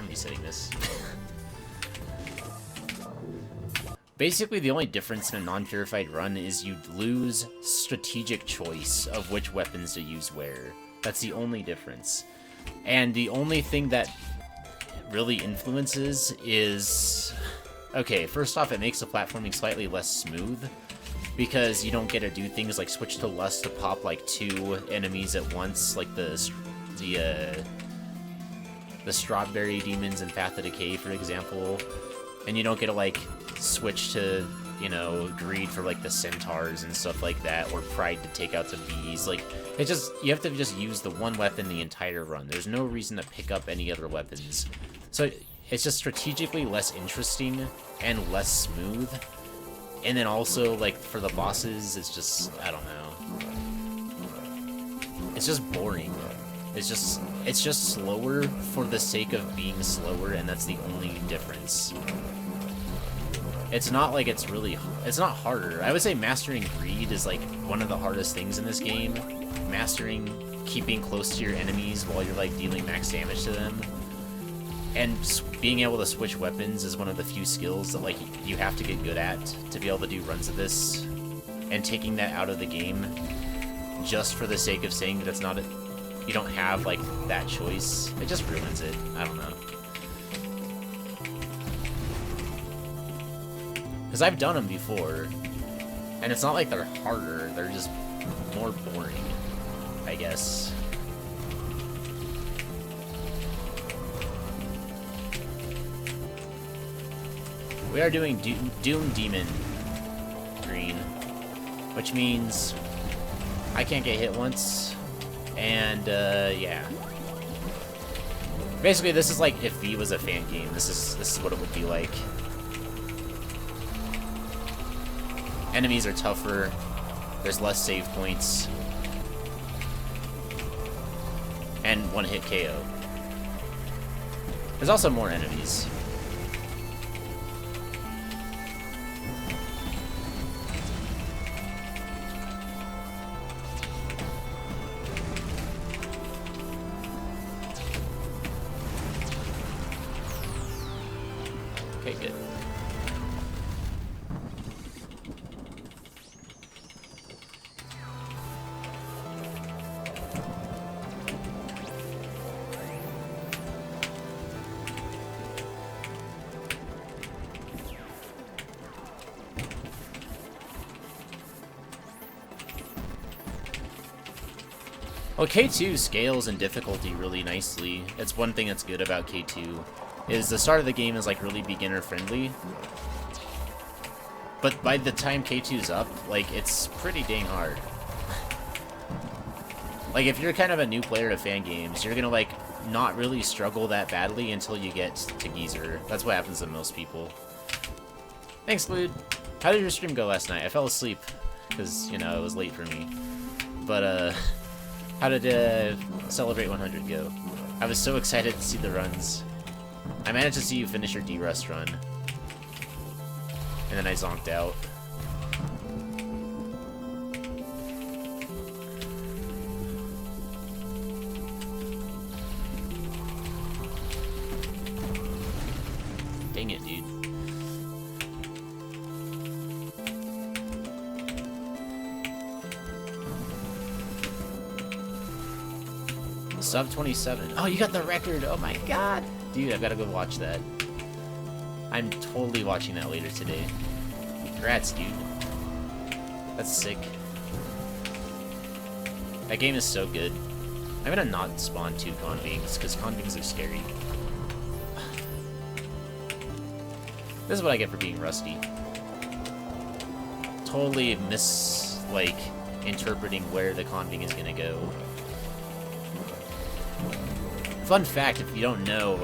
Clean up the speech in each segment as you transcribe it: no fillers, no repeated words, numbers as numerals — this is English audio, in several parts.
resetting this. Basically, the only difference in a non-purified run is you lose strategic choice of which weapons to use where. That's the only difference. And the only thing that really influences is... Okay, first off, it makes the platforming slightly less smooth, because you don't get to do things like switch to Lust to pop like 2 enemies at once, like the Strawberry Demons in Path of Decay, for example. And you don't get to like switch to, you know, Greed for like the Centaurs and stuff like that, or Pride to take out the bees. Like, it just, you have to just use the one weapon the entire run. There's no reason to pick up any other weapons. So it's just strategically less interesting and less smooth. And then also, like, for the bosses, it's just, I don't know. It's just boring. It's just slower for the sake of being slower, and that's the only difference. It's not like it's really... It's not harder. I would say mastering Greed is, like, one of the hardest things in this game. Mastering keeping close to your enemies while you're, like, dealing max damage to them. And being able to switch weapons is one of the few skills that, like, you have to get good at to be able to do runs of this. And taking that out of the game just for the sake of saying that it's not... you don't have, like, that choice. It just ruins it. I don't know. Because I've done them before, and it's not like they're harder, they're just more boring, I guess. We are doing Doom Demon Green, which means I can't get hit once, and yeah. Basically, this is like if V was a fan game. This is what it would be like. Enemies are tougher, there's less save points, and one-hit KO. There's also more enemies. Okay, good. Well, K2 scales in difficulty really nicely. It's one thing that's good about K2, is the start of the game is like really beginner friendly. But by the time K2's up, like, it's pretty dang hard. Like, if you're kind of a new player to fan games, you're gonna like not really struggle that badly until you get to Geezer. That's what happens to most people. Thanks, Lude. How did your stream go last night? I fell asleep because, you know, it was late for me. But how did Celebrate 100 go? I was so excited to see the runs. I managed to see you finish your D-Rust run. And then I zonked out. Dang it, dude. Sub 27. Oh, you got the record. Oh my god. Dude, I've got to go watch that. I'm totally watching that later today. Congrats, dude. That's sick. That game is so good. I'm gonna not spawn 2 convings, because convings are scary. This is what I get for being rusty. Totally interpreting where the conving is gonna go. Fun fact, if you don't know,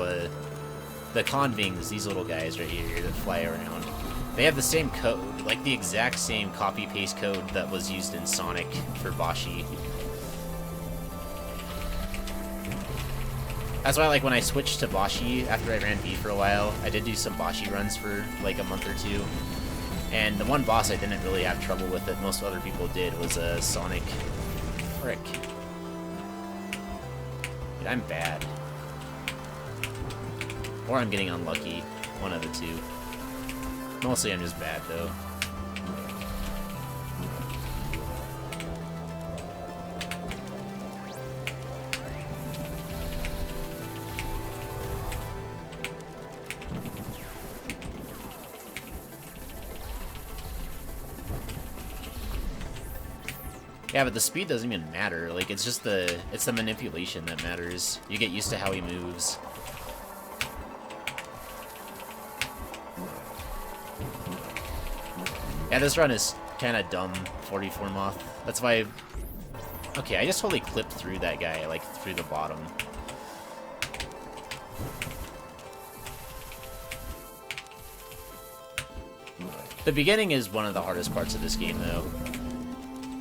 the convings, these little guys right here that fly around, they have the same code, like the exact same copy-paste code that was used in Sonic for Bashi. That's why, like, when I switched to Bashi after I ran V for a while, I did do some Bashi runs for like a month or 2. And the one boss I didn't really have trouble with that most other people did was Sonic. Frick. Dude, I'm bad. Or I'm getting unlucky. One of the two. Mostly I'm just bad, though. Yeah, but the speed doesn't even matter. Like, it's just the manipulation that matters. You get used to how he moves. Yeah, this run is kind of dumb, 44 Moth. That's why... Okay, I just totally clipped through that guy, like, through the bottom. The beginning is one of the hardest parts of this game, though.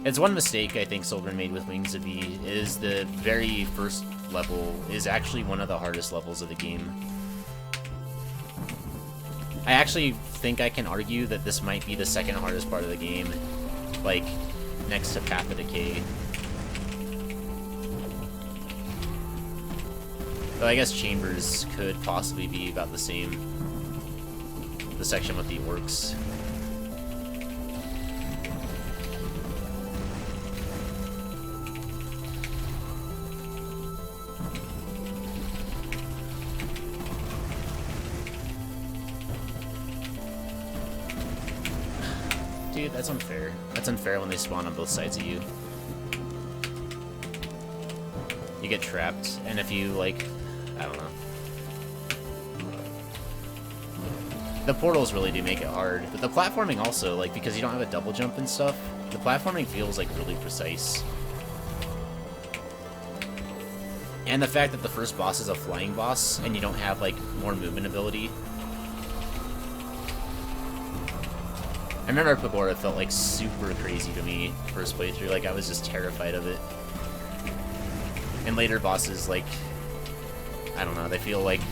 It's one mistake I think Silver made with Wings of E, is the very first level is actually one of the hardest levels of the game. I actually think I can argue that this might be the second hardest part of the game, like, next to Path of Decay. Though I guess Chambers could possibly be about the same. The section with the orcs. Dude, that's unfair. That's unfair when they spawn on both sides of you. You get trapped, and if you, like, I don't know. The portals really do make it hard, but the platforming also, like, because you don't have a double jump and stuff, the platforming feels, like, really precise. And the fact that the first boss is a flying boss, and you don't have, like, more movement ability. I remember Pagora felt like super crazy to me first playthrough, like I was just terrified of it. And later bosses, like, I don't know, they feel like,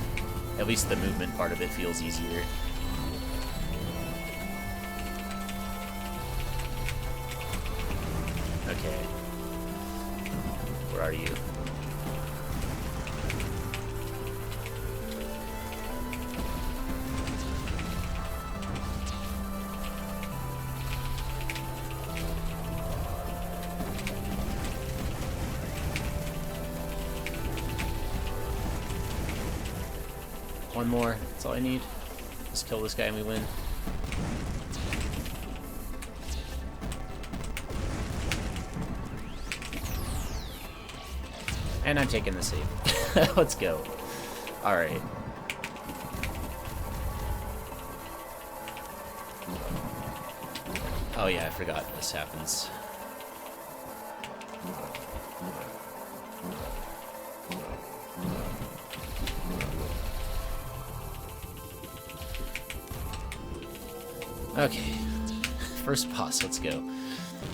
at least the movement part of it feels easier. Okay. Where are you? One more. That's all I need. Just kill this guy and we win. And I'm taking the save. Let's go. Alright. Oh yeah, I forgot this happens. Okay, first boss, let's go.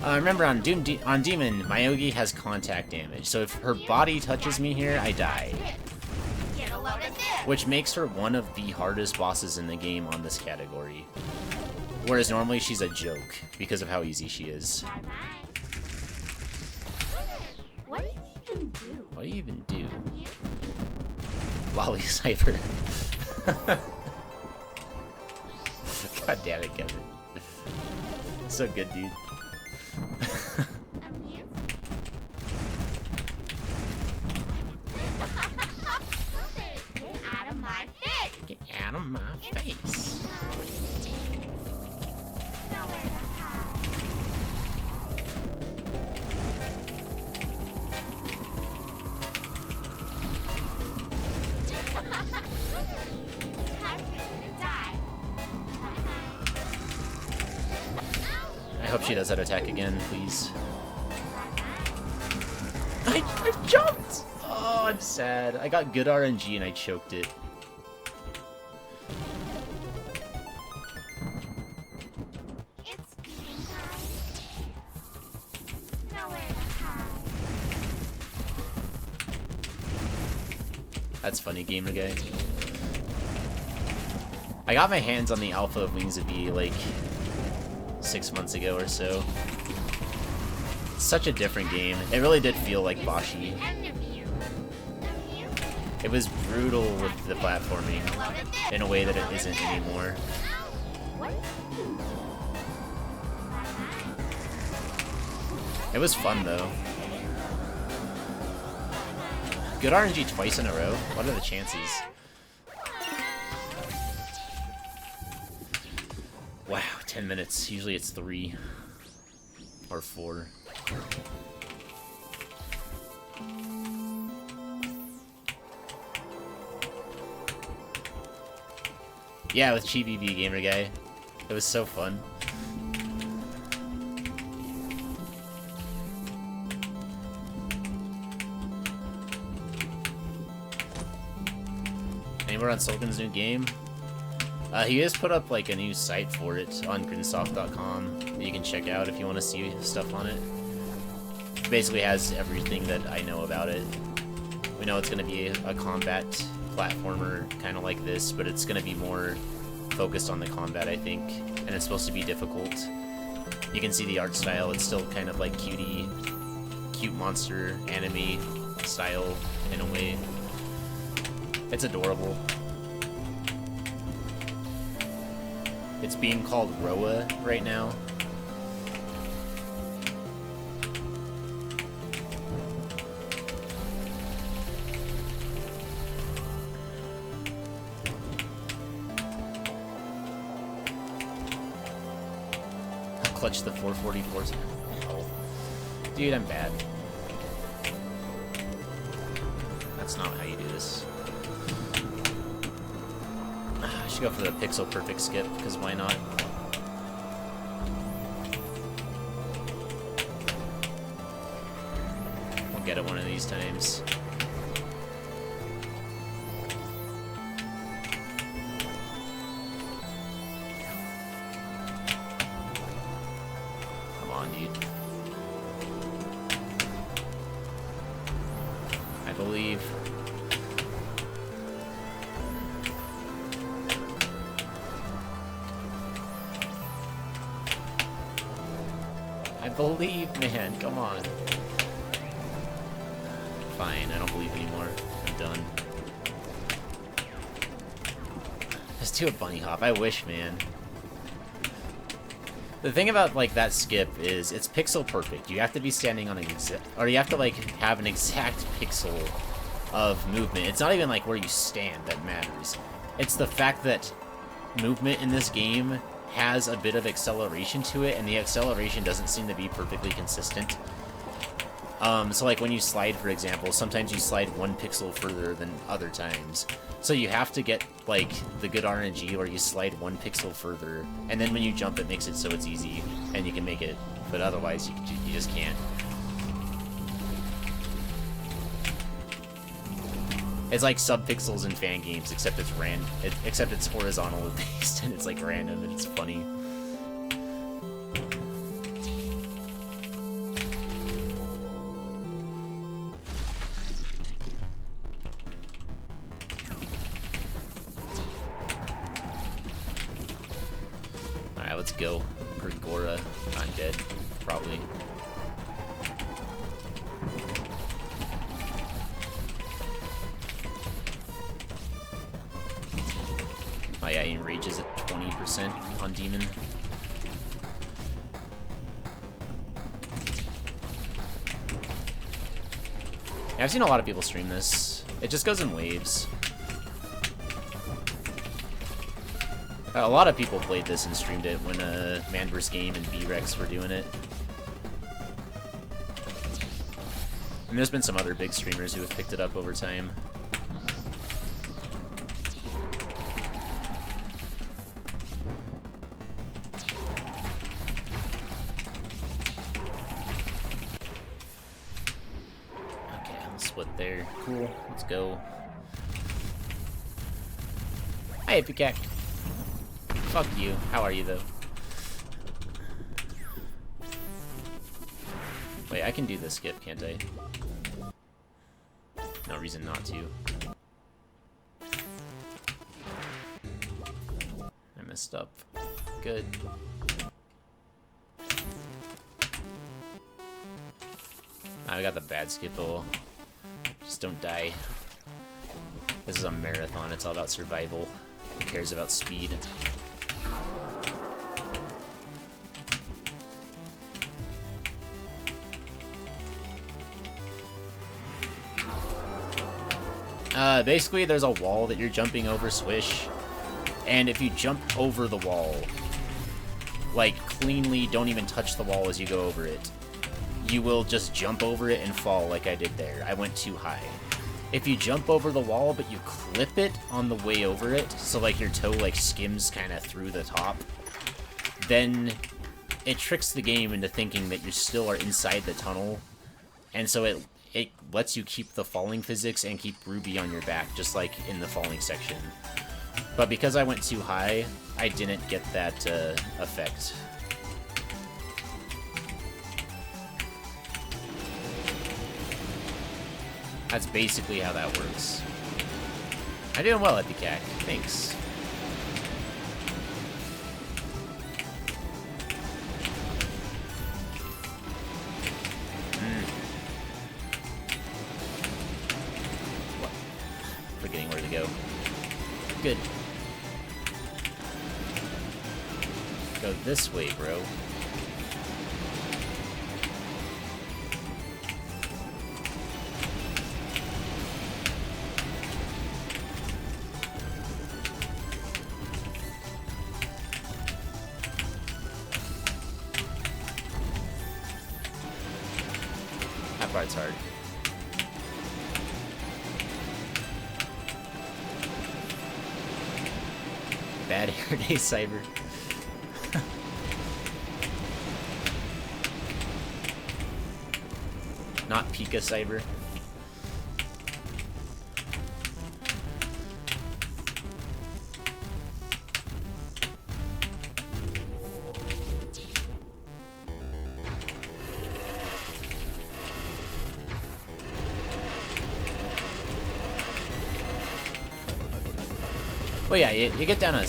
Remember, on Demon, Myogi has contact damage, so if her body touches me here, I die. Which makes her one of the hardest bosses in the game on this category. Whereas normally she's a joke, because of how easy she is. What do you even do? What do you even do? Lolly Cypher. God damn it, Kevin. So good, dude. I'm here. Get out of my face! Get out of my face. Nowhere to hide. Time for you to die. I hope she does that attack again, please. I jumped! Oh, I'm sad. I got good RNG and I choked it. It's eating time. Nowhere to hide. That's funny, gamer guy. I got my hands on the alpha of Wings of E, like, 6 months ago or so. It's such a different game. It really did feel like Bashi. End of you. I'm here. It was brutal with the platforming in a way that it isn't anymore. What? It was fun though. Good RNG twice in a row. What are the chances? Wow, 10 minutes. Usually it's 3 or 4. Yeah, with ChibiB Gamer Guy. It was so fun. Anywhere on Sulkin's new game? He has put up like a new site for it on grinsoft.com that you can check out if you want to see stuff on it. It basically has everything that I know about it. We know it's going to be a combat platformer kind of like this, but it's going to be more focused on the combat, I think, and it's supposed to be difficult. You can see the art style. It's still kind of like cute monster anime style in a way. It's adorable. It's being called Roa right now. Clutch the 444s. Oh. Dude, I'm bad. That's not how you do this. I should go for the pixel perfect skip, because why not? We'll get it one of these times. Come on, dude. I believe. I believe, man. Come on. Fine, I don't believe anymore. I'm done. Let's do a bunny hop. I wish, man. The thing about, like, that skip is it's pixel perfect. You have to be standing on an exact... Or you have to, like, have an exact pixel of movement. It's not even, like, where you stand that matters. It's the fact that movement in this game has a bit of acceleration to it, and the acceleration doesn't seem to be perfectly consistent. So like when you slide, for example, sometimes you slide 1 pixel further than other times. So you have to get like the good RNG where you slide 1 pixel further, and then when you jump it makes it so it's easy, and you can make it, but otherwise you just can't. It's like sub-pixels in fan games, except it's except it's horizontal based, and it's like random, and it's funny. Alright, let's go. Pergora. I'm dead. Probably. Oh yeah, he enrages at 20% on Demon. Yeah, I've seen a lot of people stream this. It just goes in waves. A lot of people played this and streamed it when Man vs. Game and B-Rex were doing it. And there's been some other big streamers who have picked it up over time. There. Cool. Let's go. Hey, Peacock. Fuck you. How are you, though? Wait, I can do this skip, can't I? No reason not to. I messed up. Good. I got the bad skip. Just don't die. This is a marathon, it's all about survival. Who cares about speed? Basically, there's a wall that you're jumping over, Swish. And if you jump over the wall, like, cleanly don't even touch the wall as you go over it, you will just jump over it and fall like I did there. I went too high. If you jump over the wall, but you clip it on the way over it, so, like, your toe, like, skims kind of through the top, then it tricks the game into thinking that you still are inside the tunnel, and so it lets you keep the falling physics and keep Ruby on your back, just like in the falling section. But because I went too high, I didn't get that effect. That's basically how that works. I'm doing well, Epicac. Thanks. Forgetting where to go. Good. Go this way, bro. That part's hard. Bad hair day, Cyber. Not Pika Cyber. Well, yeah, you get down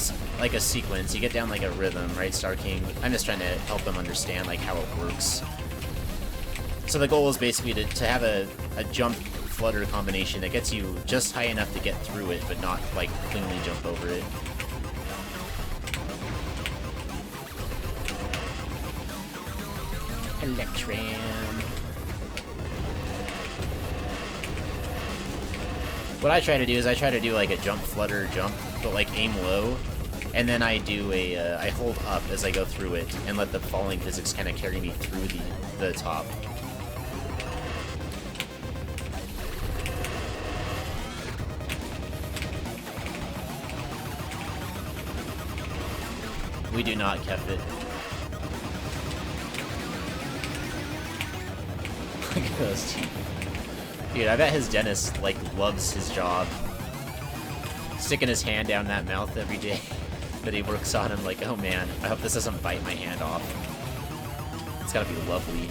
like a sequence, you get down like a rhythm, right, Star King? I'm just trying to help them understand like how it works. So the goal is basically to have a jump flutter combination that gets you just high enough to get through it, but not like cleanly jump over it. Electram. What I try to do is I try to do like a jump flutter jump, but like aim low, and then I do I hold up as I go through it and let the falling physics kind of carry me through the top. We do not, kept it. Look at those teeth. Dude, I bet his dentist, like, loves his job. Sticking his hand down that mouth every day that he works on. I'm like, oh man, I hope this doesn't bite my hand off. It's gotta be lovely.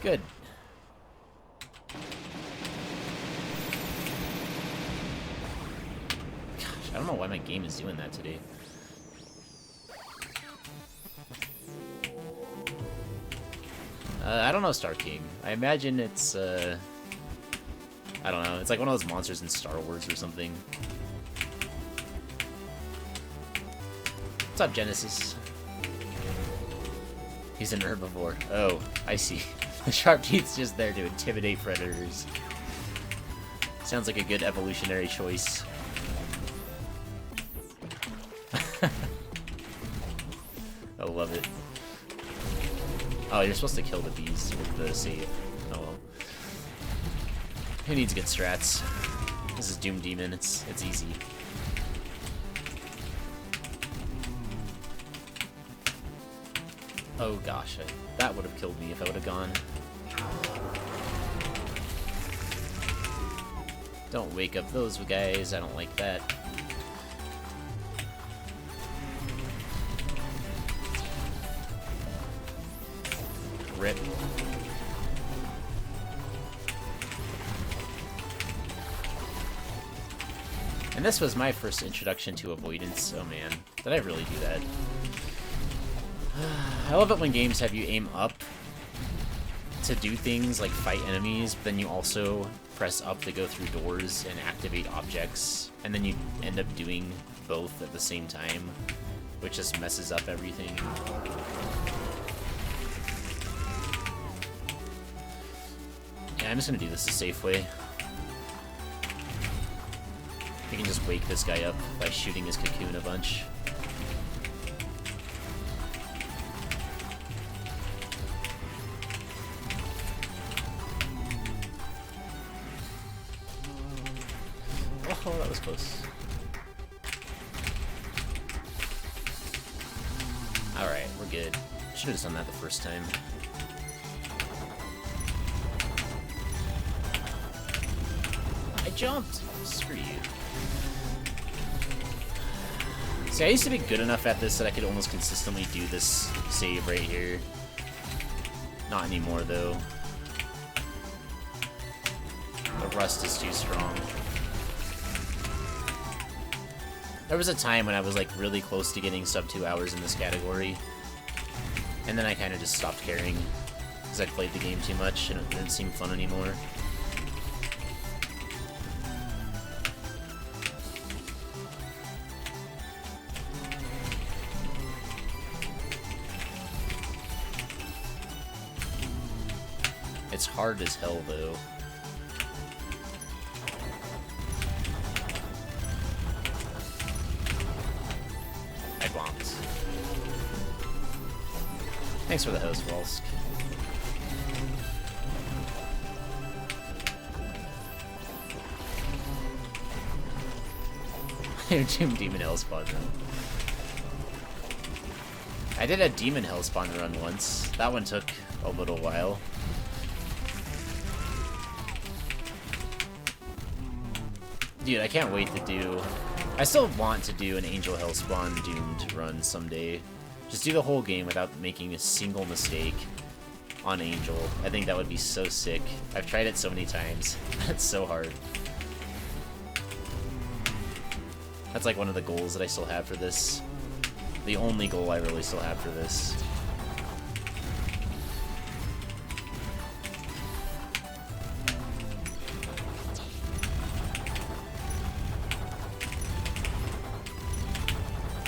Good. Gosh, I don't know why my game is doing that today. I don't know, Star King. I imagine it's, I don't know. It's like one of those monsters in Star Wars or something. What's up, Genesis? He's an herbivore. Oh, I see. The sharp teeth's just there to intimidate predators. Sounds like a good evolutionary choice. I love it. Oh, you're supposed to kill the bees with the save. Oh well. Who needs good strats? This is Doom Demon. It's easy. Oh gosh, that would have killed me if I would have gone. Don't wake up those guys, I don't like that. Rip. And this was my first introduction to avoidance. Oh man, did I really do that? I love it when games have you aim up to do things like fight enemies, but then you also press up to go through doors and activate objects, and then you end up doing both at the same time, which just messes up everything. Yeah, I'm just gonna do this the safe way. You can just wake this guy up by shooting his cocoon a bunch. Oh, that was close. Alright, we're good. Should have just done that the first time. I jumped! Screw you. See, I used to be good enough at this that I could almost consistently do this save right here. Not anymore, though. The rust is too strong. There was a time when I was like really close to getting sub 2 hours in this category, and then I kind of just stopped caring because I played the game too much and it didn't seem fun anymore. It's hard as hell though. Thanks for the host, Walsk. Demon Hellspawn run. I did a Demon Hellspawn run once. That one took a little while. Dude, I can't wait to do... I still want to do an Angel Hellspawn Doomed run someday. Just do the whole game without making a single mistake on Angel. I think that would be so sick. I've tried it so many times. It's so hard. That's like one of the goals that I still have for this. The only goal I really still have for this.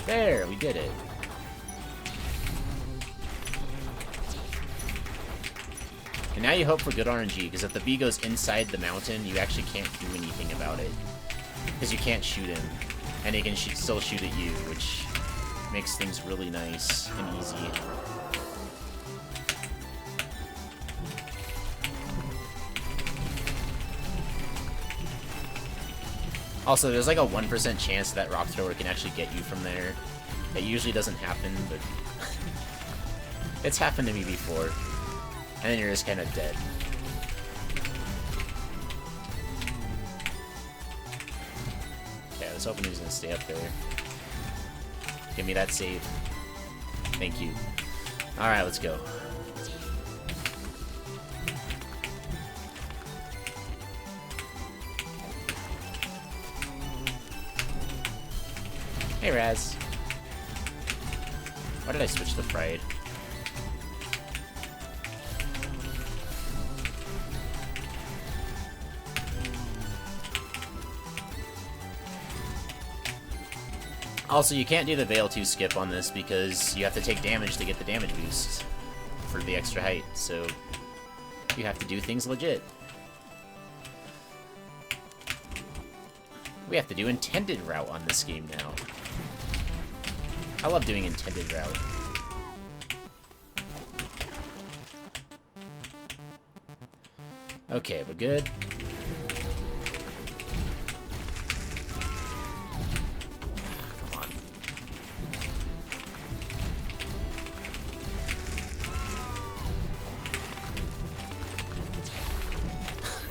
There, we did it. And now you hope for good RNG, because if the bee goes inside the mountain, you actually can't do anything about it. Because you can't shoot him, and he can still shoot at you, which makes things really nice and easy. Also, there's like a 1% chance that rock thrower can actually get you from there. It usually doesn't happen, but it's happened to me before. And then you're just kind of dead. Okay, I was hoping he was going to stay up there. Give me that save. Thank you. Alright, let's go. Hey, Raz. Why did I switch to Fried? Also, you can't do the Veil 2 skip on this because you have to take damage to get the damage boost for the extra height, so you have to do things legit. We have to do intended route on this game now. I love doing intended route. Okay, we're good. Come on.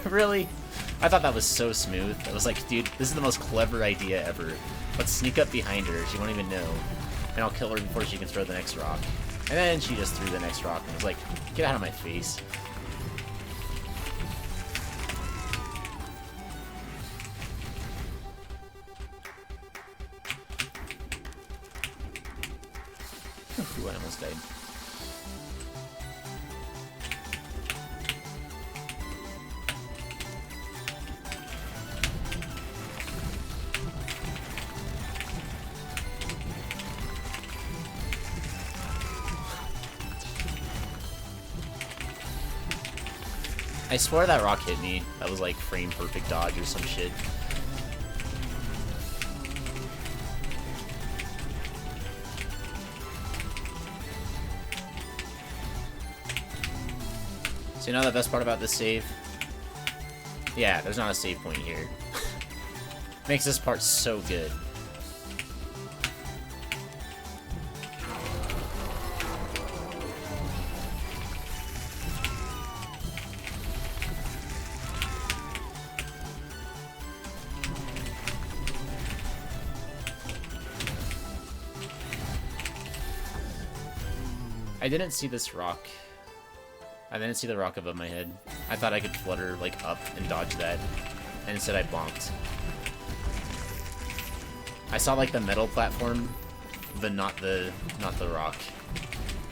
Really? I thought that was so smooth. I was like, dude, this is the most clever idea ever. Let's sneak up behind her. She won't even know. And I'll kill her before she can throw the next rock. And then she just threw the next rock and was like, get out of my face. Ooh, I almost died. I swear that rock hit me. That was like frame perfect dodge or some shit. So you know the best part about this save? Yeah, there's not a save point here. Makes this part so good. I didn't see this rock. I didn't see the rock above my head. I thought I could flutter, like, up and dodge that. And instead I bonked. I saw, like, the metal platform, but not the rock.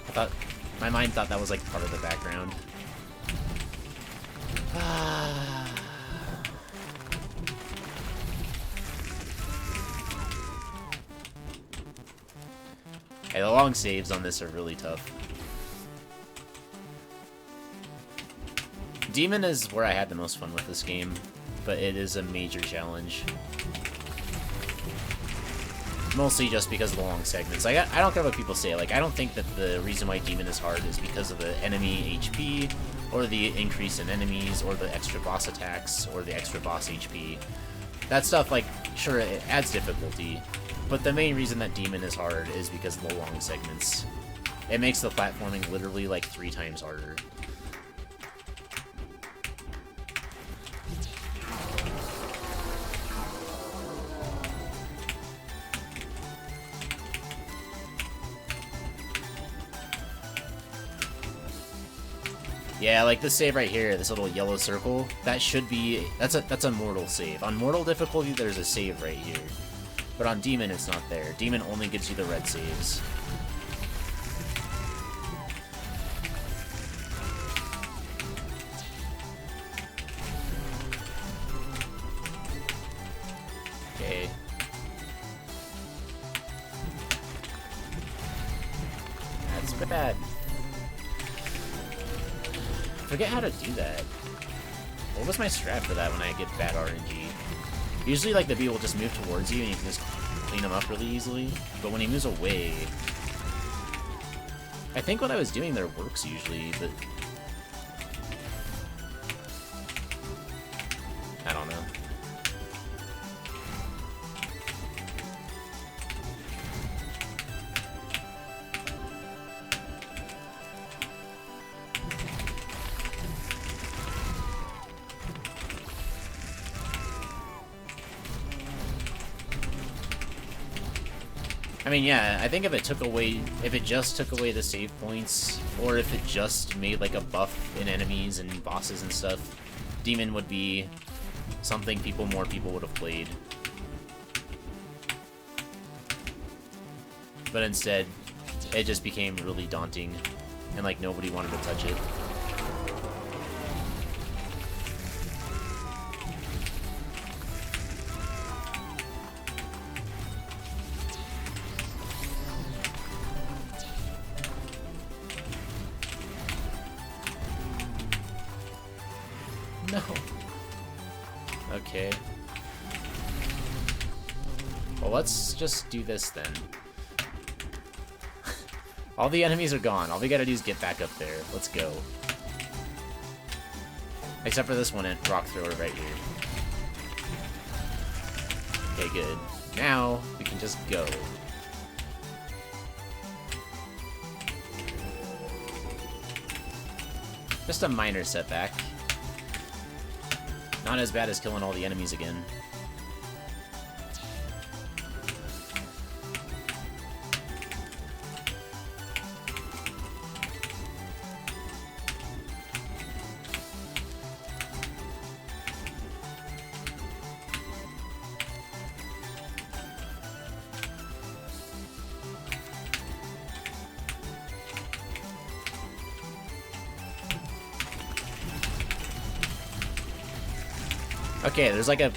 I thought... My mind thought that was, like, part of the background. Hey, the long saves on this are really tough. Demon is where I had the most fun with this game, but it is a major challenge. Mostly just because of the long segments. Like, I don't care what people say. Like, I don't think that the reason why Demon is hard is because of the enemy HP, or the increase in enemies, or the extra boss attacks, or the extra boss HP. That stuff, like, sure, it adds difficulty, but the main reason that Demon is hard is because of the long segments. It makes the platforming literally, like, 3 times harder. Yeah, like this save right here, this little yellow circle, that should be... That's a mortal save. On mortal difficulty, there's a save right here. But on Demon, it's not there. Demon only gives you the red saves. Okay. That's bad. I forget how to do that. What was my strat for that when I get bad RNG? Usually, like, the bee will just move towards you and you can just clean him up really easily. But when he moves away... I think what I was doing there works usually, but... I don't know. I mean, yeah, I think if it just took away the save points, or if it just made like a buff in enemies and bosses and stuff, Demon would be something more people would have played. But instead, it just became really daunting, and like nobody wanted to touch it. No. Okay. Well, let's just do this then. All the enemies are gone. All we gotta do is get back up there. Let's go. Except for this one rock thrower right here. Okay, good. Now, we can just go. Just a minor setback. Not as bad as killing all the enemies again. Okay, there's like a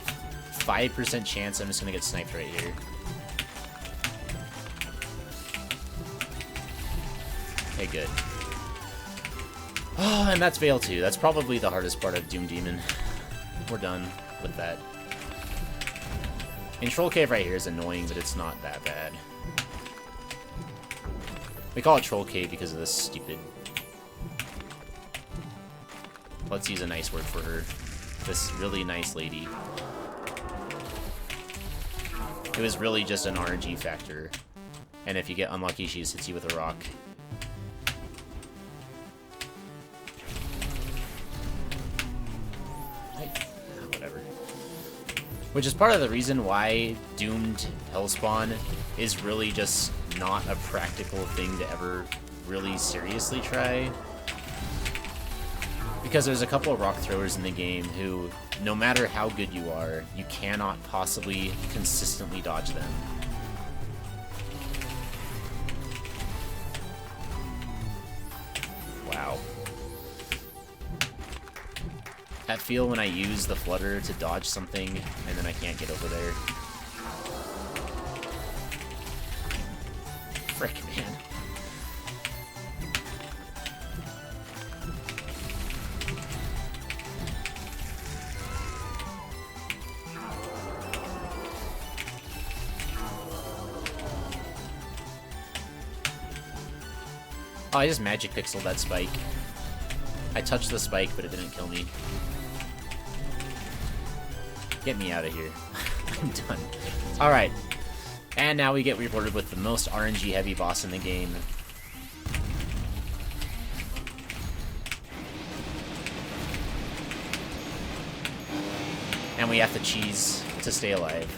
5% chance I'm just gonna get sniped right here. Okay, good. Oh, and that's Veil 2. That's probably the hardest part of Doom Demon. We're done with that. Troll Cave right here is annoying, but it's not that bad. We call it Troll Cave because of this stupid... Let's use a nice word for her. This really nice lady. It was really just an RNG factor. And if you get unlucky, she just hits you with a rock. Whatever. Which is part of the reason why Doomed Hellspawn is really just not a practical thing to ever really seriously try. Because there's a couple of rock throwers in the game who, no matter how good you are, you cannot possibly consistently dodge them. Wow. That feel when I use the flutter to dodge something, and then I can't get over there. Frick, man. Oh, I just magic pixeled that spike. I touched the spike, but it didn't kill me. Get me out of here. I'm done. Alright. And now we get rewarded with the most RNG heavy boss in the game. And we have to cheese to stay alive.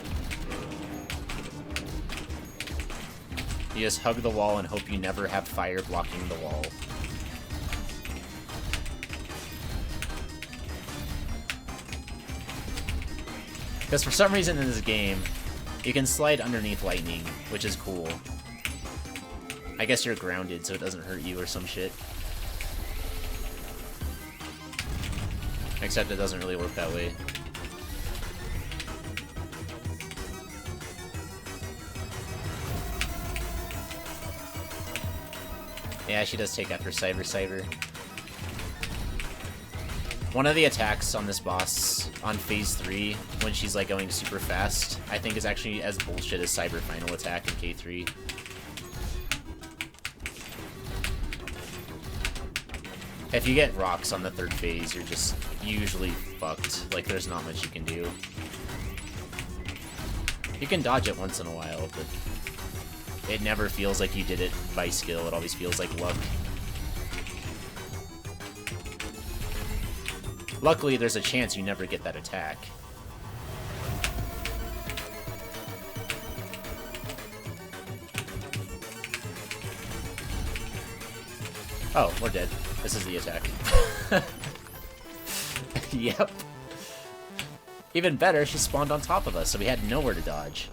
You just hug the wall and hope you never have fire blocking the wall. Because for some reason in this game, you can slide underneath lightning, which is cool. I guess you're grounded, so it doesn't hurt you or some shit. Except it doesn't really work that way. Yeah, she does take after Cyber. One of the attacks on this boss on phase 3, when she's like going super fast, I think is actually as bullshit as Cyber Final Attack in K3. If you get rocks on the 3rd phase, you're just usually fucked. Like, there's not much you can do. You can dodge it once in a while, but it never feels like you did it by skill. It always feels like luck. Luckily, there's a chance you never get that attack. Oh, we're dead. This is the attack. Yep. Even better, she spawned on top of us, so we had nowhere to dodge.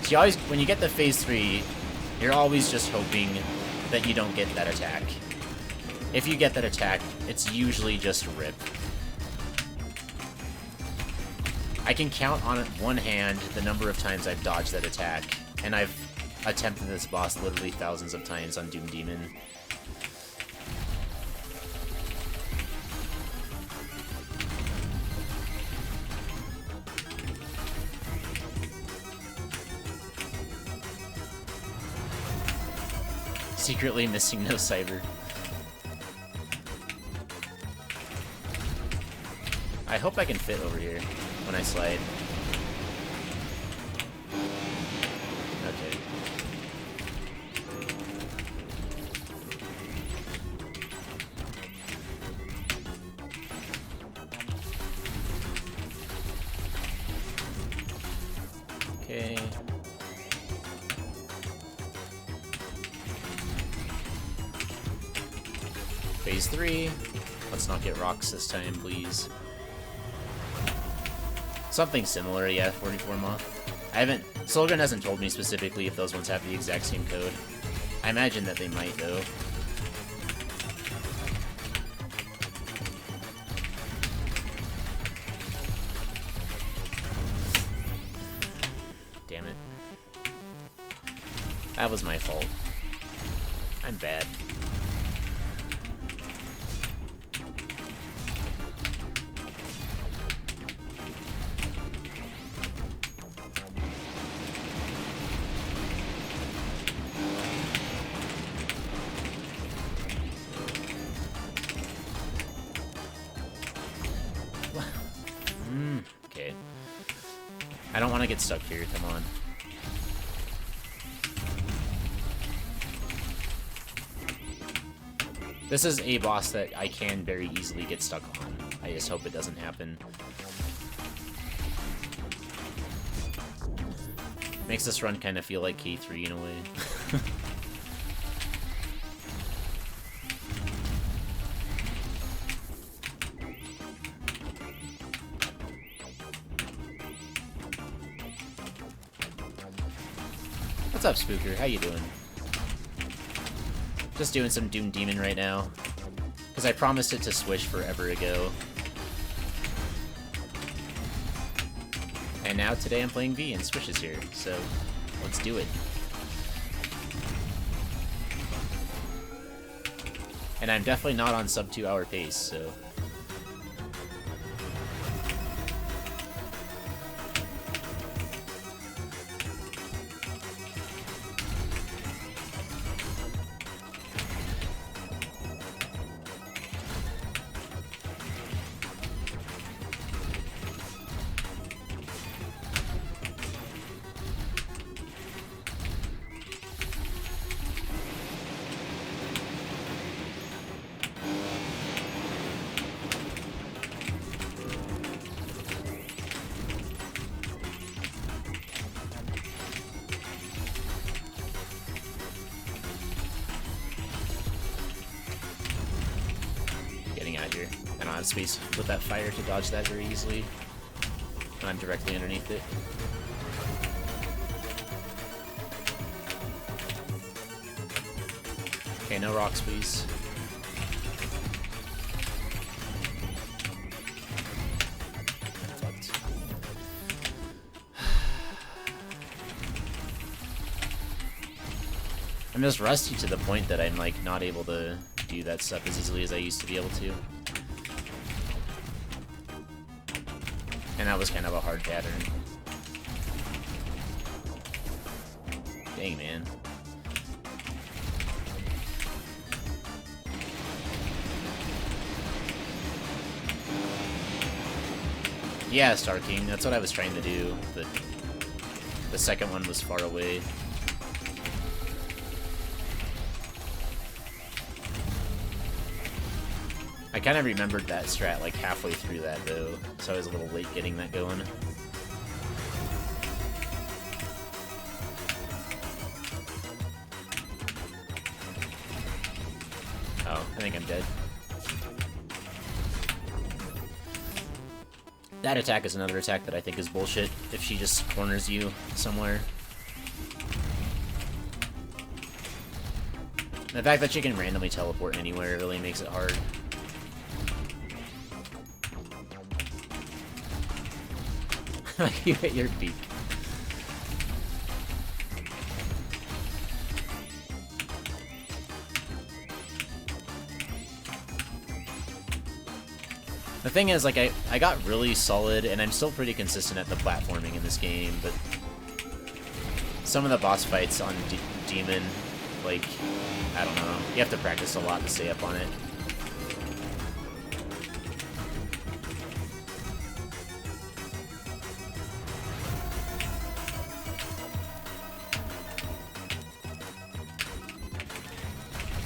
You always, when you get to phase 3, you're always just hoping that you don't get that attack. If you get that attack, it's usually just RIP. I can count on one hand the number of times I've dodged that attack, and I've attempted this boss literally thousands of times on Doom Demon. Secretly missing no cyber. I hope I can fit over here when I slide. Okay. Okay. Phase 3. Let's not get rocks this time, please. Something similar, yeah, 44 Moth. I haven't... Solgren hasn't told me specifically if those ones have the exact same code. I imagine that they might, though. Damn it. That was my fault. I'm bad. Okay. I don't want to get stuck here, come on. This is a boss that I can very easily get stuck on. I just hope it doesn't happen. Makes this run kind of feel like K3 in a way. What's up, Spooker? How you doing? Just doing some Doom Demon right now. Because I promised it to Swish forever ago. And now today I'm playing V and Swish is here, so let's do it. And I'm definitely not on sub 2 hour pace, so... space with that fire to dodge that very easily. I'm directly underneath it. Okay, no rocks, please. Fucked. I'm just rusty to the point that I'm like not able to do that stuff as easily as I used to be able to. And that was kind of a hard pattern. Dang, man. Yeah, Star King, that's what I was trying to do, but the second one was far away. I kind of remembered that strat like halfway through that though, so I was a little late getting that going. Oh, I think I'm dead. That attack is another attack that I think is bullshit if she just corners you somewhere. The fact that she can randomly teleport anywhere really makes it hard. You hit your beak. The thing is, like, I got really solid, and I'm still pretty consistent at the platforming in this game, but some of the boss fights on Demon, like, I don't know. You have to practice a lot to stay up on it.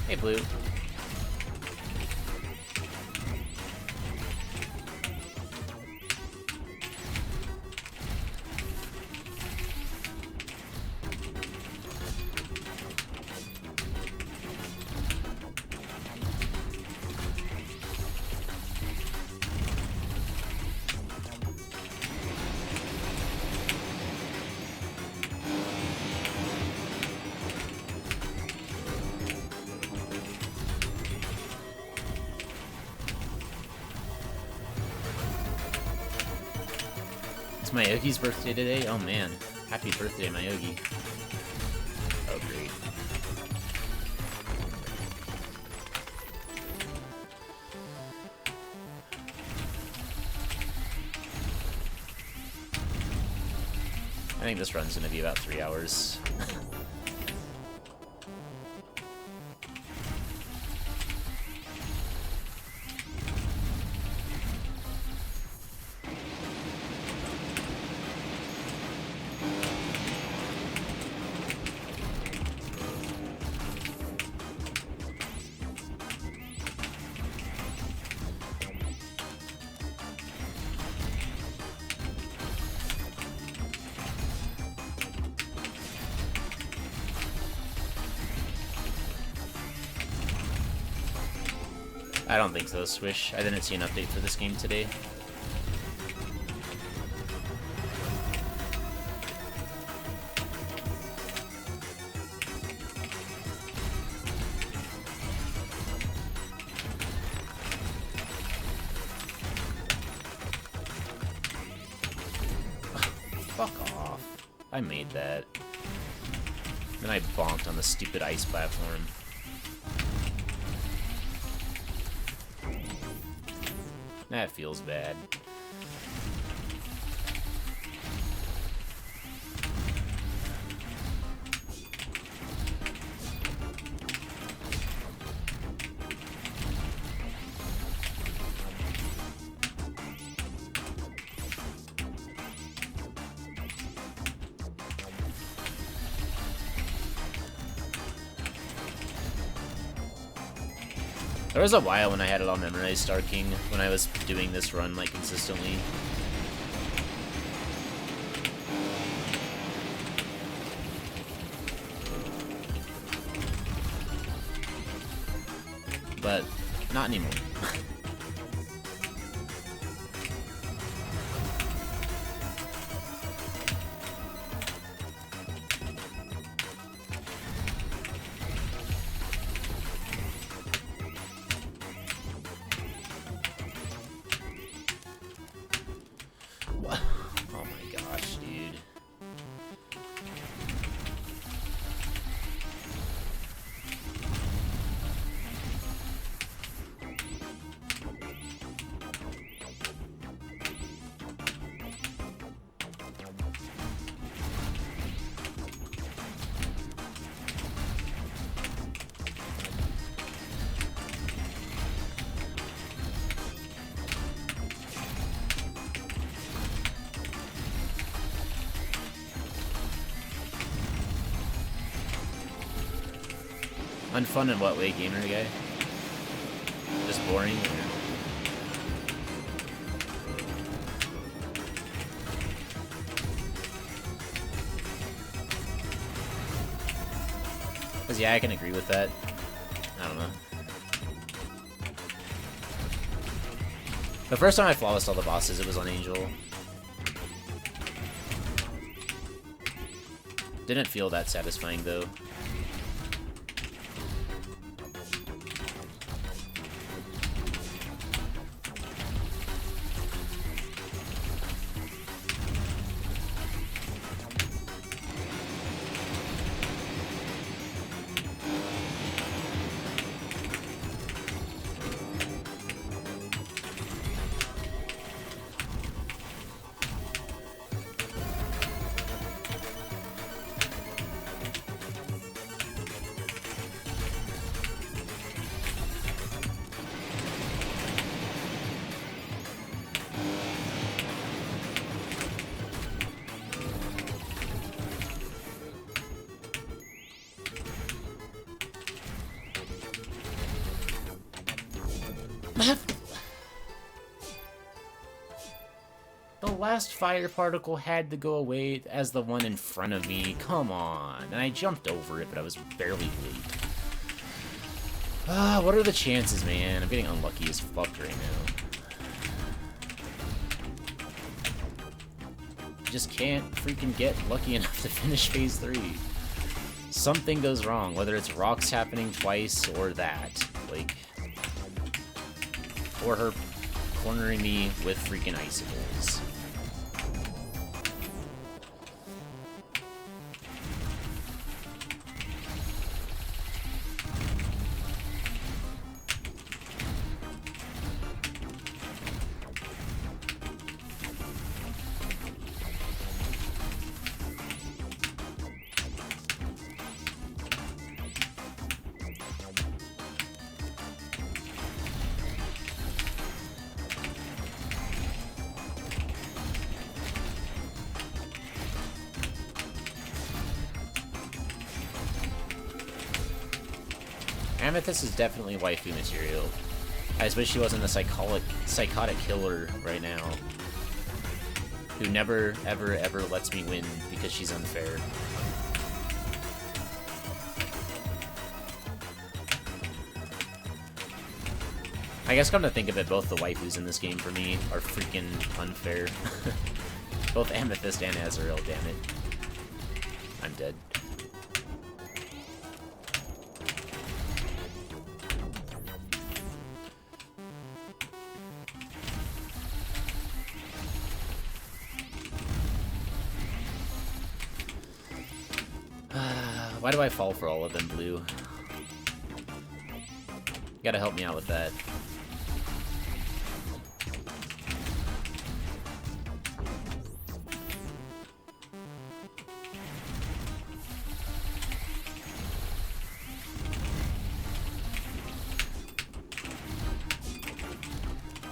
Hey, Blue. Mayogi's birthday today? Oh man. Happy birthday, Mayogi. Oh great. I think this run's gonna be about 3 hours. I don't think so, Swish. I didn't see an update for this game today. Fuck off. I made that. Then I bonked on the stupid ice platform. That feels bad. There was a while when I had it all memorized, Star King, when I was doing this run, like, consistently. But, not anymore. Oh my gosh, dude. Unfun in what way, gamer guy? Just boring? Because yeah, I can agree with that. I don't know. The first time I flawlessed all the bosses, it was on Angel. Didn't feel that satisfying though. The last fire particle had to go away as the one in front of me. Come on. And I jumped over it, but I was barely late. Ah, what are the chances, man? I'm getting unlucky as fuck right now. Just can't freaking get lucky enough to finish phase 3. Something goes wrong, whether it's rocks happening twice or that. Like, or her cornering me with freaking icicles. Amethyst is definitely waifu material. I just wish she wasn't a psychotic killer right now. Who never, ever, ever lets me win because she's unfair. I guess come to think of it, both the waifus in this game for me are freaking unfair. Both Amethyst and Azrael, damn it. I'm dead. Why do I fall for all of them, Blue? You gotta help me out with that.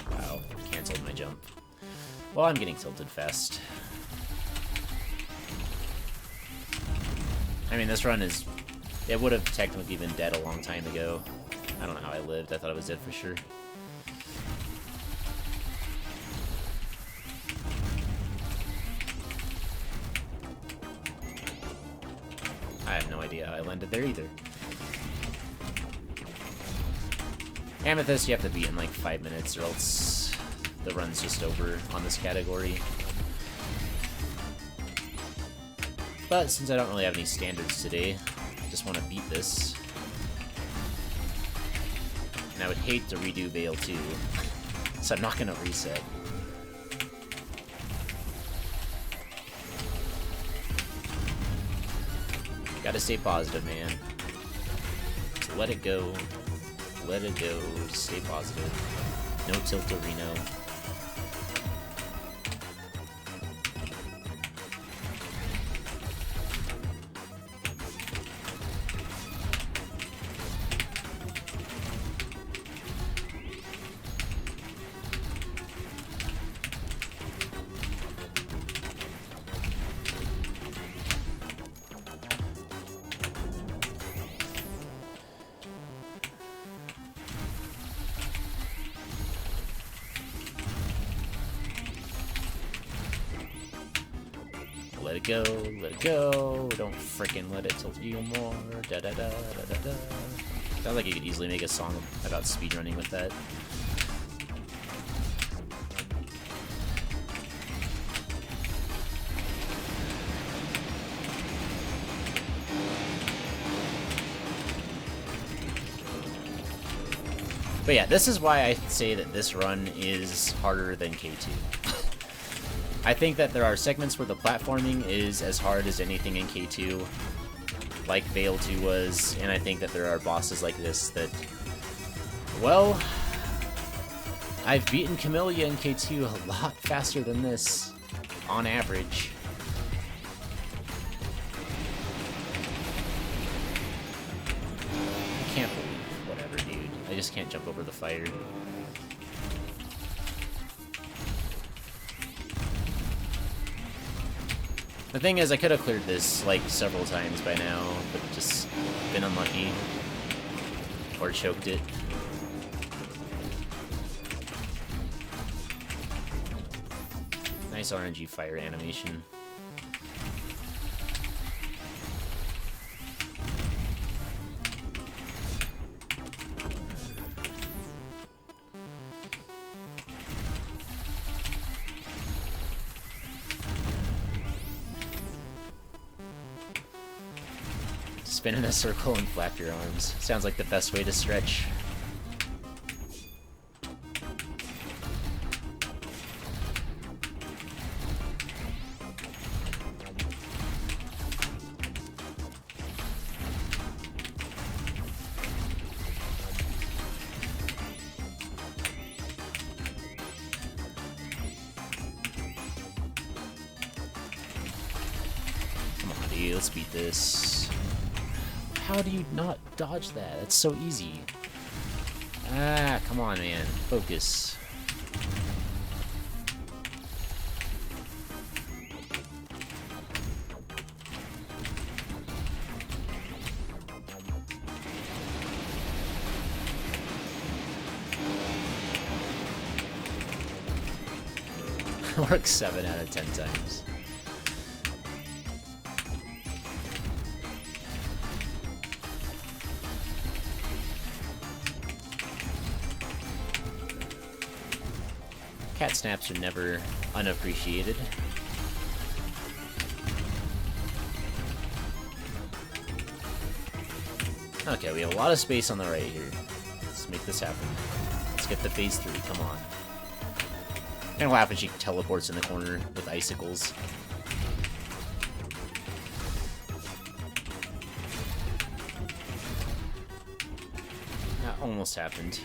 Wow, canceled my jump. Well, I'm getting tilted fast. I mean, this run is... It would have technically been dead a long time ago. I don't know how I lived. I thought I was dead for sure. I have no idea how I landed there either. Amethyst, you have to beat in like 5 minutes or else the run's just over on this category. But since I don't really have any standards today, I just want to beat this. And I would hate to redo Veil 2, so I'm not going to reset. Gotta stay positive, man. So let it go. Let it go. Just stay positive. No tilterino. Let it go, let it go, don't frickin' let it tilt you more, da da da da da da. Sounds like you could easily make a song about speedrunning with that. But yeah, this is why I say that this run is harder than K2. I think that there are segments where the platforming is as hard as anything in K2, like Veil 2 was, and I think that there are bosses like this that, well, I've beaten Camellia in K2 a lot faster than this, on average. I can't believe, whatever, dude. I just can't jump over the fire. The thing is, I could have cleared this, like, several times by now, but just been unlucky. Or choked it. Nice RNG fire animation. Spin in a circle and flap your arms. Sounds like the best way to stretch. Come on, dude, let's beat this. How do you not dodge that? That's so easy. Ah, come on, man. Focus. Works 7 out of 10 times. Cat snaps are never unappreciated. Okay, we have a lot of space on the right here. Let's make this happen. Let's get the phase 3, come on. I'm gonna laugh when she teleports in the corner with icicles. That almost happened.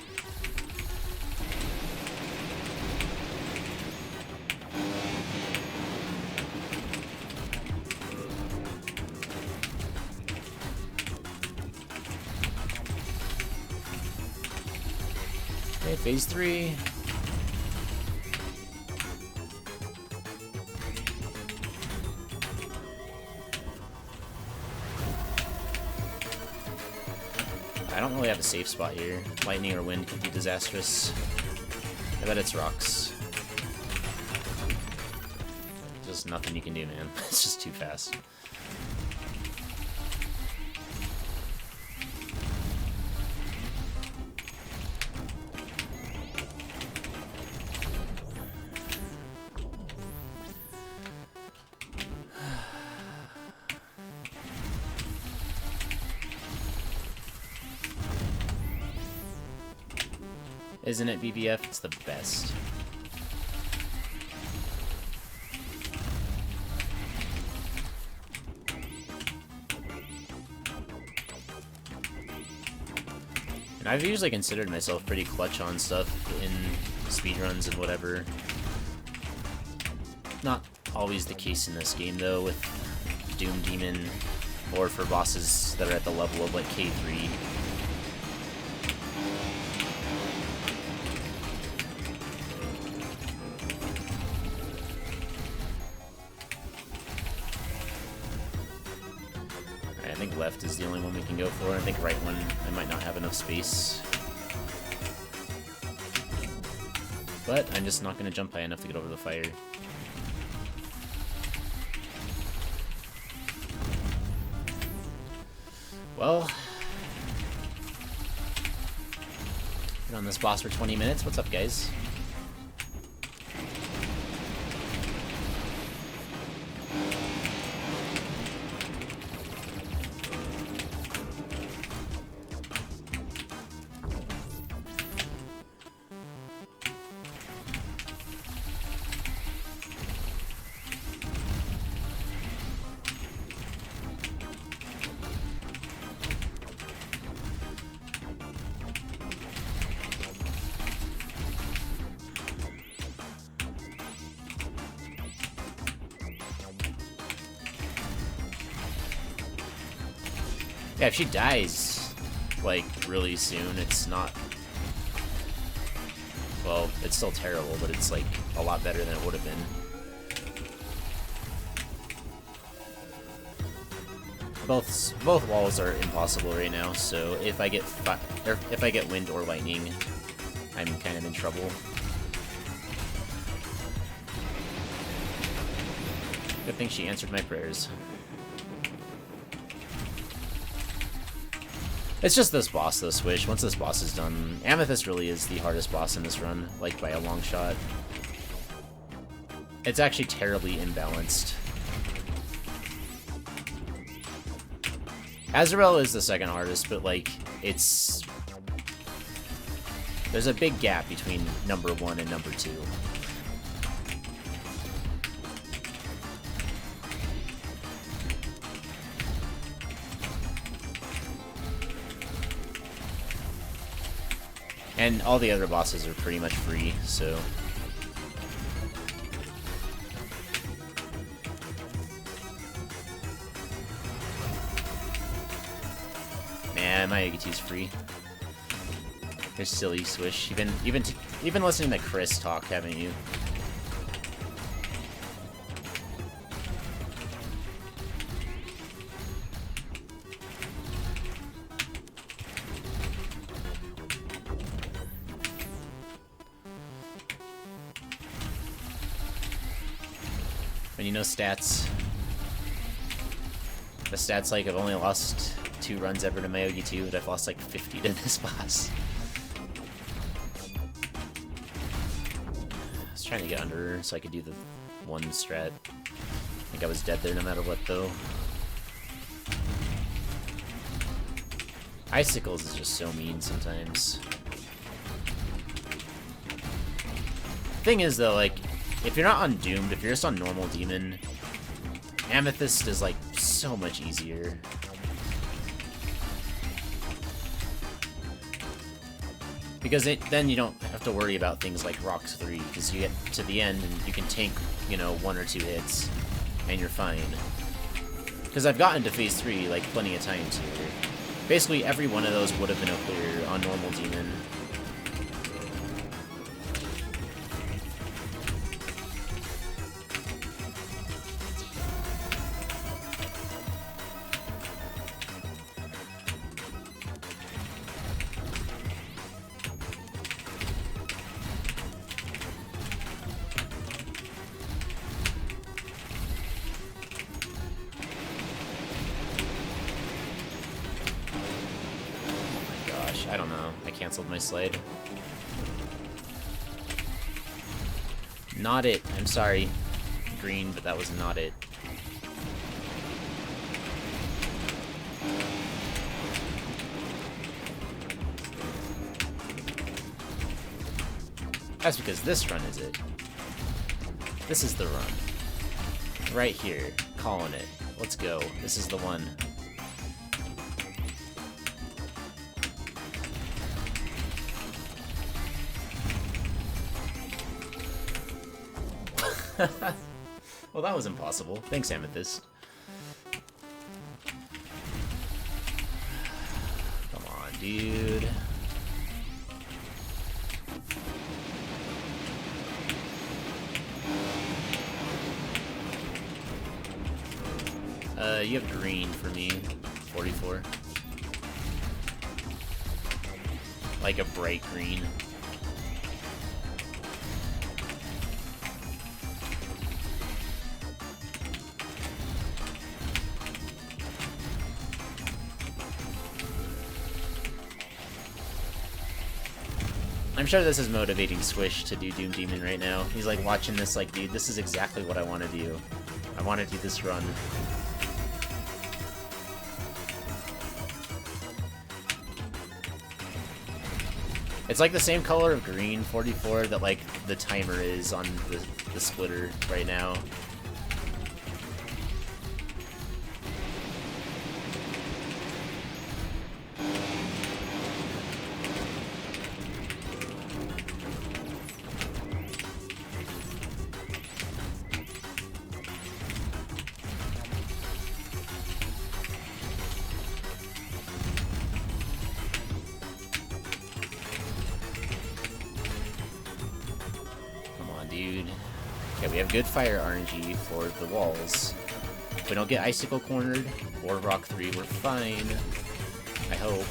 Okay, phase 3. I don't really have a safe spot here. Lightning or wind could be disastrous. I bet it's rocks. Just nothing you can do, man. It's just too fast. Isn't it, BBF? It's the best. And I've usually considered myself pretty clutch on stuff in speedruns and whatever. Not always the case in this game, though, with Doom Demon, or for bosses that are at the level of, like, K3. I think left is the only one we can go for. I think right one, I might not have enough space. But I'm just not going to jump high enough to get over the fire. Well, been on this boss for 20 minutes. What's up, guys? Yeah, if she dies, like, really soon, it's not... Well, it's still terrible, but it's, like, a lot better than it would have been. Both walls are impossible right now, so if I get wind or lightning, I'm kind of in trouble. Good thing she answered my prayers. It's just this boss, though, Swish. Once this boss is done, Amethyst really is the hardest boss in this run, like, by a long shot. It's actually terribly imbalanced. Azrael is the second hardest, but, like, it's... There's a big gap between number 1 and number 2. And all the other bosses are pretty much free, so... Man, my Agatu's free. You're silly, Swish. You've been listening to Chris talk, haven't you? When you know stats. The stats, like, I've only lost 2 runs ever to Mayogi 2, and I've lost like 50 to this boss. I was trying to get under her so I could do the one strat. I think I was dead there no matter what, though. Icicles is just so mean sometimes. Thing is, though, like, if you're not on Doomed, if you're just on normal Demon, Amethyst is, like, so much easier. Because then you don't have to worry about things like Rocks 3, because you get to the end and you can tank, you know, 1 or 2 hits, and you're fine. Because I've gotten to Phase 3, like, plenty of times here. Basically, every one of those would have been a clear on normal Demon. I don't know. I canceled my slide. Not it. I'm sorry, green, but that was not it. That's because this run is it. This is the run. Right here. Calling it. Let's go. This is the one. Well, that was impossible. Thanks, Amethyst. Come on, dude. You have green for me. 44. Like a bright green. I'm sure this is motivating Swish to do Doom Demon right now. He's like watching this like, dude, this is exactly what I want to do. I want to do this run. It's like the same color of green, 44, that like the timer is on the splitter right now. Dude. Okay, we have good fire RNG for the walls. If we don't get Icicle cornered or Rock 3, we're fine. I hope.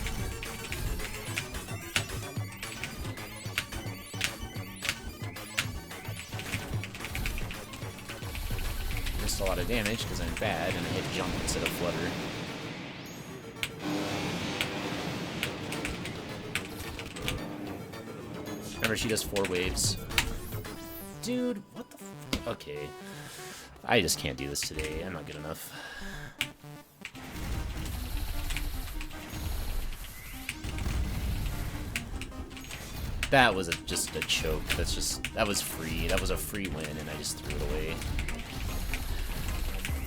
Missed a lot of damage because I'm bad and I hit jump instead of flutter. Remember, she does 4 waves. Dude, what the f— okay. I just can't do this today. I'm not good enough. That was just a choke. That was free. That was a free win, and I just threw it away.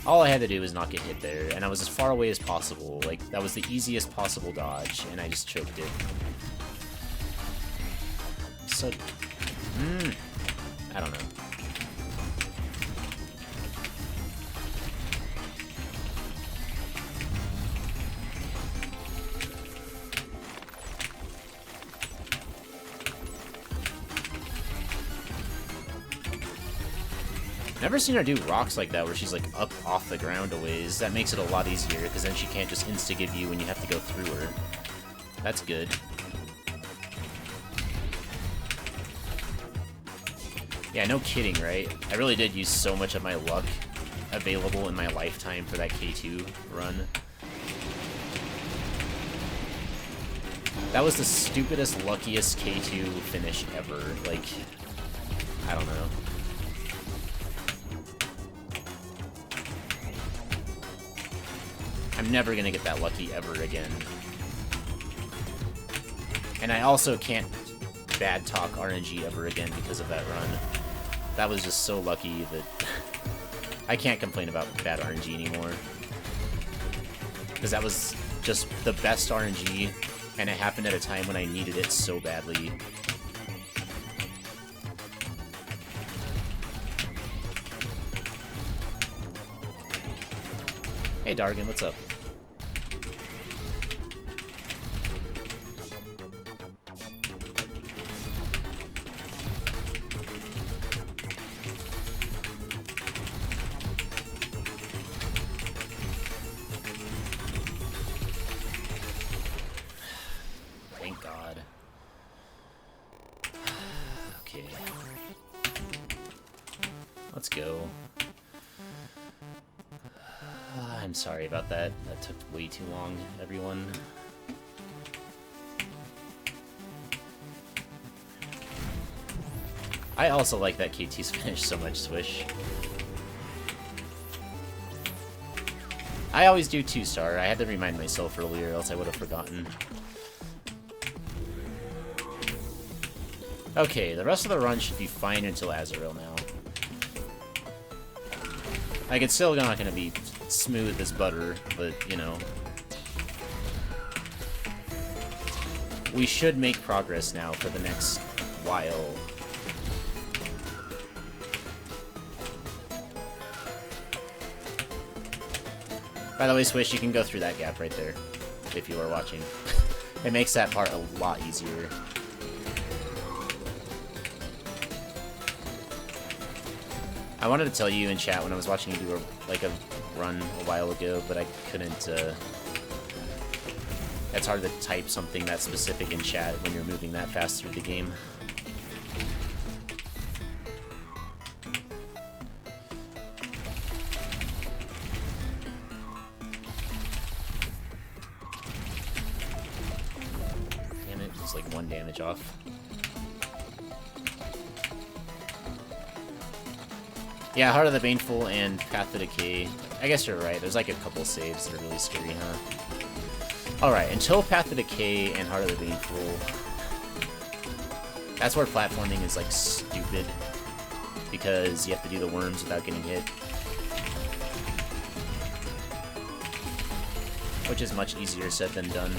All I had to do was not get hit there, and I was as far away as possible. Like, that was the easiest possible dodge, and I just choked it. So, I don't know. Never seen her do rocks like that where she's like up off the ground a ways. That makes it a lot easier because then she can't just insta-give you when you have to go through her. That's good. Yeah, no kidding, right? I really did use so much of my luck available in my lifetime for that K2 run. That was the stupidest, luckiest K2 finish ever. Like, I don't know. I'm never gonna get that lucky ever again. And I also can't bad talk RNG ever again because of that run. That was just so lucky that I can't complain about bad RNG anymore. Because that was just the best RNG, and it happened at a time when I needed it so badly. Hey Dargan, what's up? Thank God. Okay. Let's go. I'm sorry about that. That took way too long, everyone. I also like that KT's finish so much, Swish. I always do 2-star. I had to remind myself earlier, else I would have forgotten. Okay, the rest of the run should be fine until Azrael now. Like, it's still not gonna be smooth as butter, but, you know. We should make progress now for the next while. By the way, Swish, you can go through that gap right there, if you are watching. It makes that part a lot easier. I wanted to tell you in chat when I was watching you do a run a while ago, but I couldn't, it's hard to type something that specific in chat when you're moving that fast through the game. Damn it, it's like 1 damage off. Yeah, Heart of the Baneful and Path to Decay. I guess you're right. There's like a couple saves that are really scary, huh? Alright, until Path to Decay and Heart of the Baneful, that's where platforming is like stupid. Because you have to do the worms without getting hit. Which is much easier said than done.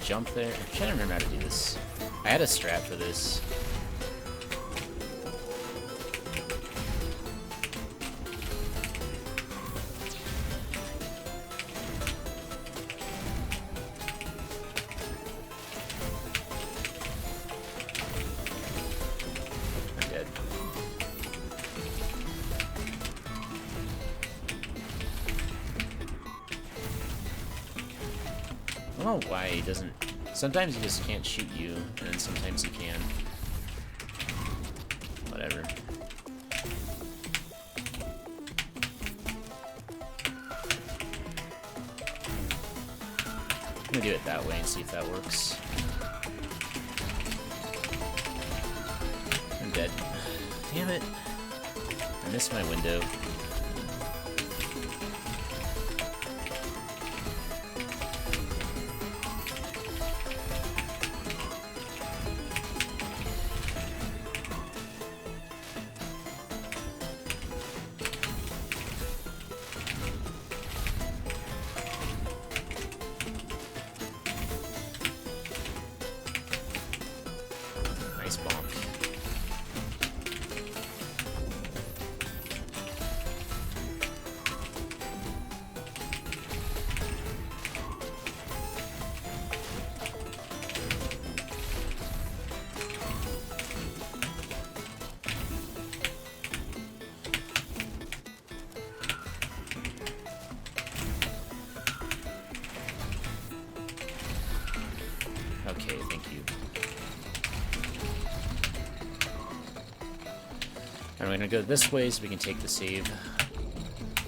Jump there? I'm trying to remember how to do this. I had a strat for this. I'm dead. I don't know why he doesn't... Sometimes he just can't shoot you, and then sometimes he can. Whatever. I'm gonna do it that way and see if that works. I'm dead. Damn it. I missed my window. Nice bonk. Okay, thank you. And we're gonna go this way so we can take the save.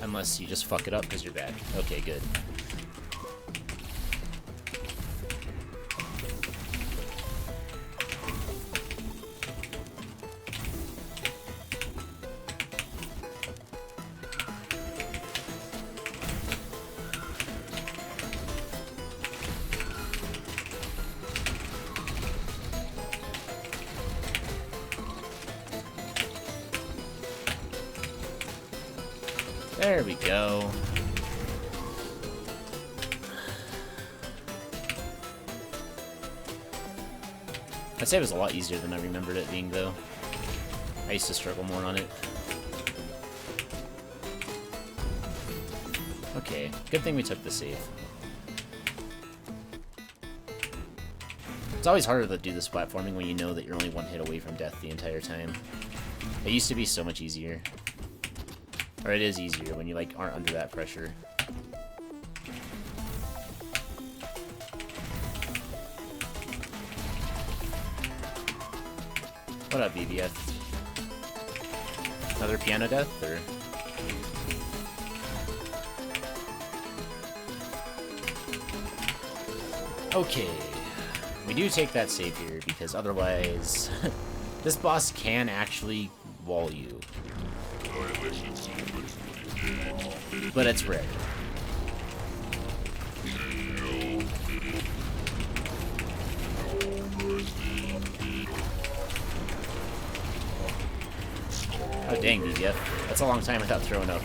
Unless you just fuck it up because you're bad. Okay, good. There we go. I'd say it was a lot easier than I remembered it being, though. I used to struggle more on it. Okay, good thing we took the save. It's always harder to do this platforming when you know that you're only one hit away from death the entire time. It used to be so much easier. Or it is easier when you, like, aren't under that pressure. What up, BBF? Another piano death, or...? Okay. We do take that save here, because otherwise... this boss can actually wall you. But it's rare. Oh dang, BBF. That's a long time without throwing up.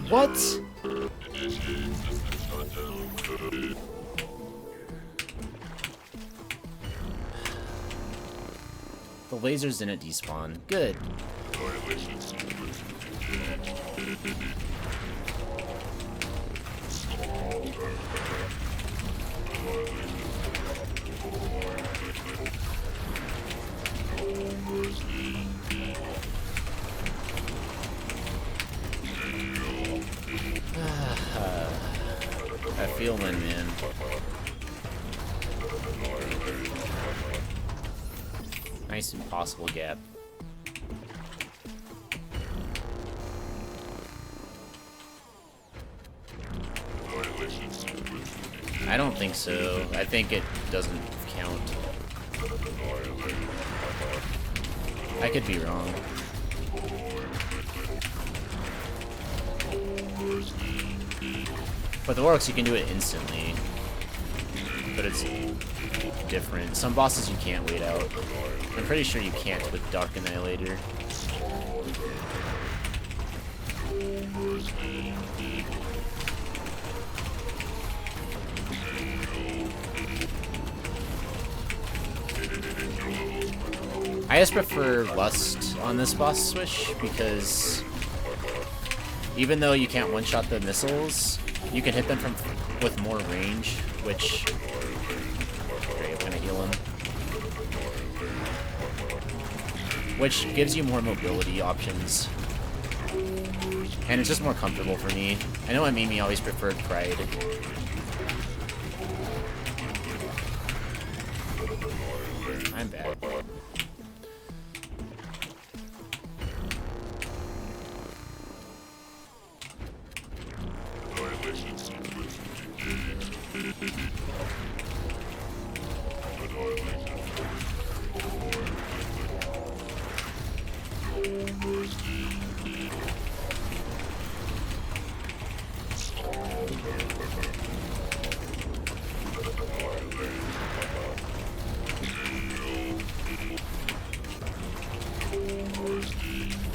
What? The lasers didn't despawn. Good. I feel one, man. Nice impossible gap. I don't think so. I think it doesn't count. I could be wrong. For the orcs, you can do it instantly, but it's different. Some bosses you can't wait out. I'm pretty sure you can't with Dark Annihilator. I just prefer Lust on this boss switch because even though you can't one-shot the missiles, you can hit them from with more range, which... Okay, I'm gonna heal him. Which gives you more mobility options. And it's just more comfortable for me. I know Mimi always preferred Pride. I'm bad.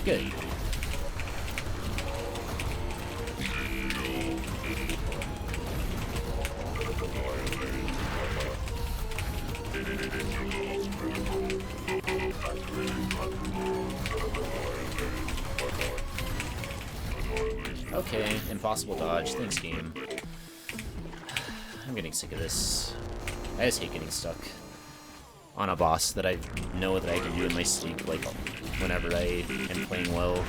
Good. Okay, impossible dodge. Thanks, game. I'm getting sick of this. I just hate getting stuck on a boss that I know that I can do in my sleep, like, whenever I am playing well.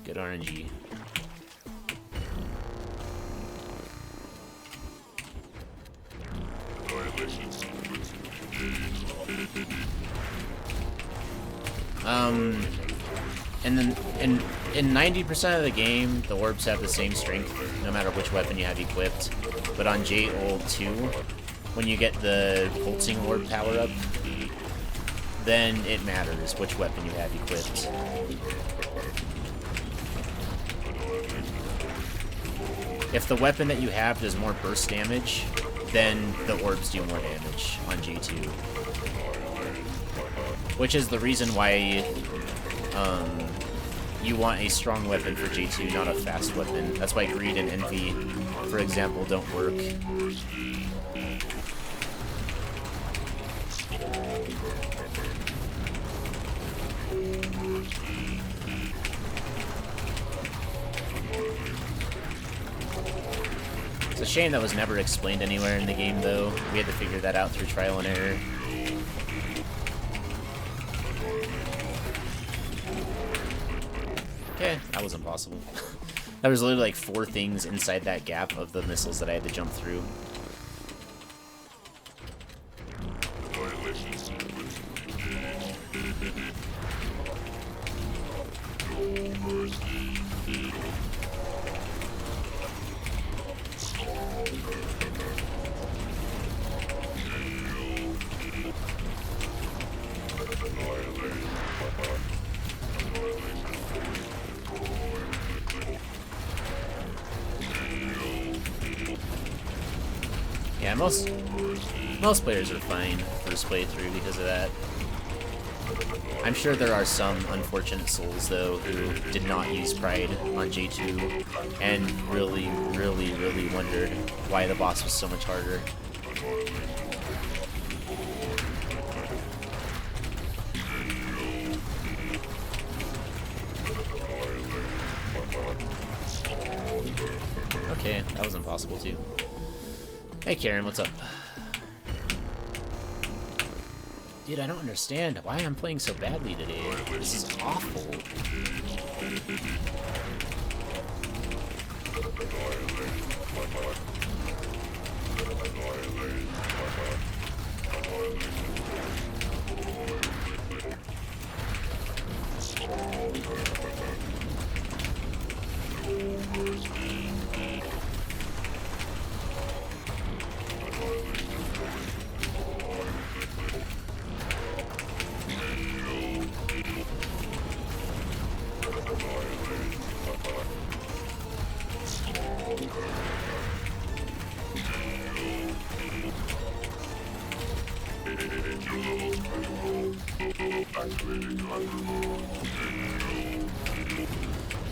Good RNG. And then in 90% of the game, the orbs have the same strength, no matter which weapon you have equipped. But on J-Old 2, when you get the pulsing orb power up, then it matters which weapon you have equipped. If the weapon that you have does more burst damage, then the orbs do more damage on J2. Which is the reason why you want a strong weapon for J2, not a fast weapon. That's why Greed and Envy, for example, don't work. It's a shame that was never explained anywhere in the game, though. We had to figure that out through trial and error. Okay, that was impossible. There was literally like 4 things inside that gap of the missiles that I had to jump through. Yeah, most players are fine first playthrough because of that. I'm sure there are some unfortunate souls, though, who did not use Pride on J2 and really wondered why the boss was so much harder. Okay, that was impossible, too. Hey Karen, what's up? Dude, I don't understand why I'm playing so badly today. This is awful.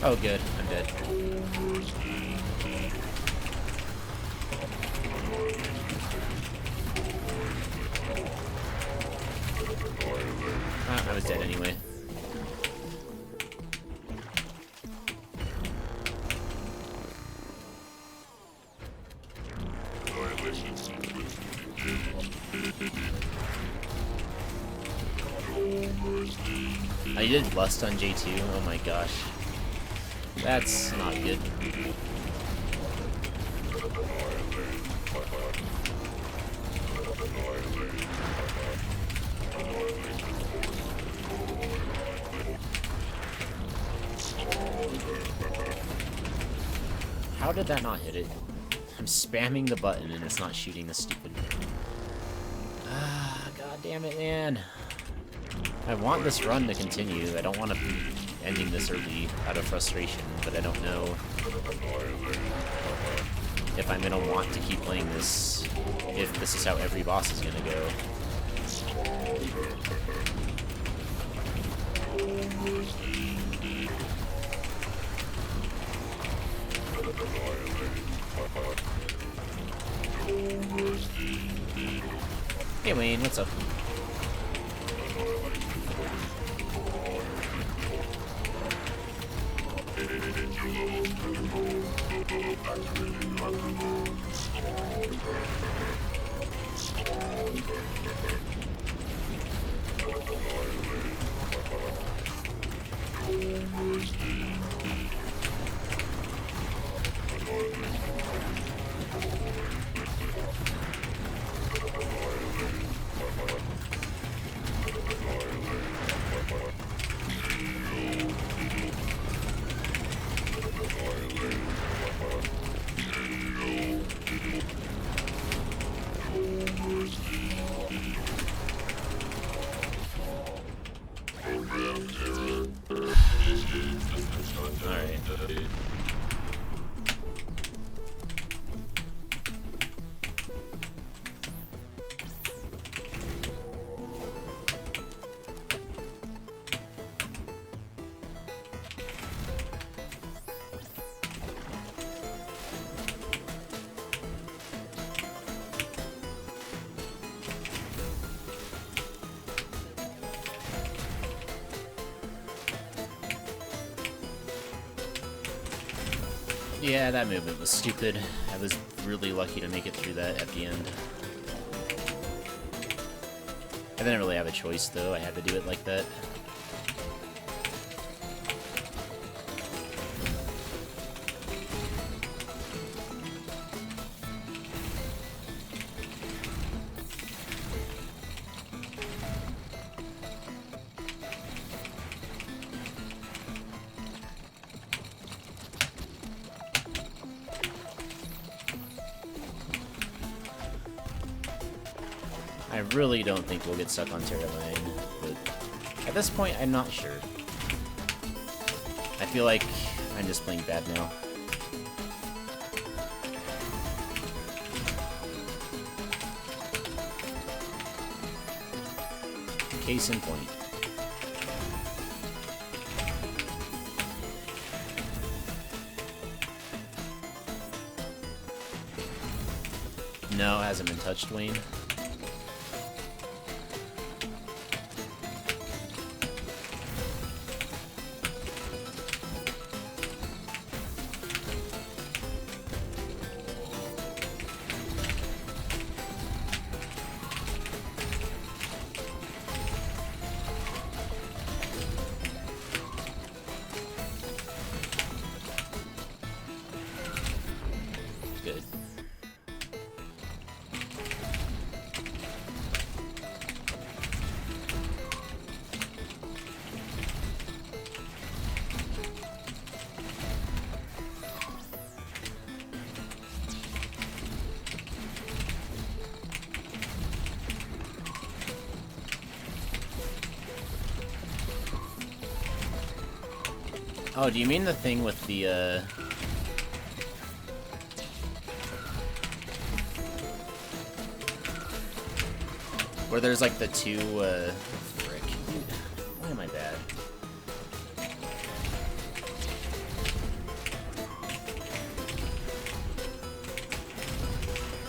Oh, good. I'm dead. I was dead anyway. I did Lust on J2. Oh my gosh. That's not good. How did that not hit it? I'm spamming the button and it's not shooting the stupid... Ah, god damn it, man. I want this run to continue. I don't want to be ending this early out of frustration, but I don't know if I'm gonna want to keep playing this, if this is how every boss is gonna go. Hey Wayne, what's up? Yeah, that movement was stupid. I was really lucky to make it through that at the end. I didn't really have a choice, though. I had to do it like that. I really don't think we'll get stuck on Terraline, but at this point, I'm not sure. I feel like I'm just playing bad now. Case in point. No, it hasn't been touched, Wayne. Good. Oh, do you mean the thing with the, where there's like the two, frick.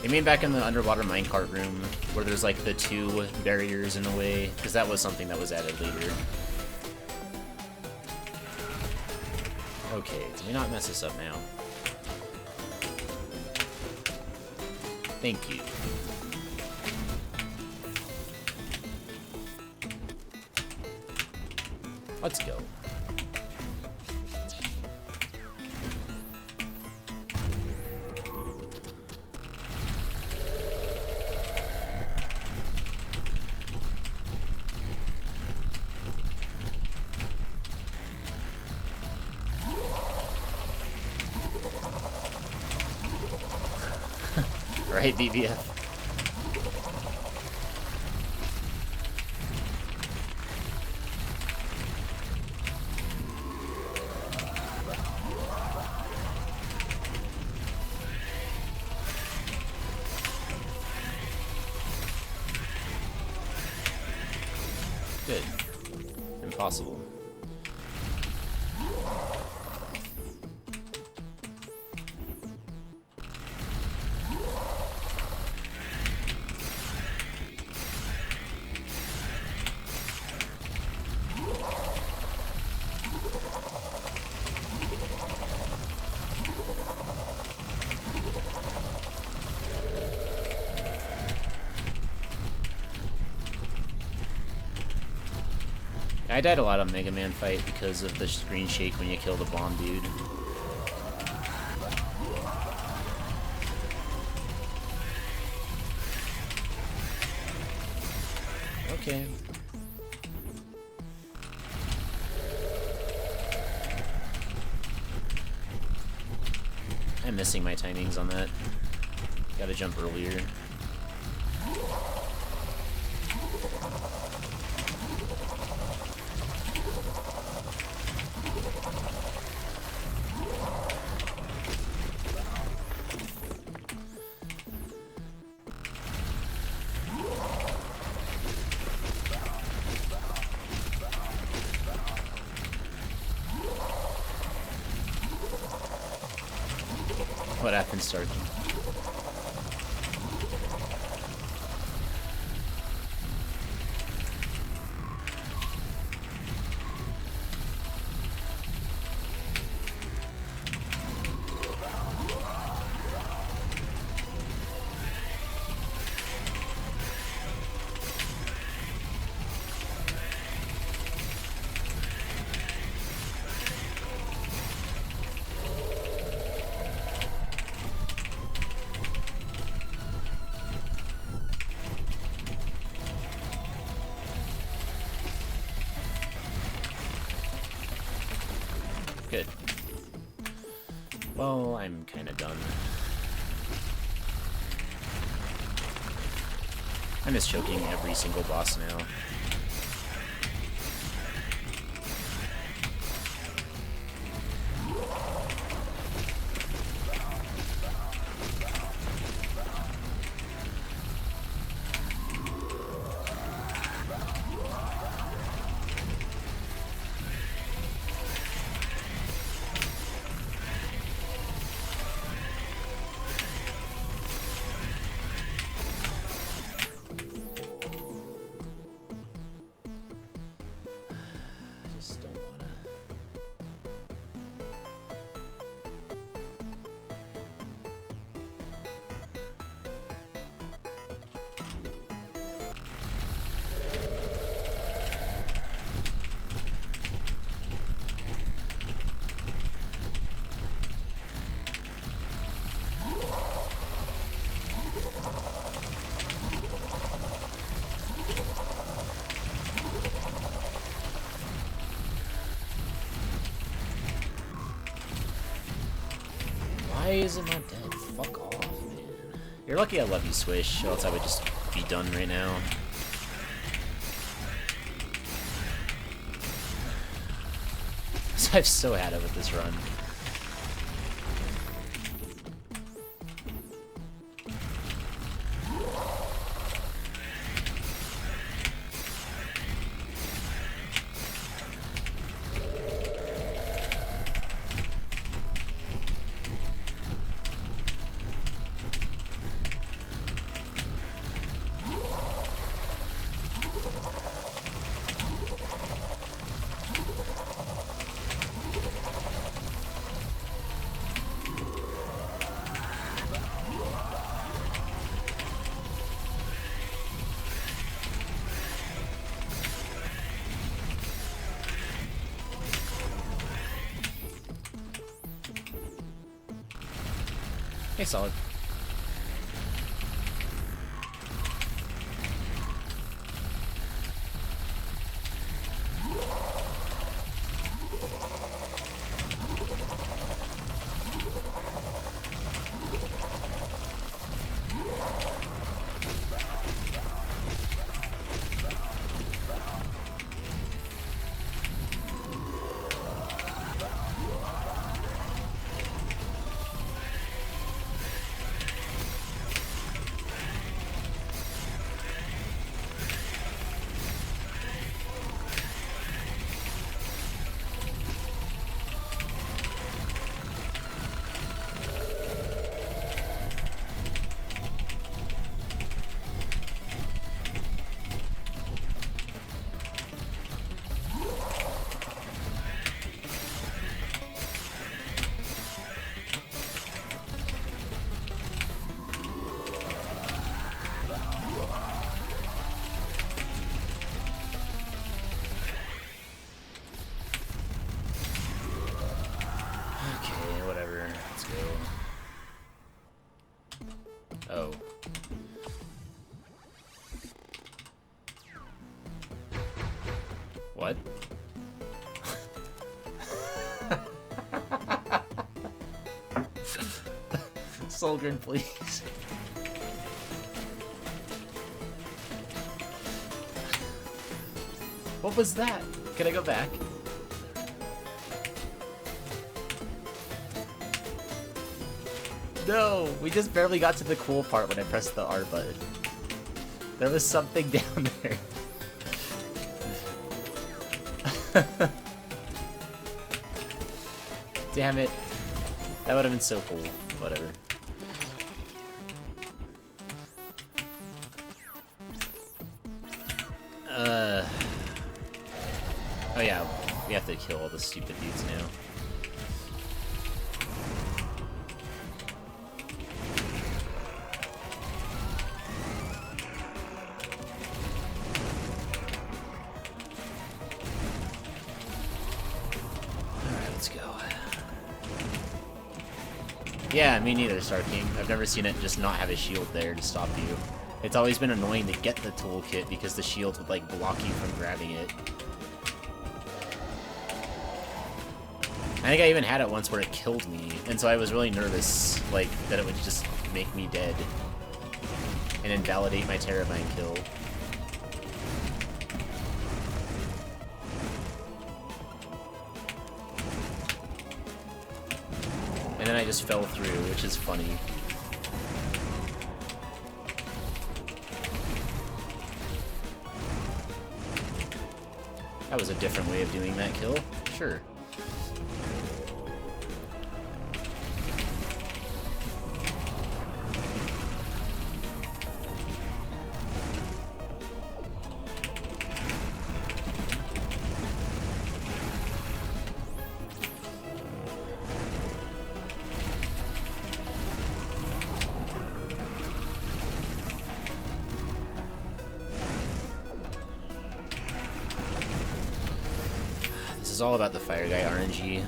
I mean back in the underwater minecart room, where there's like the 2 barriers in a way, because that was something that was added later. Okay, can we not mess this up now? Thank you. Let's go. Right, BBF. Good. Impossible. I died a lot on Mega Man fight because of the screen shake when you kill the bomb dude. Okay. I'm missing my timings on that. Gotta jump earlier. What happened, Starkey? Good. Well, I'm kind of done. I'm just choking every single boss now. Why is it not dead? Fuck off, man. You're lucky I love you, Swish, or else I would just be done right now. I've so had it with this run. Okay, solid. Okay, whatever. Let's go. Oh. What? Solgren, please. What was that? Can I go back? No! We just barely got to the cool part when I pressed the R button. There was something down there. Damn it. That would have been so cool. Whatever. Oh yeah, we have to kill all the stupid dudes now. Alright, let's go. Yeah, me neither, Star King. I've never seen it just not have a shield there to stop you. It's always been annoying to get the toolkit because the shield would like block you from grabbing it. I think I even had it once where it killed me, and so I was really nervous, like, that it would just make me dead and invalidate my Terrabine kill. And then I just fell through, which is funny. That was a different way of doing that kill. Sure. This is all about the Fire Guy RNG.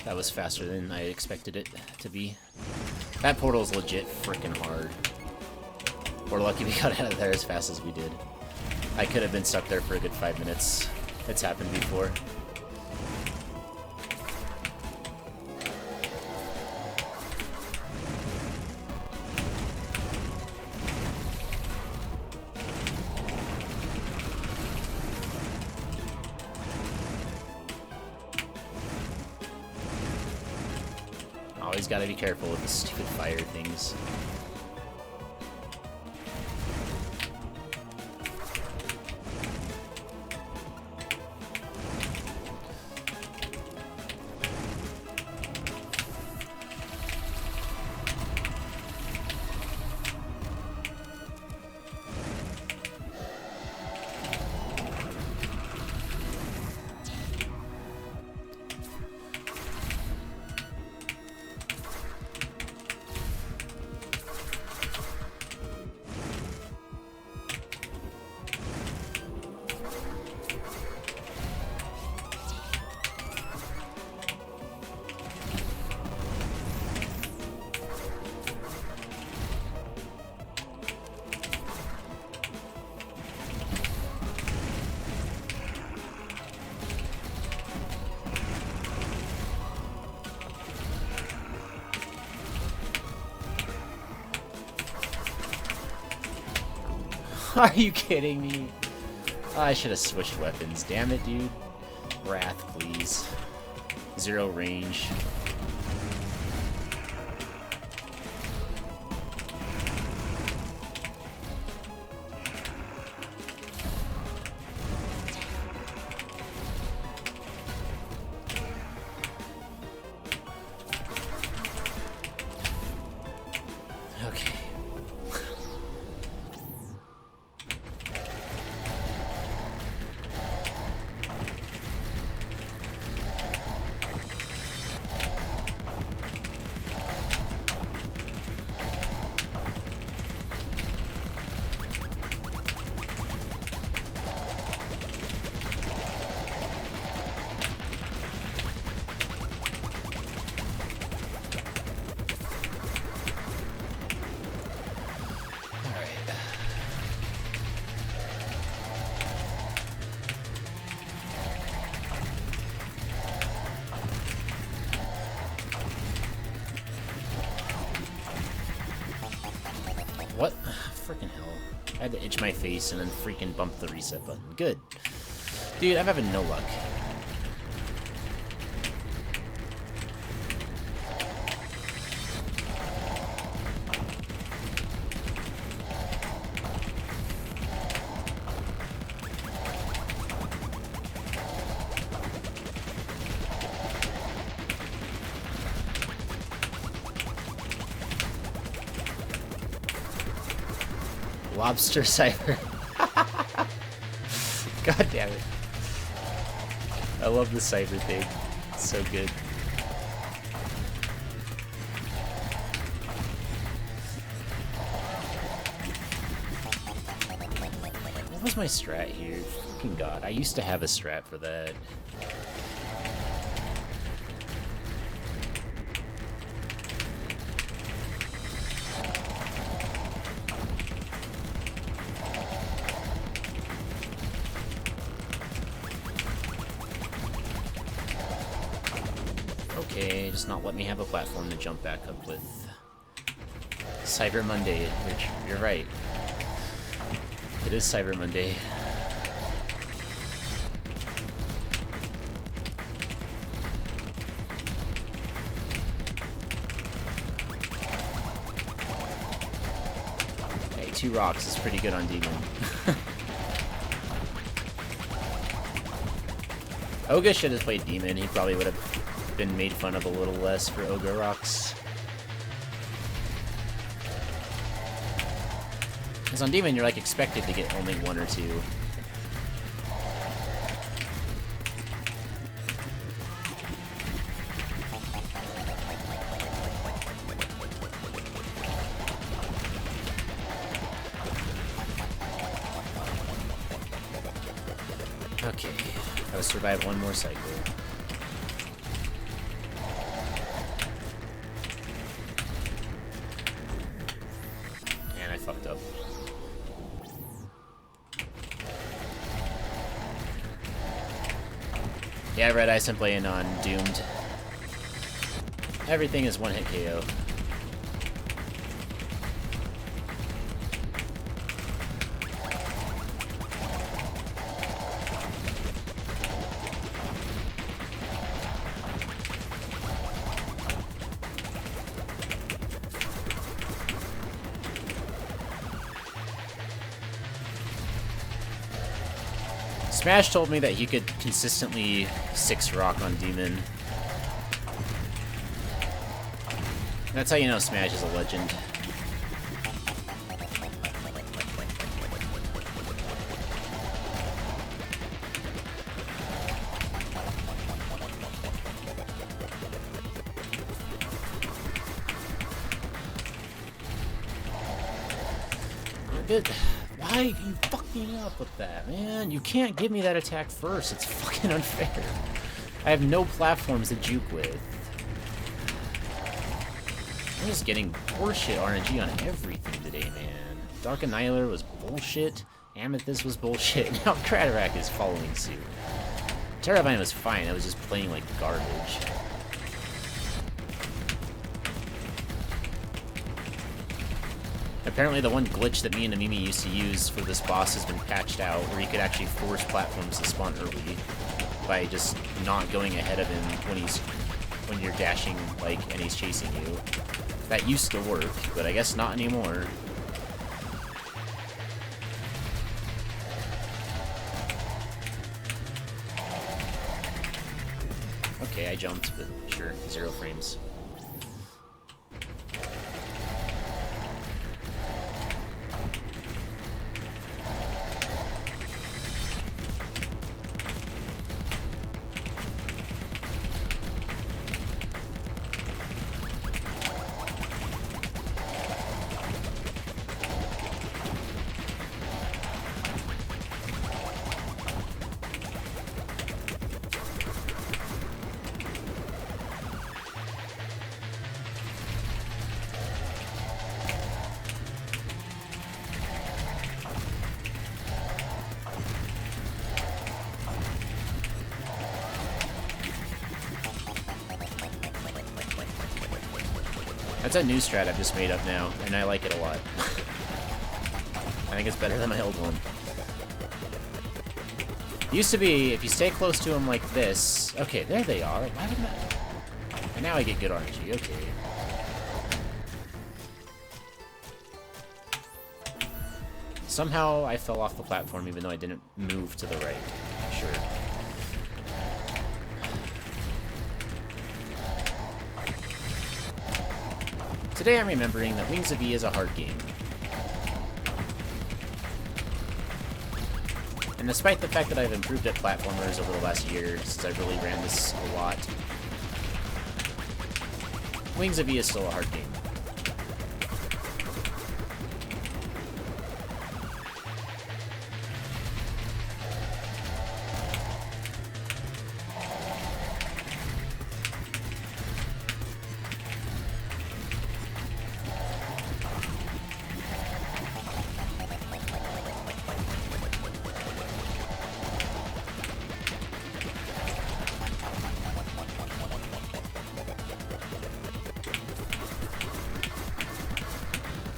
That was faster than I expected it to be. That portal is legit freaking hard. We're lucky we got out of there as fast as we did. I could have been stuck there for a good 5 minutes. It's happened before. Always gotta be careful with the stupid fire things. Are you kidding me? Oh, I should have switched weapons. Damn it, dude. Wrath, please. 0 range. Okay. What? Freaking hell. I had to itch my face and then freaking bump the reset button. Good. Dude, I'm having no luck. Lobster cyber. God damn it. I love the cyber thing. It's so good. What was my strat here? Fucking God. I used to have a strat for that. Okay, just not let me have a platform to jump back up with. Cyber Monday, which you're right. It is Cyber Monday. Hey, 2 rocks is pretty good on Demon. Oga should have played Demon. He probably would have been made fun of a little less for Ogre Rocks. Because on Demon, you're like expected to get only 1 or 2. Okay, gotta survive 1 more cycle. Fucked up. Yeah, Red Ice I'm playing on Doomed. Everything is 1-hit KO. Smash told me that he could consistently 6 rock on Demon. That's how you know Smash is a legend. Good. Why are you fucking up with that, man? You can't give me that attack first. It's fucking unfair. I have no platforms to juke with. I'm just getting horseshit RNG on everything today, man. Dark Annihilator was bullshit. Amethyst was bullshit. Now Craterack is following suit. Terravine was fine. I was just playing like garbage. Apparently the one glitch that me and Amimi used to use for this boss has been patched out, where you could actually force platforms to spawn early by just not going ahead of him when you're dashing, like, and he's chasing you. That used to work, but I guess not anymore. Okay, I jumped, but sure, 0 frames. That's a new strat I've just made up now, and I like it a lot. I think it's better than my old one. Used to be, if you stay close to them like this... Okay, there they are. Why would that... And now I get good RNG, okay. Somehow I fell off the platform even though I didn't move to the right. Sure. Today I'm remembering that Wings of E is a hard game. And despite the fact that I've improved at platformers over the last year, since I've really ran this a lot, Wings of E is still a hard game.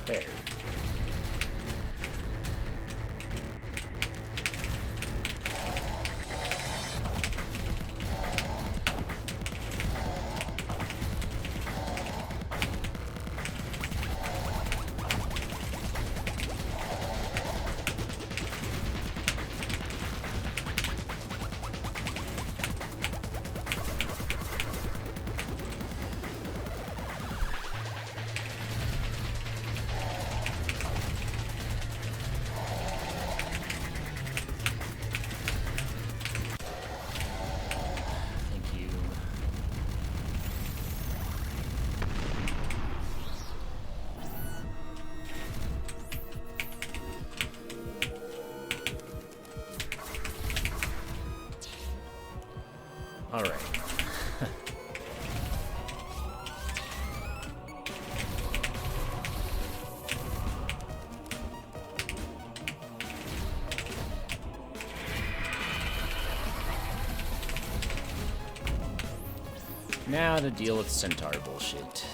There. Alright. Now to deal with centaur bullshit.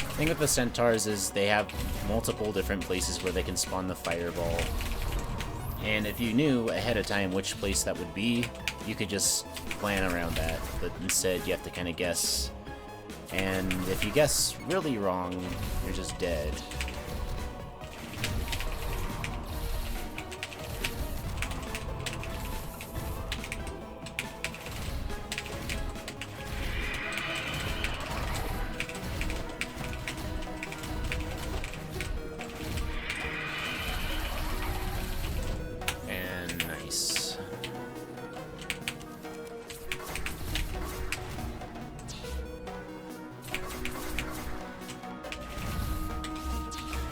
The thing with the centaurs is they have multiple different places where they can spawn the fireball. And if you knew ahead of time which place that would be, you could just plan around that. But instead you have to kind of guess. And if you guess really wrong, you're just dead.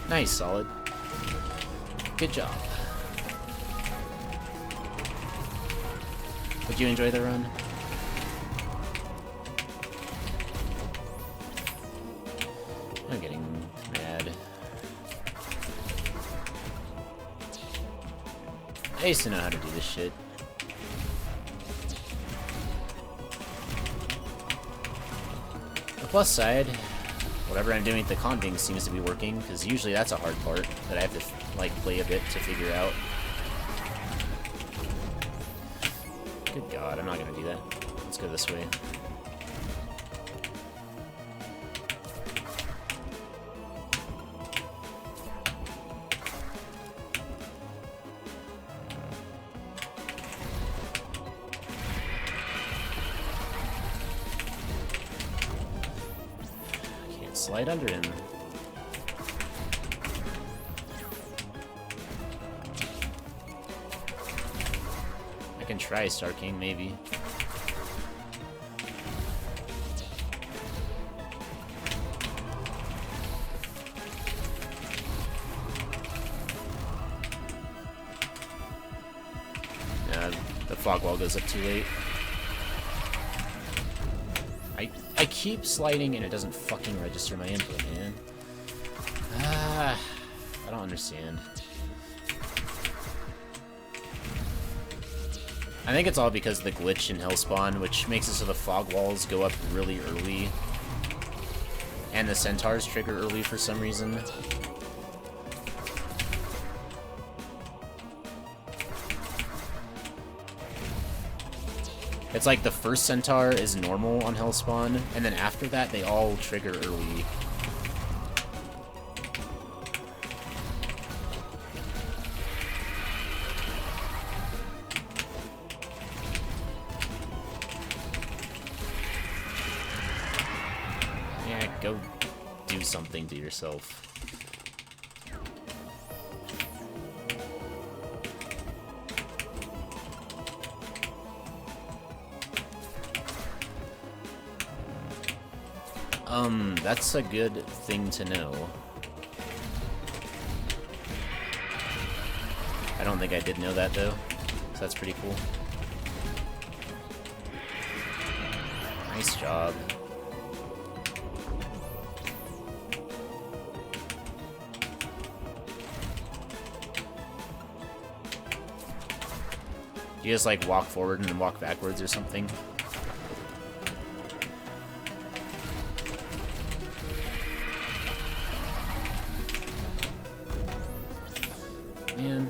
Nice, Solid. Good job. Would you enjoy the run? I'm getting mad. I used to know how to do this shit. The plus side, whatever I'm doing at the conving seems to be working, because usually that's a hard part that I have to, like, play a bit to figure out. Good God, I'm not gonna do that. Let's go this way. Can't slide under him. I can try Star King, maybe. Yeah, the fog wall goes up too late. I keep sliding and it doesn't fucking register my input, man. Ah, I don't understand. I think it's all because of the glitch in Hellspawn, which makes it so the fog walls go up really early. And the centaurs trigger early for some reason. It's like the first centaur is normal on Hellspawn, and then after that they all trigger early. Yeah, go do something to yourself. That's a good thing to know. I don't think I did know that, though, so that's pretty cool. Nice job. Do you just, like, walk forward and then walk backwards or something? Man.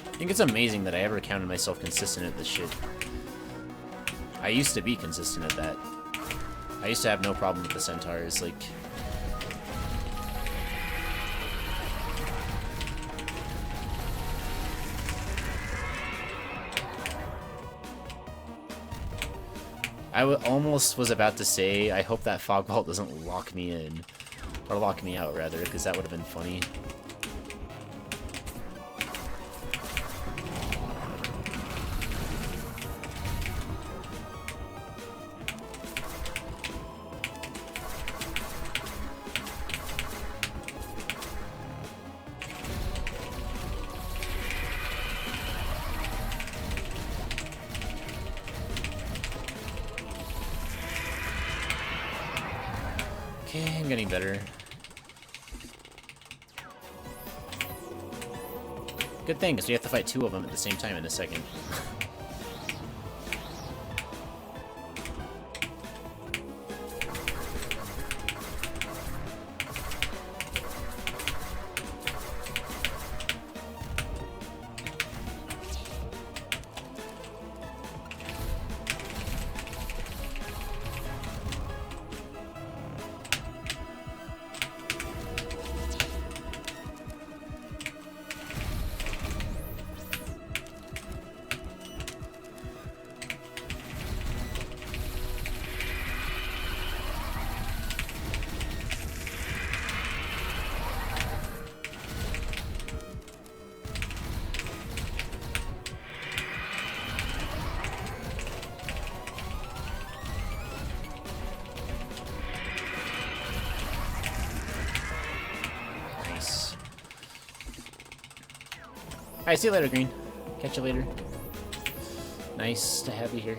I think it's amazing that I ever counted myself consistent at this shit. I used to be consistent at that. I used to have no problem with the centaurs, like... I almost was about to say, I hope that fog vault doesn't lock me in. Or lock me out, rather, because that would have been funny. Okay, I'm getting better. Good thing, because we have to fight two of them at the same time in a second. Alright, see you later, Green. Catch you later. Nice to have you here.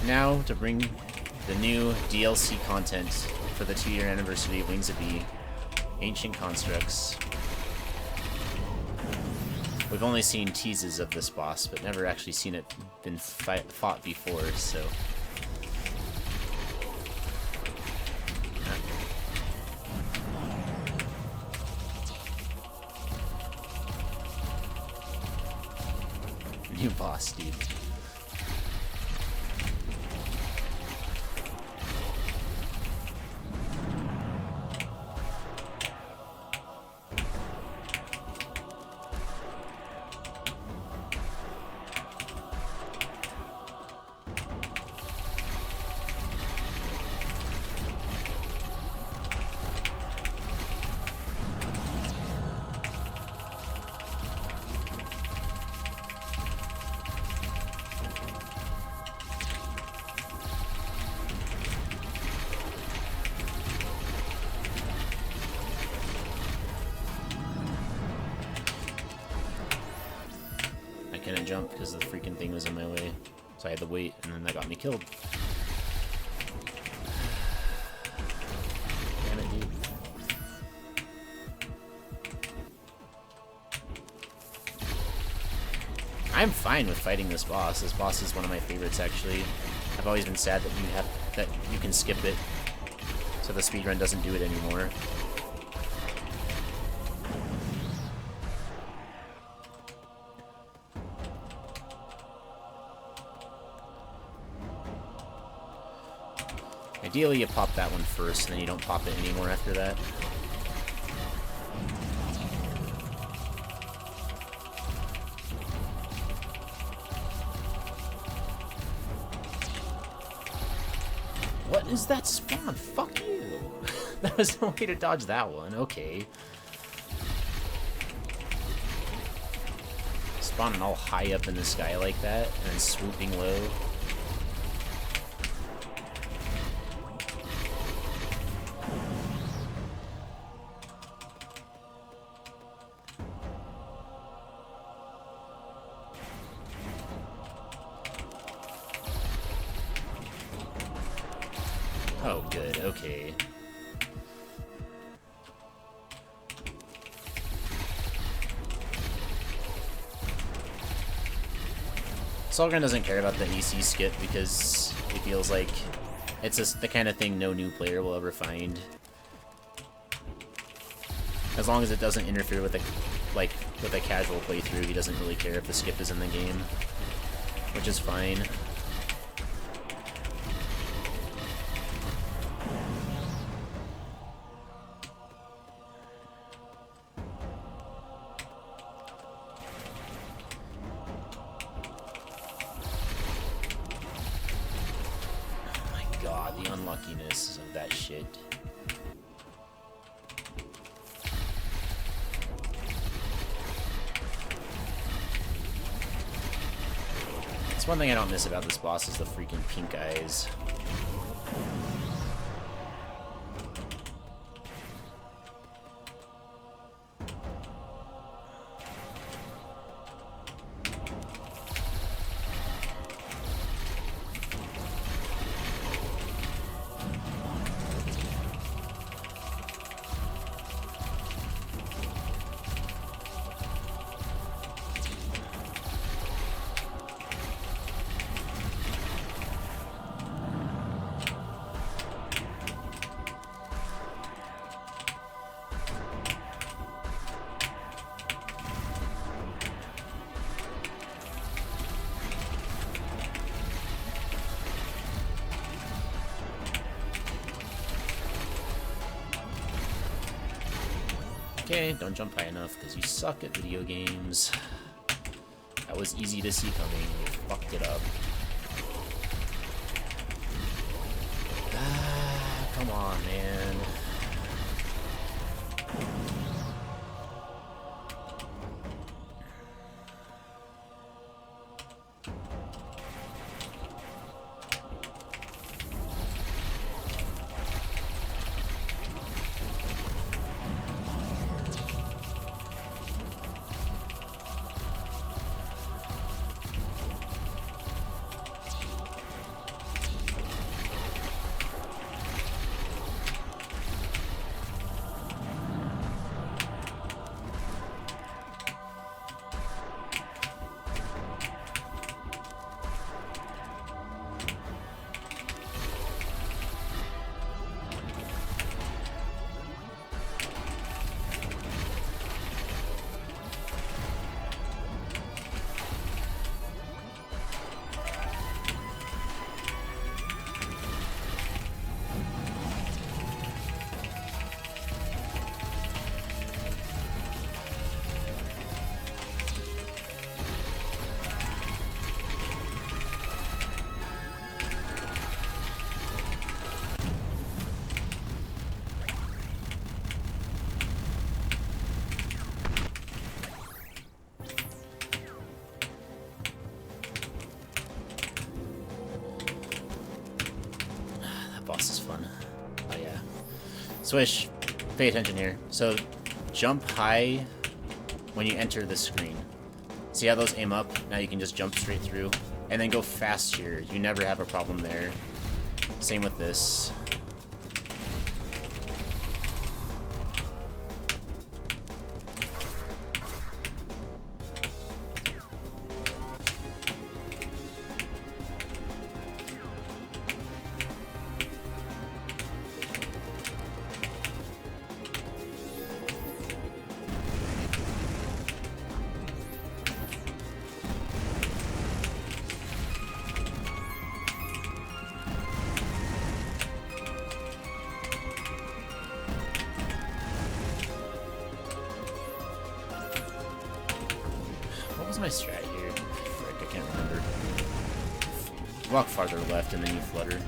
Now to bring the new DLC content for the 2-year anniversary of Wings of B, Ancient Constructs. We've only seen teases of this boss, but never actually seen it been fought before, so... New boss, dude. I couldn't jump because the freaking thing was in my way. So I had to wait, and then that got me killed. Damn it, dude. I'm fine with fighting this boss. This boss is one of my favorites, actually. I've always been sad that you can skip it, so the speedrun doesn't do it anymore. Ideally, you pop that one first, and then you don't pop it anymore after that. What is that spawn? Fuck you! That was no way to dodge that one. Okay. Spawning all high up in the sky like that, and then swooping low. Oh, good. Okay. Solgren doesn't care about the AC skip because it feels like it's just the kind of thing no new player will ever find. As long as it doesn't interfere with a casual playthrough, he doesn't really care if the skip is in the game, which is fine. God, the unluckiness of that shit. That's one thing I don't miss about this boss is the freaking pink eyes. Okay, don't jump high enough because you suck at video games. That was easy to see coming. You fucked it up. Ah, come on, man. Swish, pay attention here. So, jump high when you enter the screen. See how those aim up? Now you can just jump straight through. And then go fast here. You never have a problem there. Same with this. What was my strat here? Frick, I can't remember. Walk farther left and then you flutter.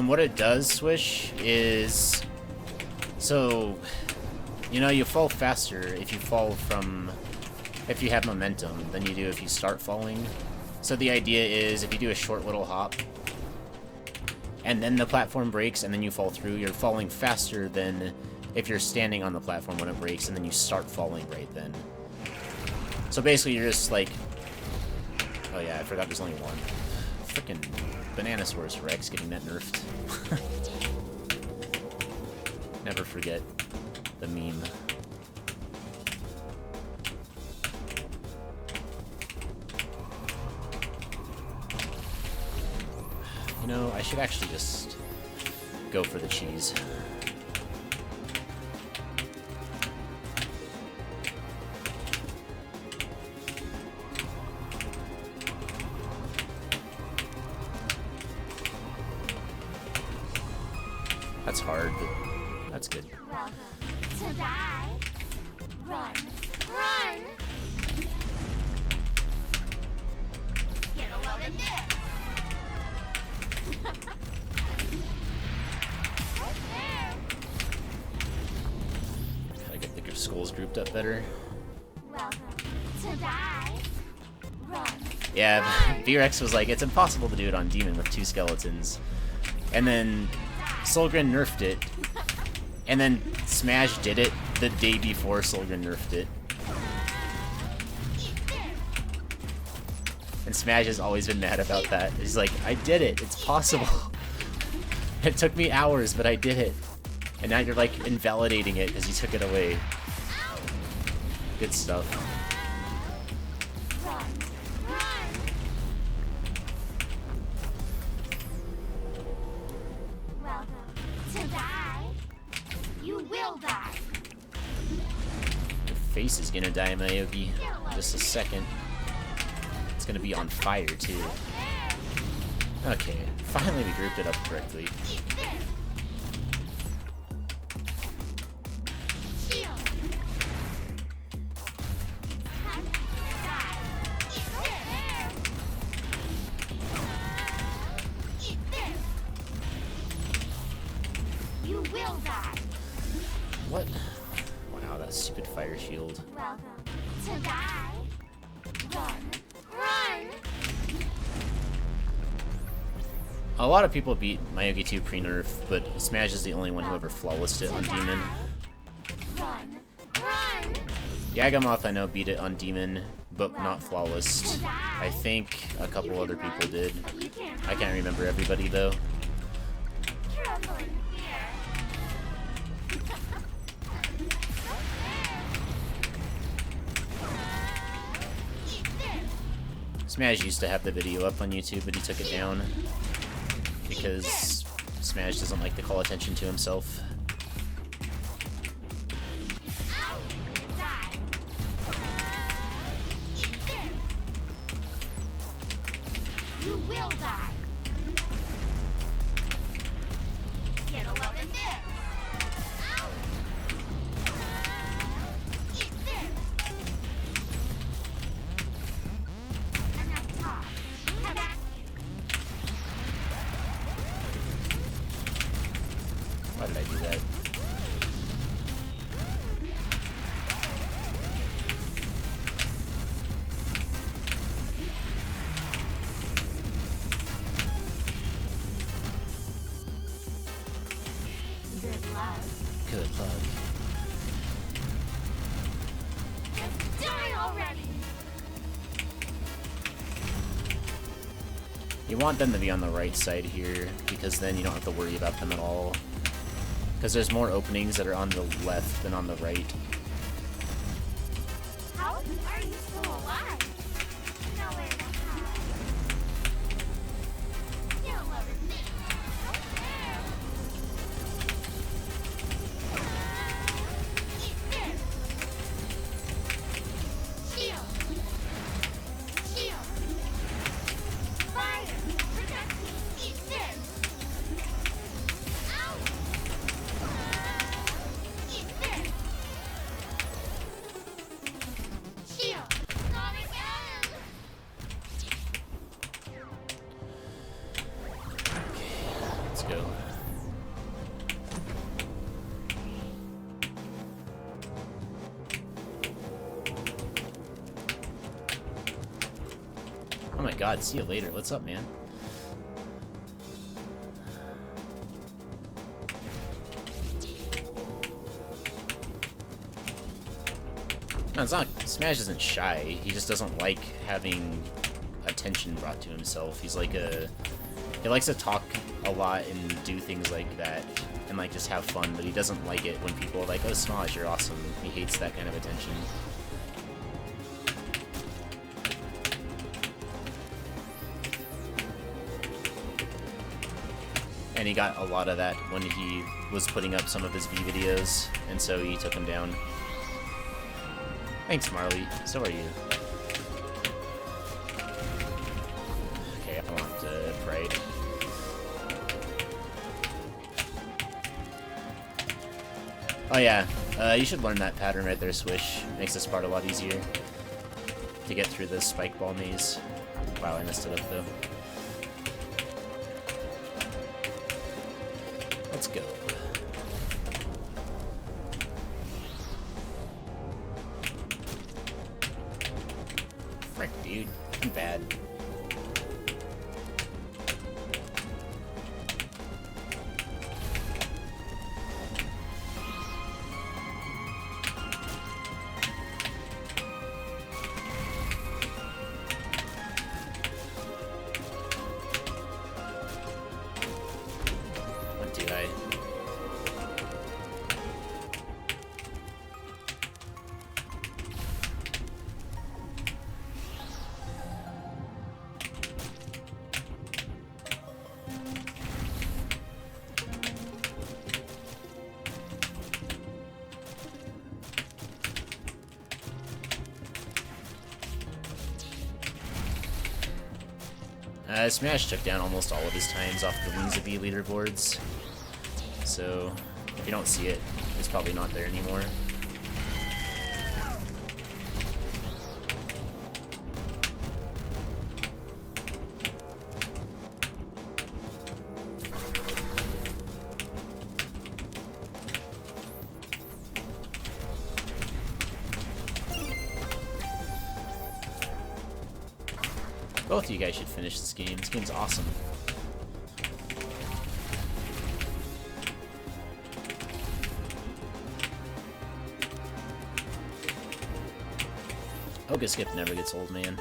What it does, Swish, is... So, you know, you fall faster if you fall from... If you have momentum than you do if you start falling. So the idea is, if you do a short little hop, and then the platform breaks, and then you fall through, you're falling faster than if you're standing on the platform when it breaks, and then you start falling right then. So basically, you're just like... Oh yeah, I forgot there's only one. Frickin' Bananasaurus Rex getting that nerfed. Never forget the meme. You know, I should actually just go for the cheese. That's hard, but that's good. Welcome to die. Run. Run! Get a load of this! Right there. Gotta get the skulls grouped up better. Welcome to die. Run. Yeah, V-Rex was like, it's impossible to do it on Demon with 2 skeletons. And then Solgren nerfed it. And then Smash did it the day before Solgren nerfed it. And Smash has always been mad about that. He's like, I did it, it's possible. It took me hours, but I did it. And now you're like invalidating it because you took it away. Good stuff. Run. Run. Welcome to die. You will die. Your face is gonna die, Mayogi. Just a second. It's gonna be on fire, too. Okay, finally we grouped it up correctly. Eat this. Shield. Time to die. Eat this. Eat this. You will die. What? Wow, that stupid fire shield. Welcome to die. Run. Run. A lot of people beat Mayogi 2 pre-nerf, but Smash is the only one who ever flawlessed it on Demon. Run. Run. Yagamoth, I know, beat it on Demon, but not flawless. I think a couple other people did. You can't I can't remember everybody, though. tremble in fear. Smash used to have the video up on YouTube, but he took it down because Smash doesn't like to call attention to himself. You will die. Get a load of this. Ow. Eat this. And now talk. Come at you. Why did I do that? Good luck. Good luck. Just die already. You want them to be on the right side here, because then you don't have to worry about them at all. Because there's more openings that are on the left than on the right. How are you still alive? Nowhere to hide. Get a load of this. Eat this. Shield. Shield. Fire. Protect me. Eat this. Ow. Eat this. Shield. Not again. Let's go. Oh my god, see you later. What's up, man? No, it's not. Smash isn't shy. He just doesn't like having attention brought to himself. He's like a... He likes to talk a lot and do things like that and like just have fun, but he doesn't like it when people are like, oh, Smash, you're awesome. He hates that kind of attention. And he got a lot of that when he was putting up some of his V videos, and so he took him down. Thanks, Marley. So are you. Okay, I want Pride. Oh yeah, you should learn that pattern right there, Swish. Makes this part a lot easier to get through the spike ball maze. Wow, I messed it up though. Let's go. Frick, dude. I'm bad. What do I? Smash took down almost all of his times off the Wings of B leaderboards, so if you don't see it, it's probably not there anymore. Both of you guys should finish this game. This game's awesome. Oga Skip never gets old, man.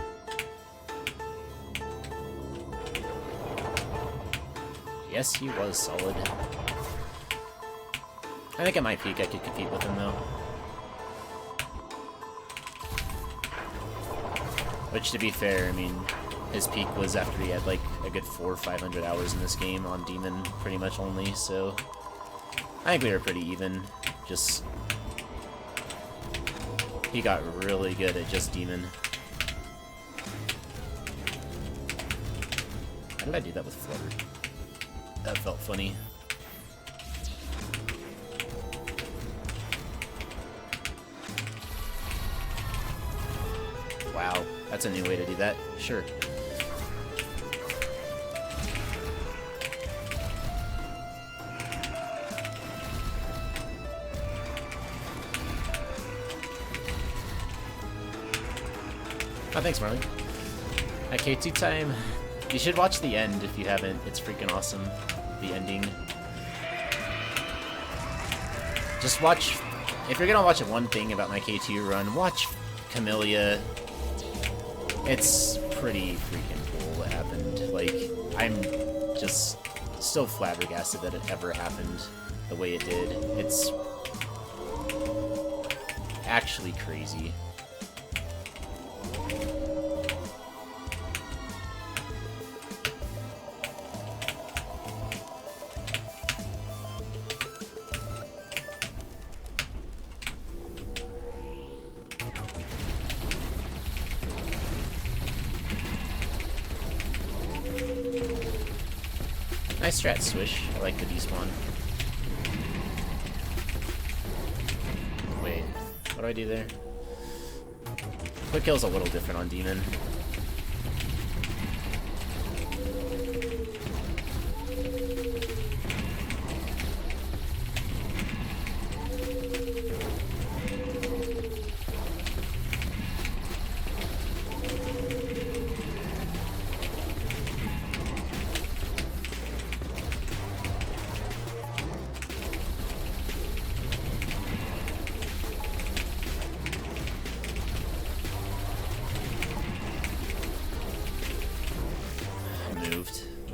Yes, he was solid. I think at my peak I could compete with him, though. Which, to be fair, I mean, His peak was after he had like a good 400 or 500 hours in this game on Demon, pretty much only, so I think we were pretty even. Just he got really good at just Demon. How did I do that with Flutter? That felt funny. Wow, that's a new way to do that. Sure. Oh, thanks, Marley. At K2 time, you should watch the end if you haven't. It's freaking awesome. The ending. Just watch. If you're gonna watch one thing about my K2 run, watch Camellia. It's pretty freaking cool what happened. Like, I'm just still flabbergasted that it ever happened the way it did. It's actually crazy. Nice strat, Swish. I like the despawn. Wait, what do I do there? Quick kill's a little different on Demon.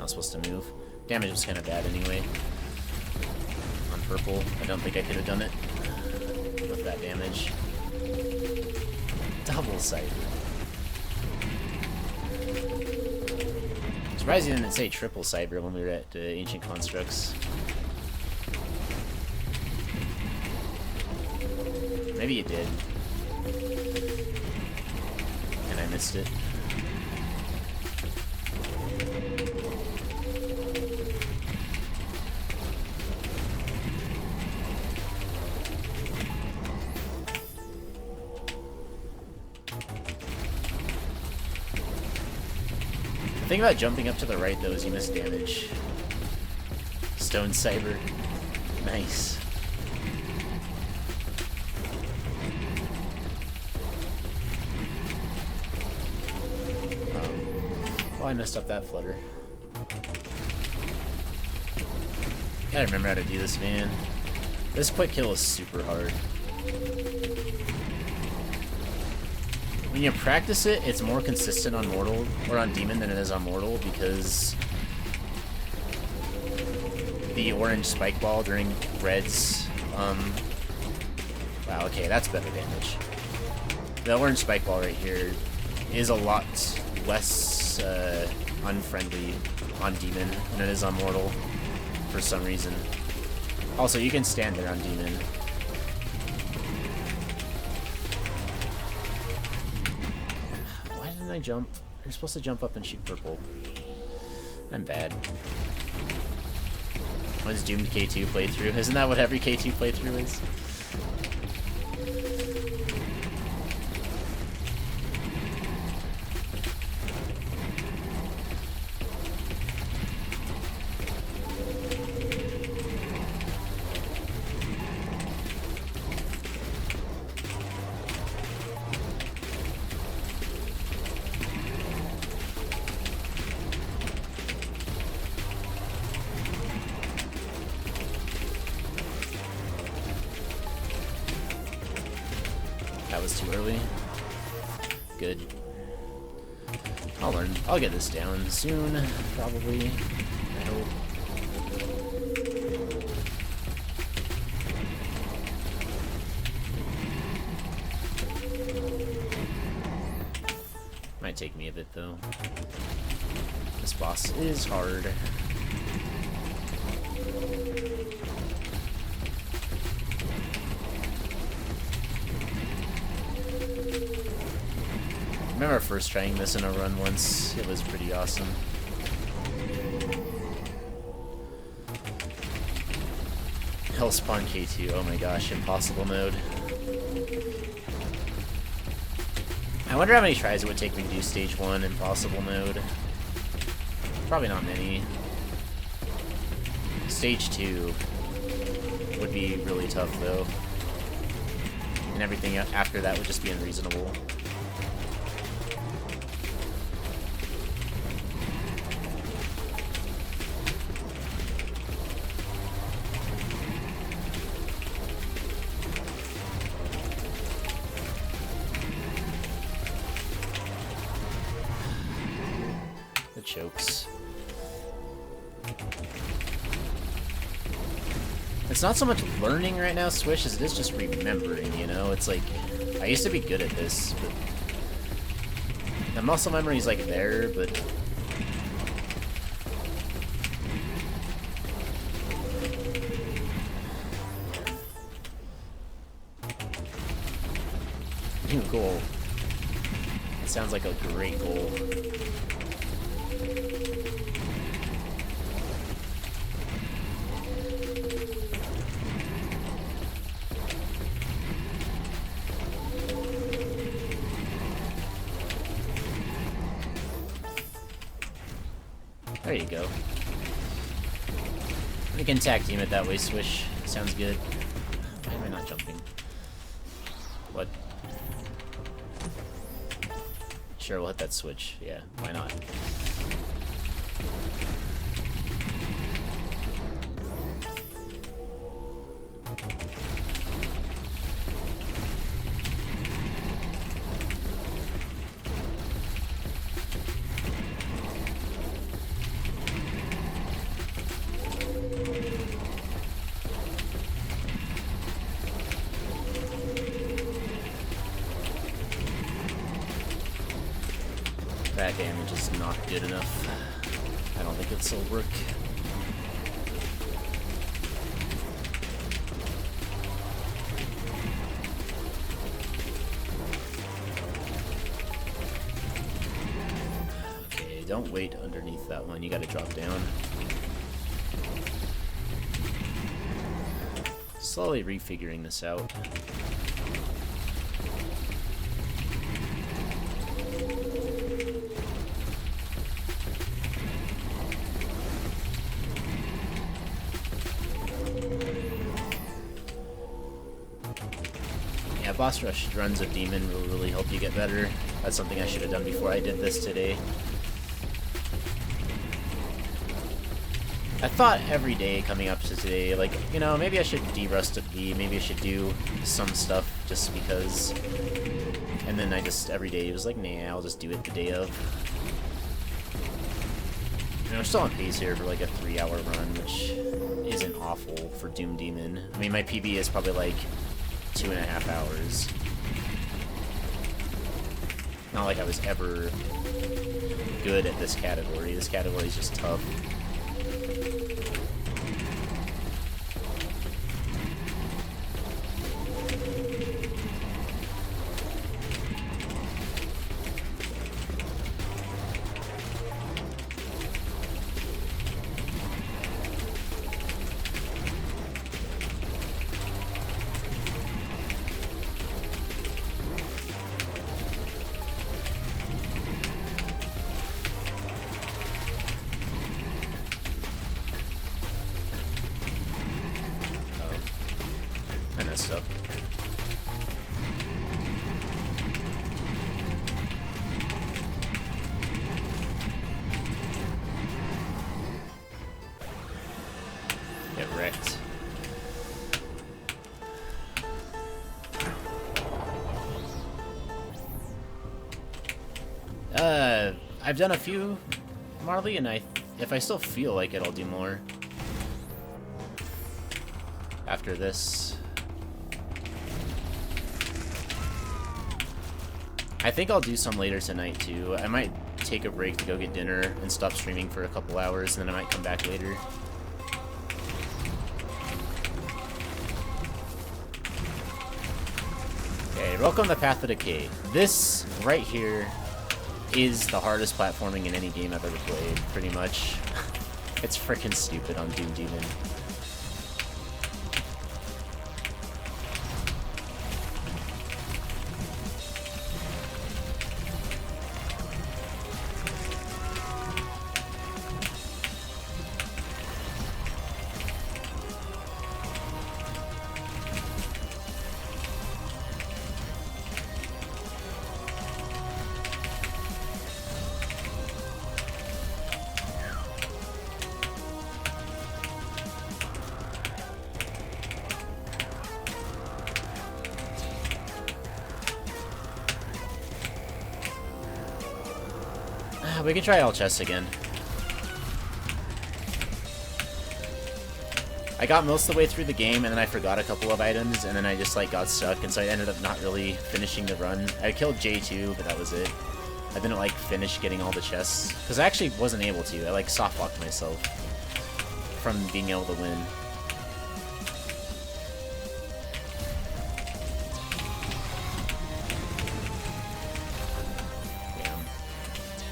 Supposed to move. Damage was kind of bad anyway. On purple, I don't think I could have done it with that damage. Double sight. Surprised you didn't say triple cyber when we were at Ancient Constructs. Maybe you did. And I missed it. The thing about jumping up to the right, though, is you miss damage. Stone Cyber. Nice. Oh, I messed up that flutter. Gotta remember how to do this, man. This quick kill is super hard. When you practice it, it's more consistent on Mortal, or on Demon, than it is on Mortal, because the orange spike ball during Red's, wow, okay, that's better damage. The orange spike ball right here is a lot less unfriendly on Demon than it is on Mortal, for some reason. Also, you can stand there on Demon. I jump? You're supposed to jump up and shoot purple. I'm bad. What is doomed K2 playthrough? Isn't that what every K2 playthrough is? That was too early. Good. I'll learn. I'll get this down soon, probably. I hope. Might take me a bit, though. This boss is hard. I remember first trying this in a run once. It was pretty awesome. Hellspawn K2, oh my gosh, impossible mode. I wonder how many tries it would take me to do stage 1 impossible mode. Probably not many. Stage 2 would be really tough though. And everything after that would just be unreasonable. The chokes. It's not so much learning right now, Swish, as it is just remembering, you know? It's like, I used to be good at this, but the muscle memory is like there, but new goal. It sounds like a great goal. There you go. We can tag team it that way, Swish. Sounds good. Why am I not jumping? What? Sure, we'll hit that switch. Yeah, why not? That damage is not good enough. I don't think it'll work. Okay, don't wait underneath that one. You gotta drop down. Slowly refiguring this out. Boss rush runs of Demon will really help you get better. That's something I should have done before I did this today. I thought every day coming up to today, like, you know, maybe I should de-rust a V, maybe I should do some stuff just because. And then I just, every day, was like, nah, I'll just do it the day of. And we're still on pace here for like a 3-hour run, which isn't awful for Doom Demon. I mean, my PB is probably like 2.5 hours. Not like I was ever good at this category. This category is just tough. I messed up. Get wrecked. I've done a few, Marley, and if I still feel like it, I'll do more after this. I think I'll do some later tonight too. I might take a break to go get dinner and stop streaming for a couple hours, and then I might come back later. Okay, welcome to Path of Decay. This right here is the hardest platforming in any game I've ever played, pretty much. It's freaking stupid on Doom Demon. We can try all chests again. I got most of the way through the game, and then I forgot a couple of items, and then I just, like, got stuck, and so I ended up not really finishing the run. I killed J2, but that was it. I didn't, like, finish getting all the chests, because I actually wasn't able to. I, like, softlocked myself from being able to win.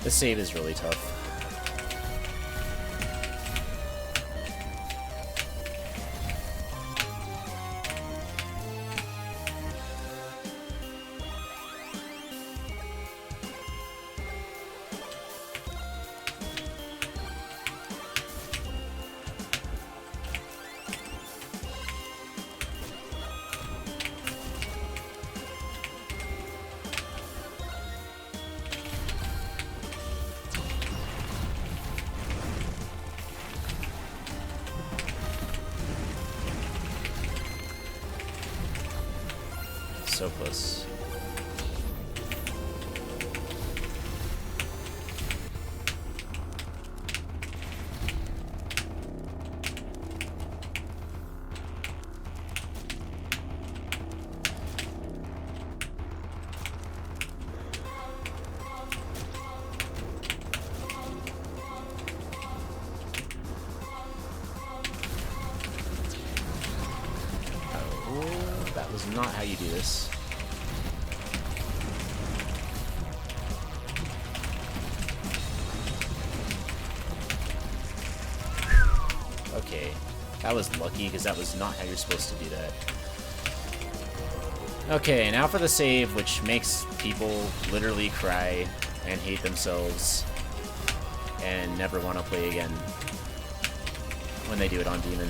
This save is really tough. So close. Oh, that was not how you do this. Okay, that was lucky, because that was not how you're supposed to do that. Okay, now for the save, which makes people literally cry and hate themselves and never want to play again when they do it on Demon.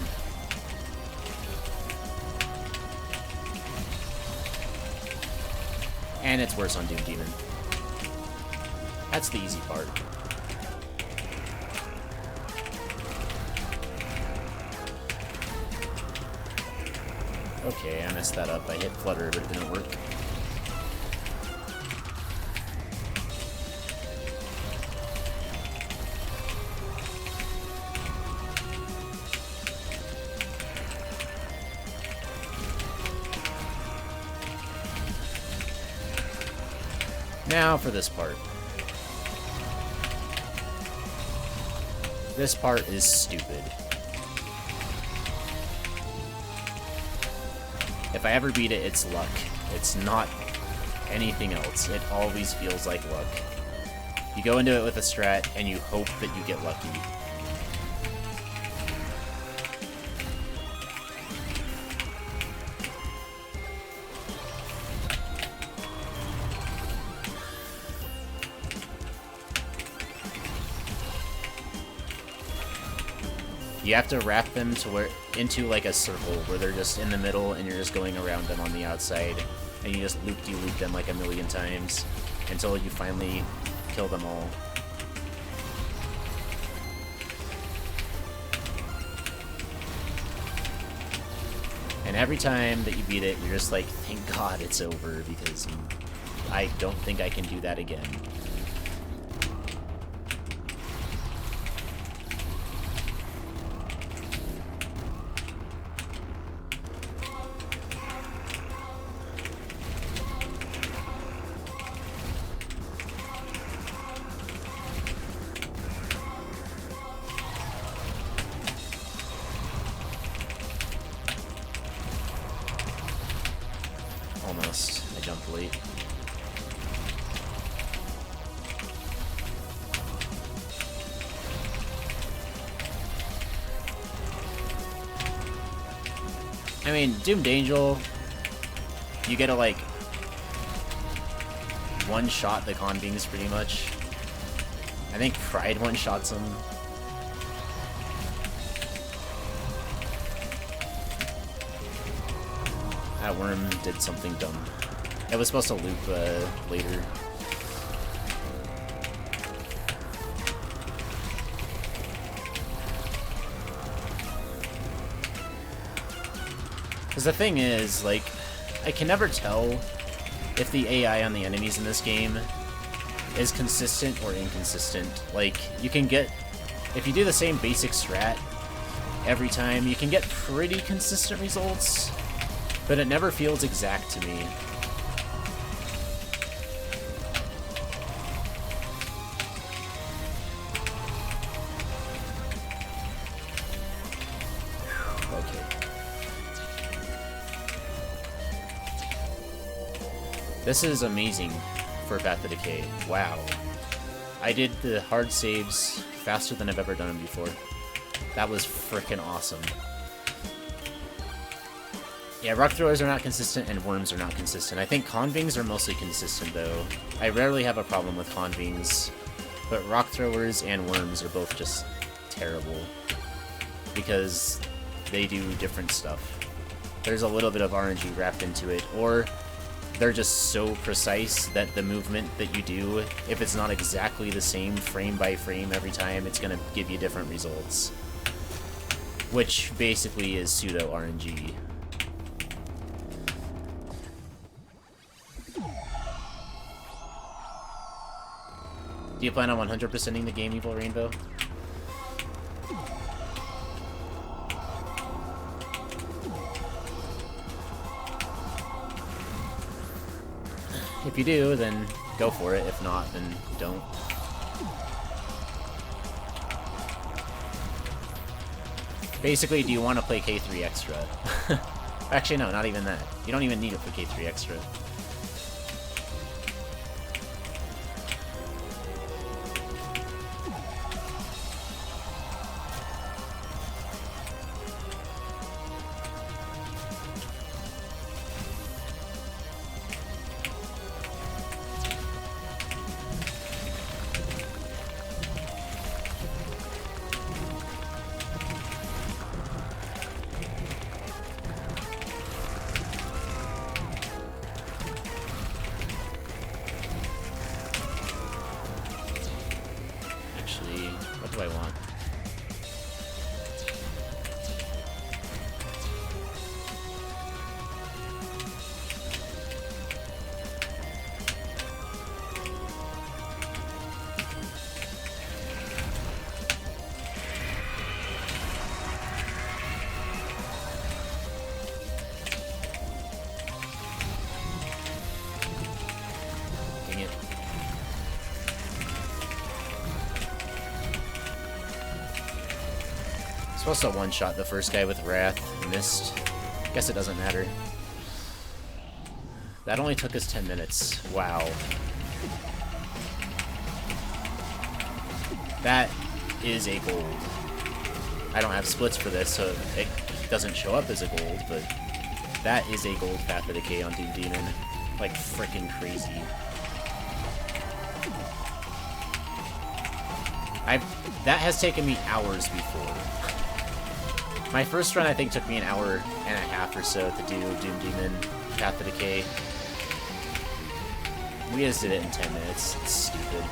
And it's worse on Doom Demon. That's the easy part. Okay, I messed that up. I hit Flutter, but it didn't work. Now for this part. This part is stupid. If I ever beat it, it's luck. It's not anything else. It always feels like luck. You go into it with a strat, and you hope that you get lucky. You have to wrap them to where into like a circle where they're just in the middle and you're just going around them on the outside, and you just loop-de-loop them like a million times until you finally kill them all. And every time that you beat it, you're just like, thank God it's over, because I don't think I can do that again. almost. I jumped late. I mean, Doomed Angel, you get to, like, one-shot the Convings pretty much. I think Pride one-shots them. That worm did something dumb. It was supposed to loop later. Because the thing is, like, I can never tell if the AI on the enemies in this game is consistent or inconsistent. Like, you can get, if you do the same basic strat every time, you can get pretty consistent results, but it never feels exact to me. This is amazing for Path of Decay. Wow. I did the hard saves faster than I've ever done them before. That was frickin' awesome. Yeah, rock throwers are not consistent and worms are not consistent. I think convings are mostly consistent though. I rarely have a problem with convings, but rock throwers and worms are both just terrible because they do different stuff. There's a little bit of RNG wrapped into it, or they're just so precise that the movement that you do, if it's not exactly the same frame by frame every time, it's gonna give you different results. Which basically is pseudo RNG. Do you plan on 100%ing the game, Evil Rainbow? If you do, then go for it. If not, then don't. Basically, do you want to play K3 Extra? Actually, no, not even that. You don't even need it for K3 Extra. What do I want? Dang it. Supposed to one-shot the first guy with Wrath. Missed. Guess it doesn't matter. That only took us 10 minutes. Wow. That is a gold. I don't have splits for this, so it doesn't show up as a gold, but that is a gold Path of Decay on Doom Demon. Like, freaking crazy. That has taken me hours before. My first run, I think, took me an hour and a half or so to do Doom Demon Path of Decay. We just did it in 10 minutes. It's stupid.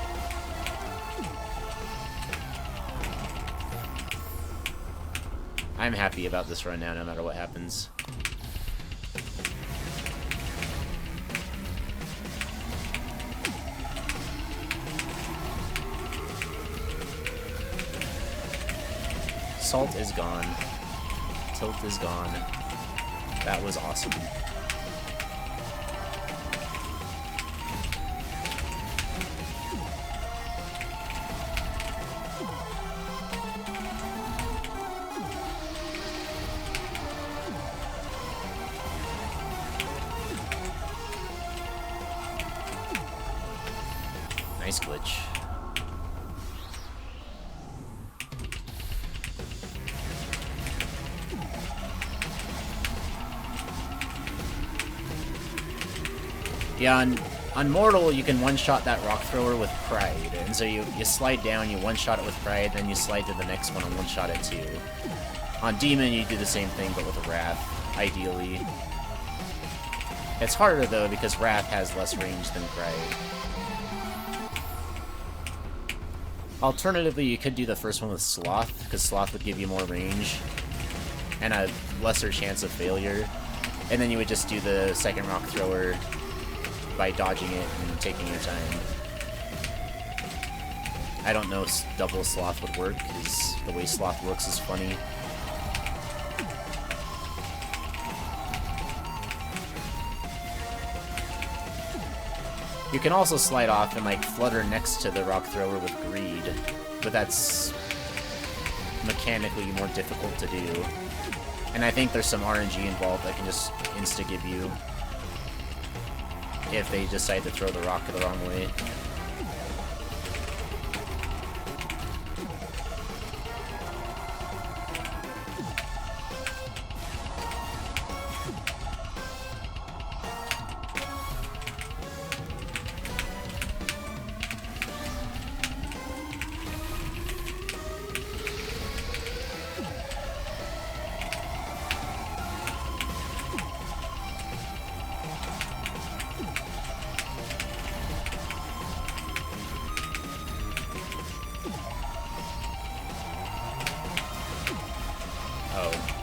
I'm happy about this run now, no matter what happens. Salt is gone. Tilt is gone. That was awesome. Nice glitch. Yeah, on Mortal, you can one-shot that rock thrower with Pride. And so you slide down, you one-shot it with Pride, then you slide to the next one and one-shot it too. On Demon, you do the same thing, but with a Wrath, ideally. It's harder, though, because Wrath has less range than Pride. Alternatively, you could do the first one with Sloth, because Sloth would give you more range and a lesser chance of failure. And then you would just do the second rock thrower by dodging it and taking your time. I don't know if double Sloth would work, because the way Sloth works is funny. You can also slide off and, like, flutter next to the rock thrower with Greed, but that's mechanically more difficult to do. And I think there's some RNG involved that can just insta-give you if they decide to throw the rock the wrong way.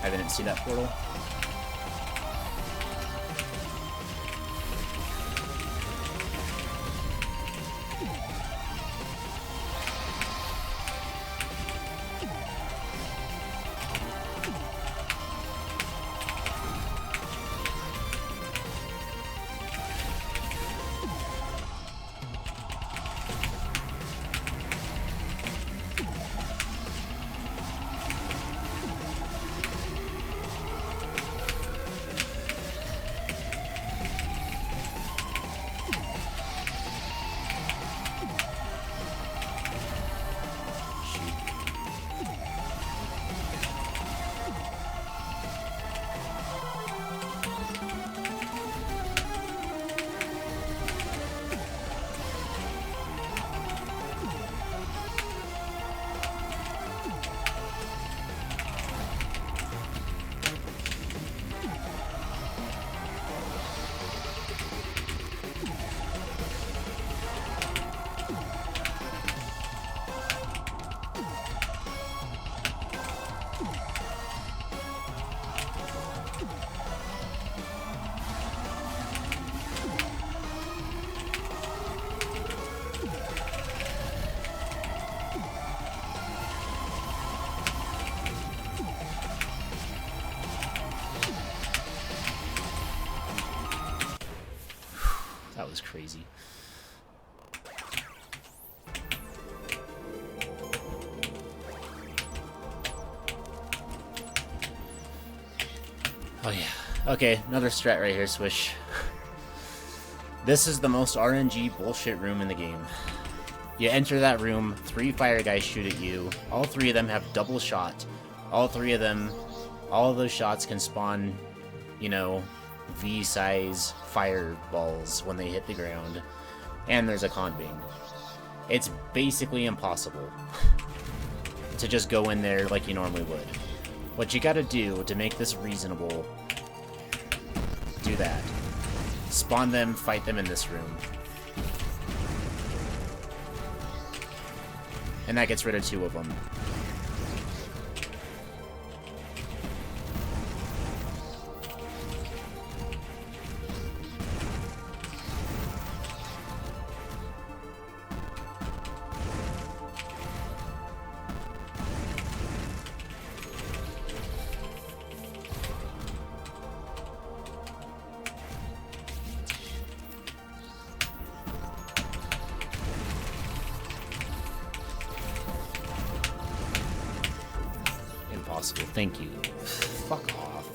I didn't see that portal. That was crazy. Oh yeah. Okay, another strat right here, Swish. This is the most RNG bullshit room in the game. You enter that room, 3 fire guys shoot at you. All 3 of them have double shot. All 3 of them, all of those shots can spawn, you know, V-size fireballs when they hit the ground. And there's a conbing. It's basically impossible to just go in there like you normally would. What you gotta do to make this reasonable, do that. Spawn them, fight them in this room. And that gets rid of 2 of them. Thank you. Fuck off.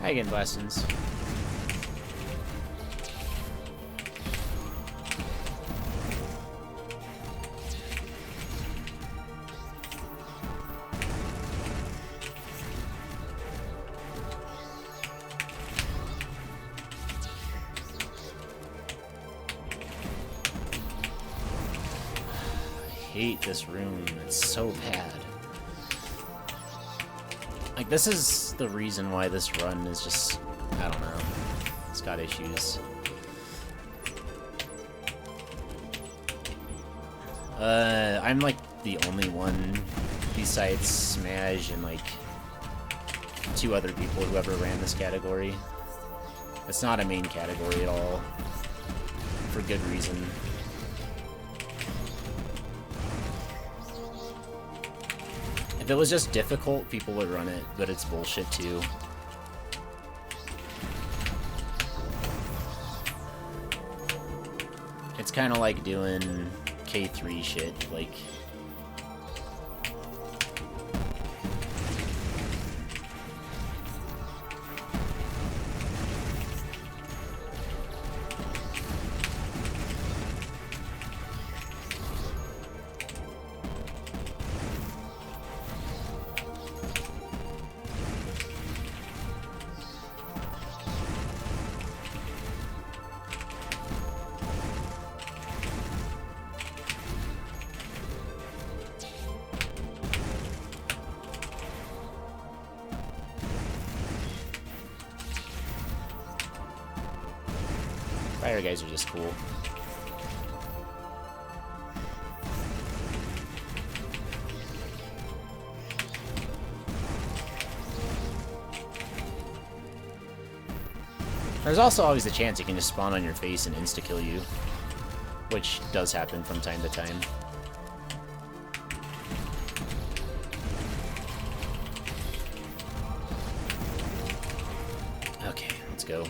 Hi again, Blastons. I hate this room. It's so bad. Like, this is the reason why this run is just, I don't know. It's got issues. I'm like the only one besides Smash and like 2 other people who ever ran this category. It's not a main category at all. For good reason. If it was just difficult, people would run it, but it's bullshit too. It's kind of like doing K3 shit, like... Fire guys are just cool. There's also always the chance it can just spawn on your face and insta-kill you, which does happen from time to time. Okay, let's go.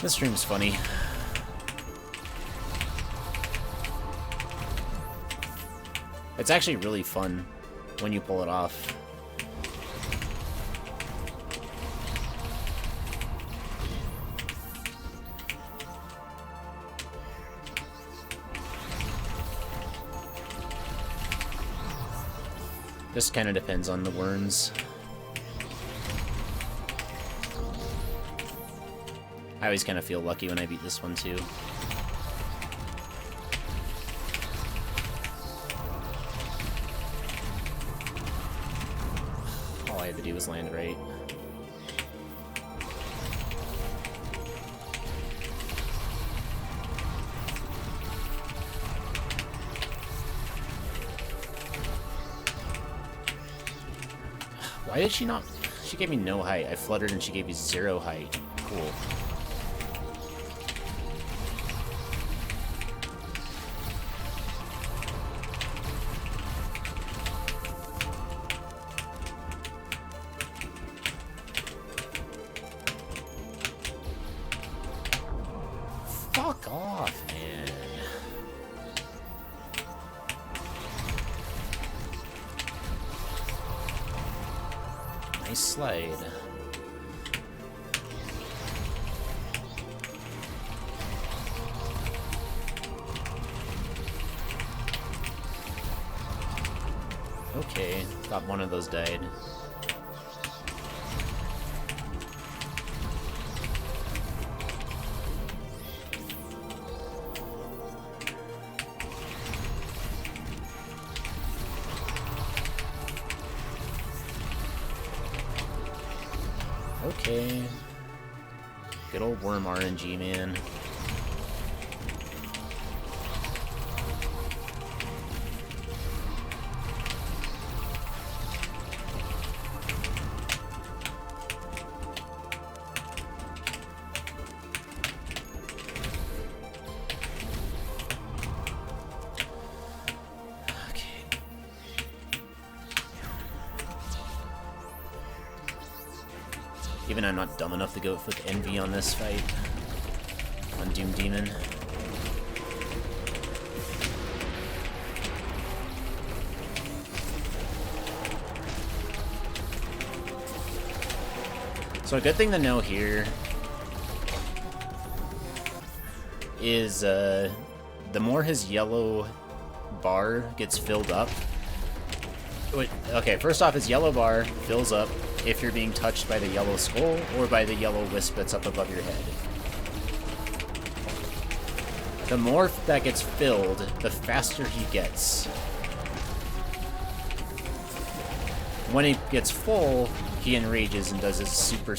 This stream's funny. It's actually really fun when you pull it off. Just kind of depends on the worms. I always kind of feel lucky when I beat this one, too. All I had to do was land right. Why did she not... She gave me no height. I fluttered and she gave me 0 height. Cool. Fuck off, man. Nice slide. Okay, thought one of those died. Okay. Good old worm RNG, man. Even I'm not dumb enough to go with Envy on this fight. On Doom Demon. So a good thing to know here is the more his yellow bar gets filled up. Wait, okay, first off, his yellow bar fills up if you're being touched by the yellow skull or by the yellow wisp that's up above your head. The more that gets filled, the faster he gets. When it gets full, he enrages and does his super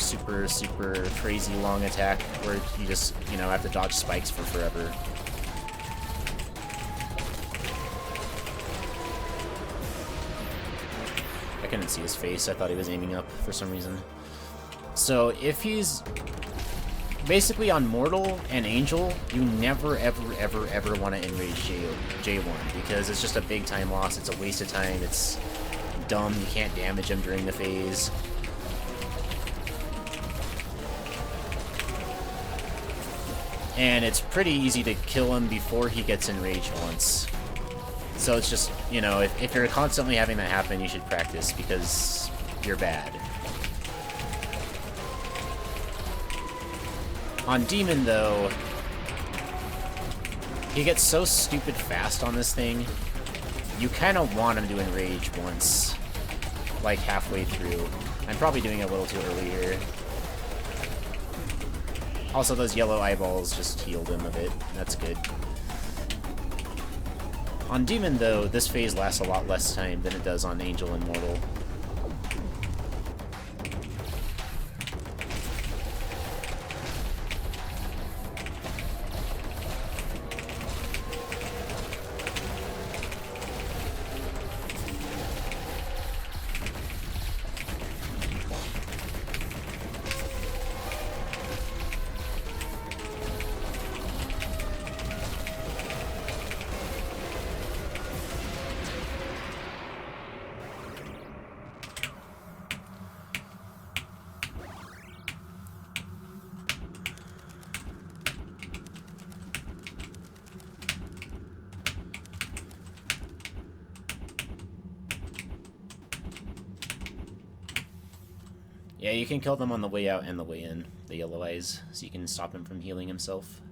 crazy long attack where you just, you know, have to dodge spikes for forever. I couldn't see his face. I thought he was aiming up for some reason. So if he's basically on Mortal and Angel, you never ever want to enrage J1 because it's just a big time loss. It's a waste of time. It's dumb. You can't damage him during the phase. And it's pretty easy to kill him before he gets enraged once. So it's just, you know, if you're constantly having that happen, you should practice because you're bad. On Demon, though, he gets so stupid fast on this thing, you kind of want him to enrage once, like halfway through. I'm probably doing it a little too early here. Also, those yellow eyeballs just healed him a bit. That's good. On Demon, though, this phase lasts a lot less time than it does on Angel and Mortal. Yeah, you can kill them on the way out and the way in, the yellow eyes, so you can stop him from healing himself.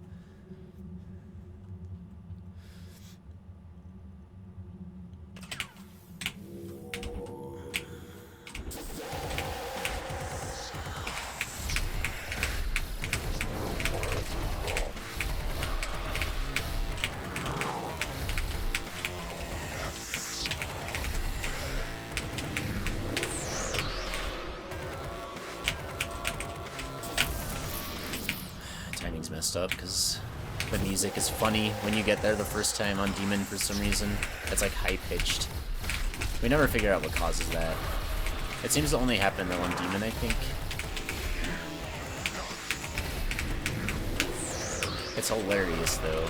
Messed up because the music is funny when you get there the first time on Demon for some reason. It's like high-pitched. We never figure out what causes that. It seems to only happen though on Demon, I think. It's hilarious though.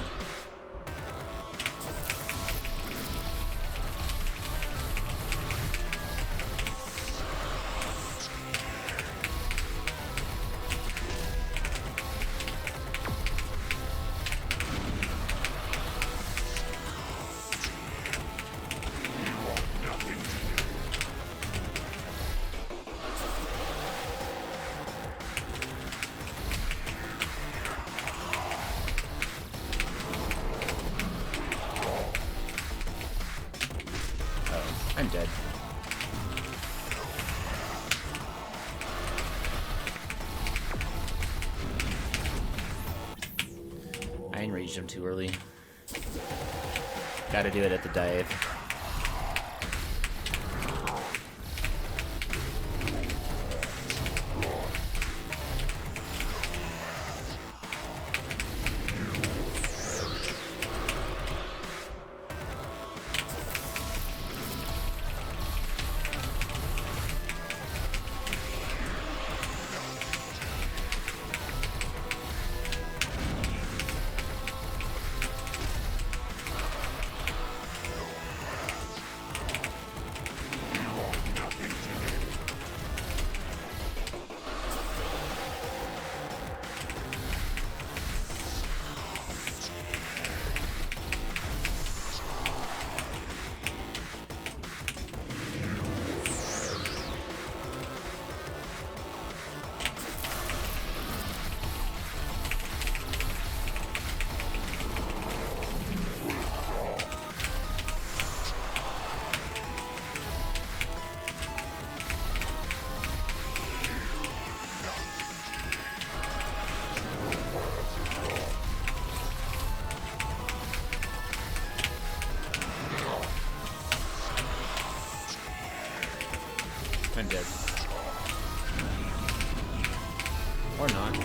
I'm dead. I enraged him too early. Gotta do it at the dive. Or not.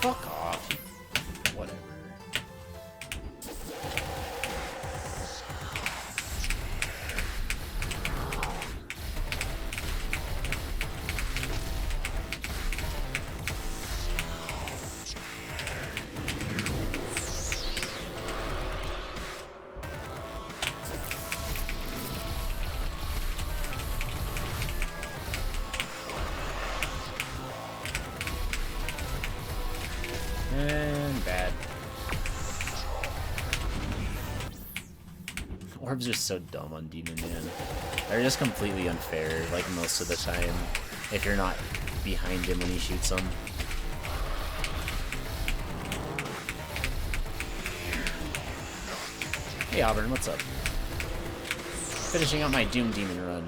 Fuck off. Whatever. And bad. Orbs are so dumb on Demon Man. They're just completely unfair, like most of the time, if you're not behind him when he shoots them. Hey Auburn, what's up? Finishing out my Doom Demon run.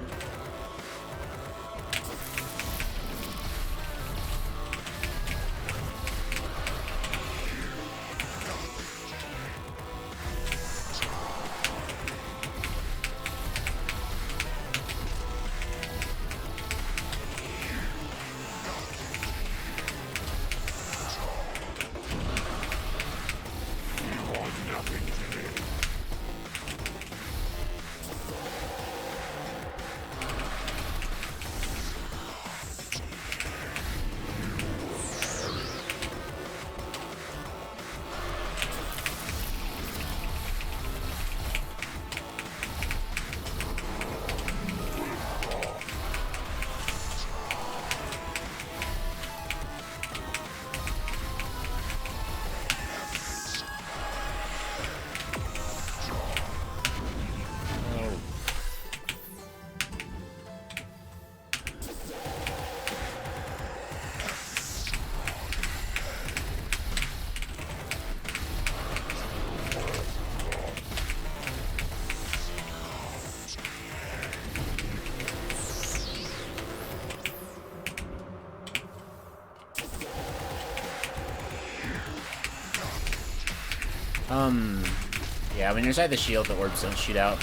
Yeah, when you're inside the shield, the orbs don't shoot out.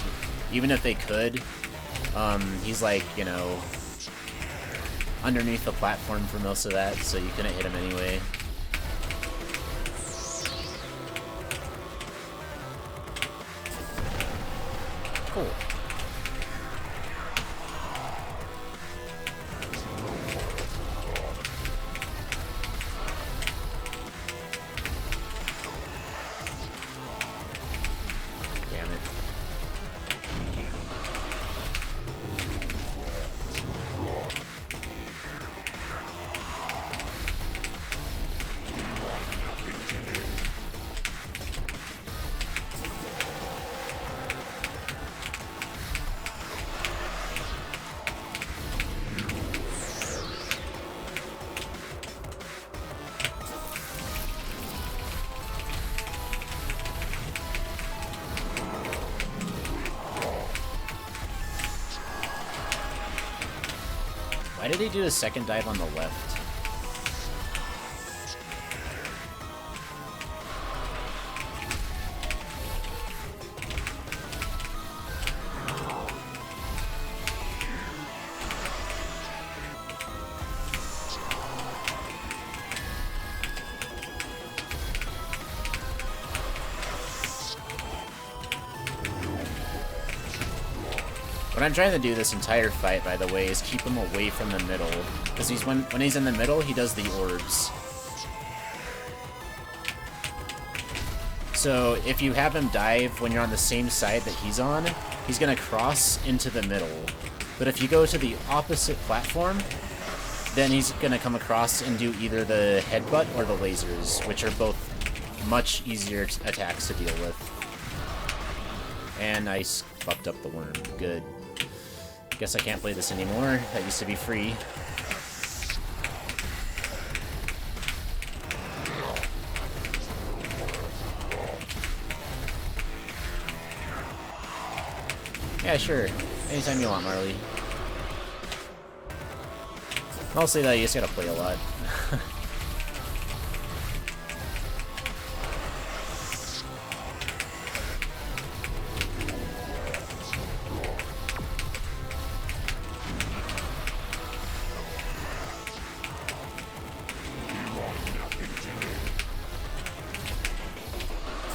Even if they could, he's like, you know, underneath the platform for most of that, so you couldn't hit him anyway. Cool. Why did he do a second dive on the left? What I'm trying to do this entire fight, by the way, is keep him away from the middle. Because when he's in the middle, he does the orbs. So if you have him dive when you're on the same side that he's on, he's going to cross into the middle. But if you go to the opposite platform, then he's going to come across and do either the headbutt or the lasers, which are both much easier attacks to deal with. And I fucked up the worm. Good. Guess I can't play this anymore. That used to be free. Yeah, sure. Anytime you want, Marley. Mostly though, you just gotta play a lot.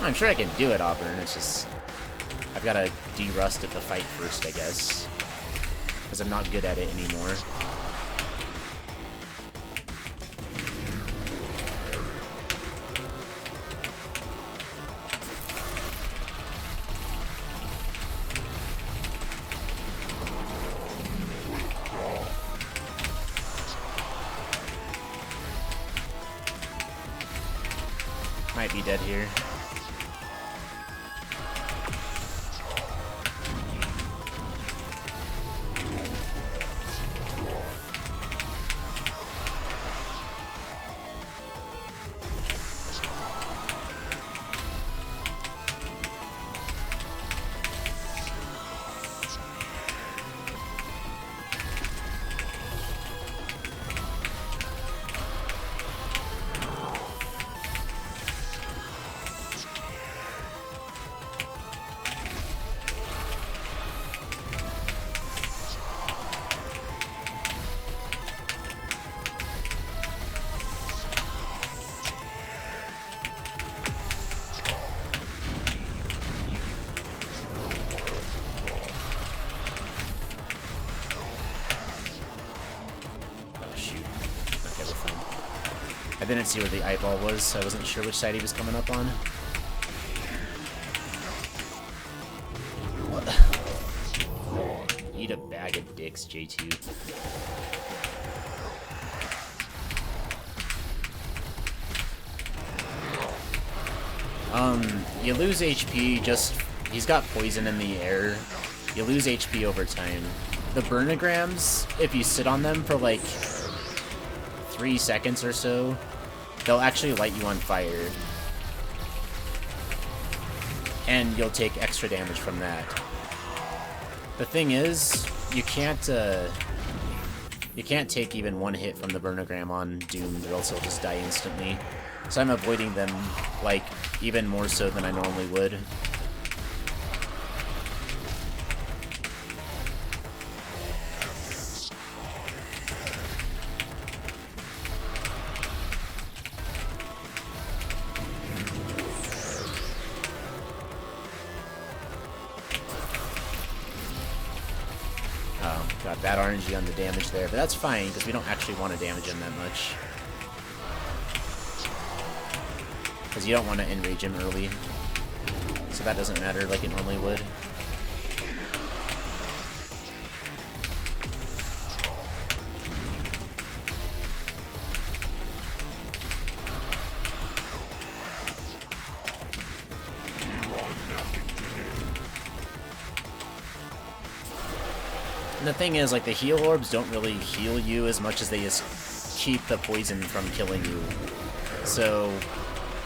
I'm sure I can do it, Auburn. It's just... I've got to de-rust at the fight first, I guess. Because I'm not good at it anymore. Might be dead here. I didn't see where the eyeball was, so I wasn't sure which side he was coming up on. Eat a bag of dicks, J2. You lose HP just... He's got poison in the air. You lose HP over time. The burnograms, if you sit on them for like 3 seconds or so, they'll actually light you on fire. And you'll take extra damage from that. The thing is, you can't take even one hit from the burnogram on Doomed, or else he'll just die instantly. So I'm avoiding them, like, even more so than I normally would. Oh, got bad RNG on the damage there, but that's fine, because we don't actually want to damage him that much. Because you don't want to enrage him early. So that doesn't matter like it normally would. And the thing is, like, the heal orbs don't really heal you as much as they just keep the poison from killing you. So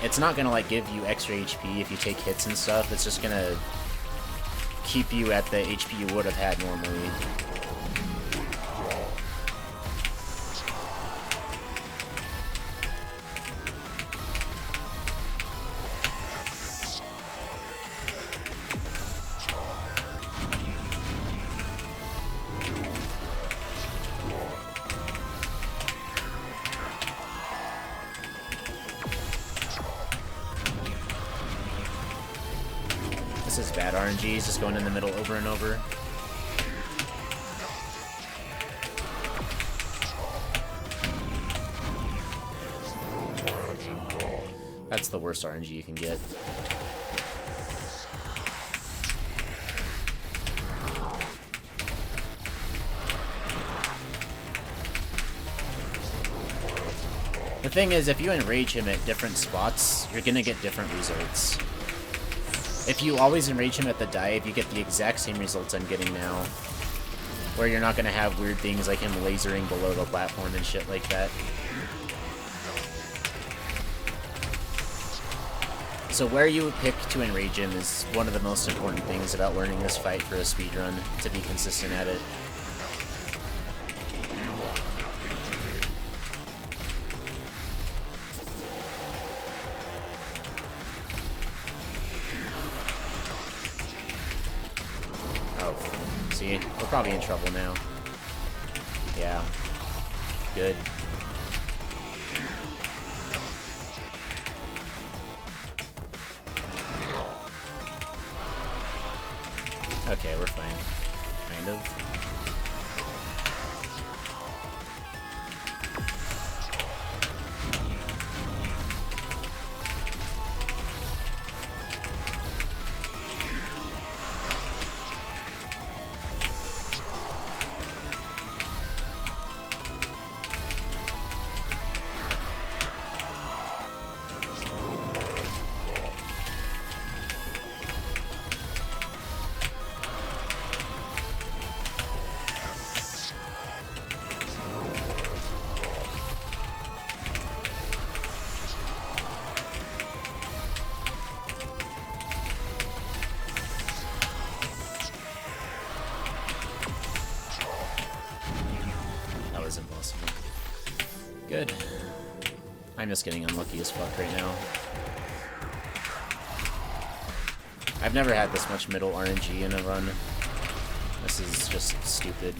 it's not gonna, like, give you extra HP if you take hits and stuff. It's just gonna keep you at the HP you would have had normally. This is bad RNG, he's just going in the middle over and over. That's the worst RNG you can get. The thing is, if you enrage him at different spots, you're gonna get different results. If you always enrage him at the dive, you get the exact same results I'm getting now. Where you're not gonna have weird things like him lasering below the platform and shit like that. So where you pick to enrage him is one of the most important things about learning this fight for a speedrun, to be consistent at it. See, we're probably in trouble now. Yeah. Good. Okay, we're fine. Kind of. That was impossible. Good. I'm just getting unlucky as fuck right now. I've never had this much middle RNG in a run. This is just stupid.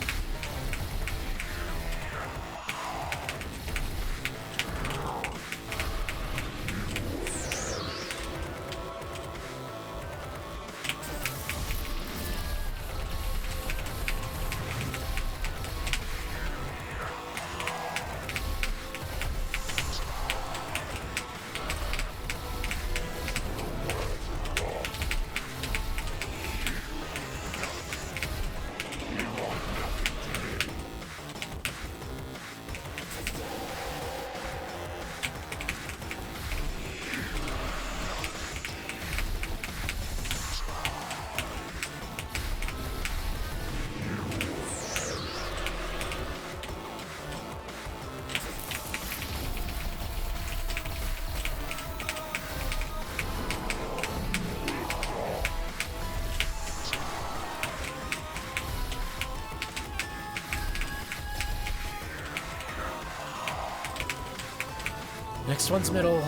Next one's middle.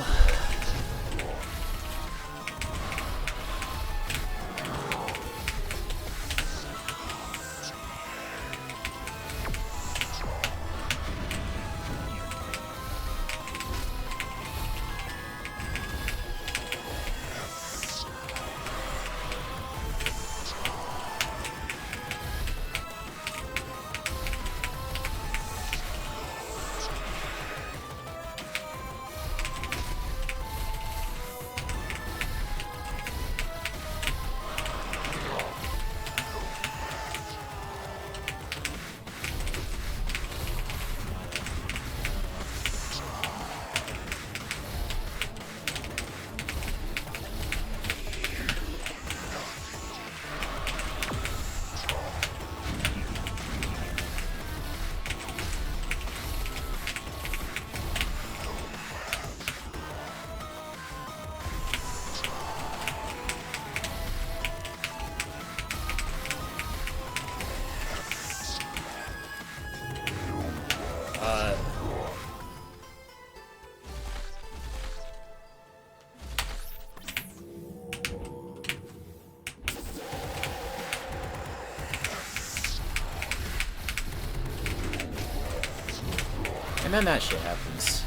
And then that shit happens.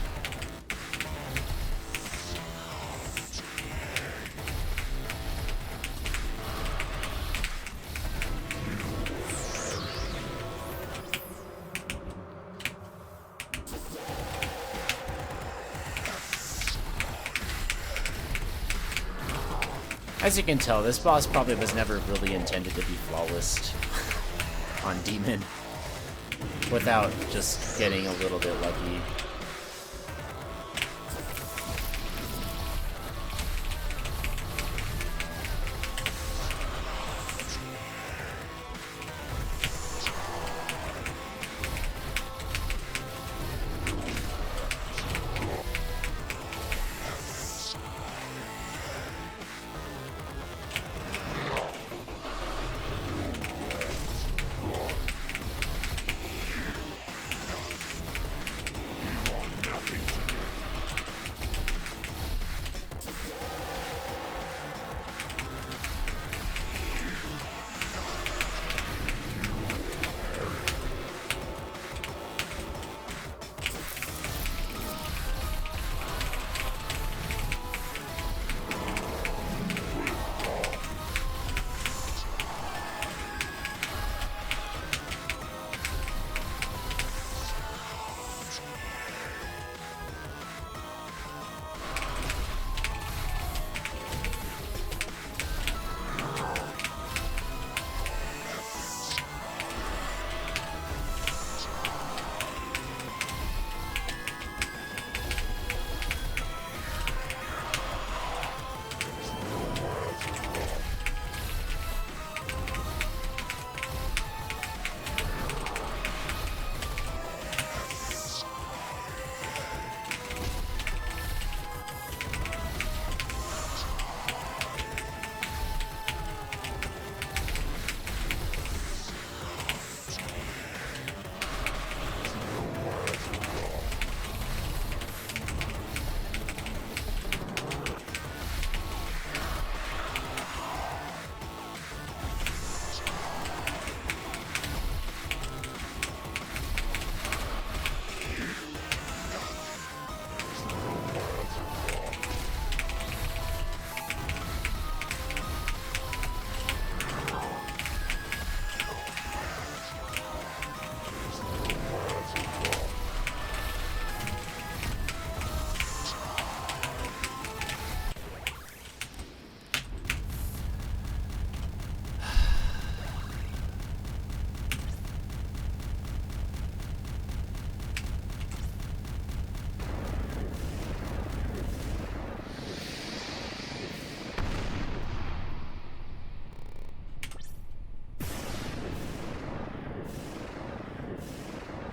As you can tell, this boss probably was never really intended to be flawless on Demon, without just getting a little bit lucky.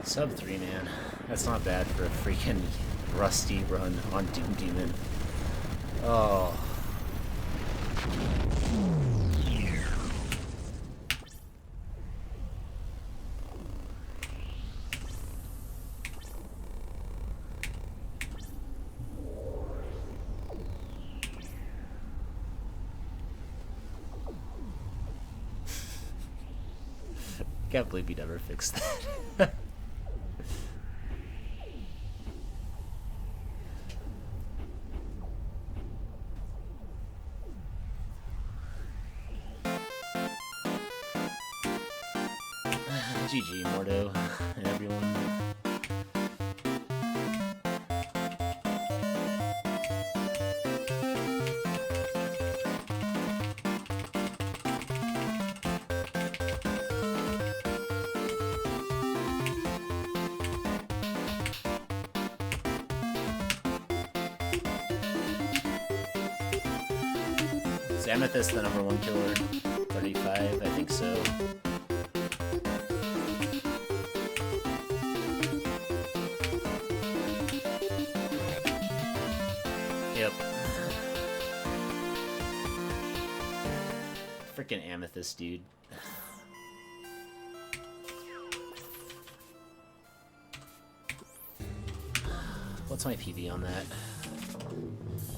Sub 3, man. That's not bad for a freaking rusty run on Doom Demon. Oh. Can't believe he never fixed that. GG, Mordo, and everyone. Is Amethyst the number 1 killer? 35, I think so. Yep. Freaking Amethyst, dude. What's my PV on that?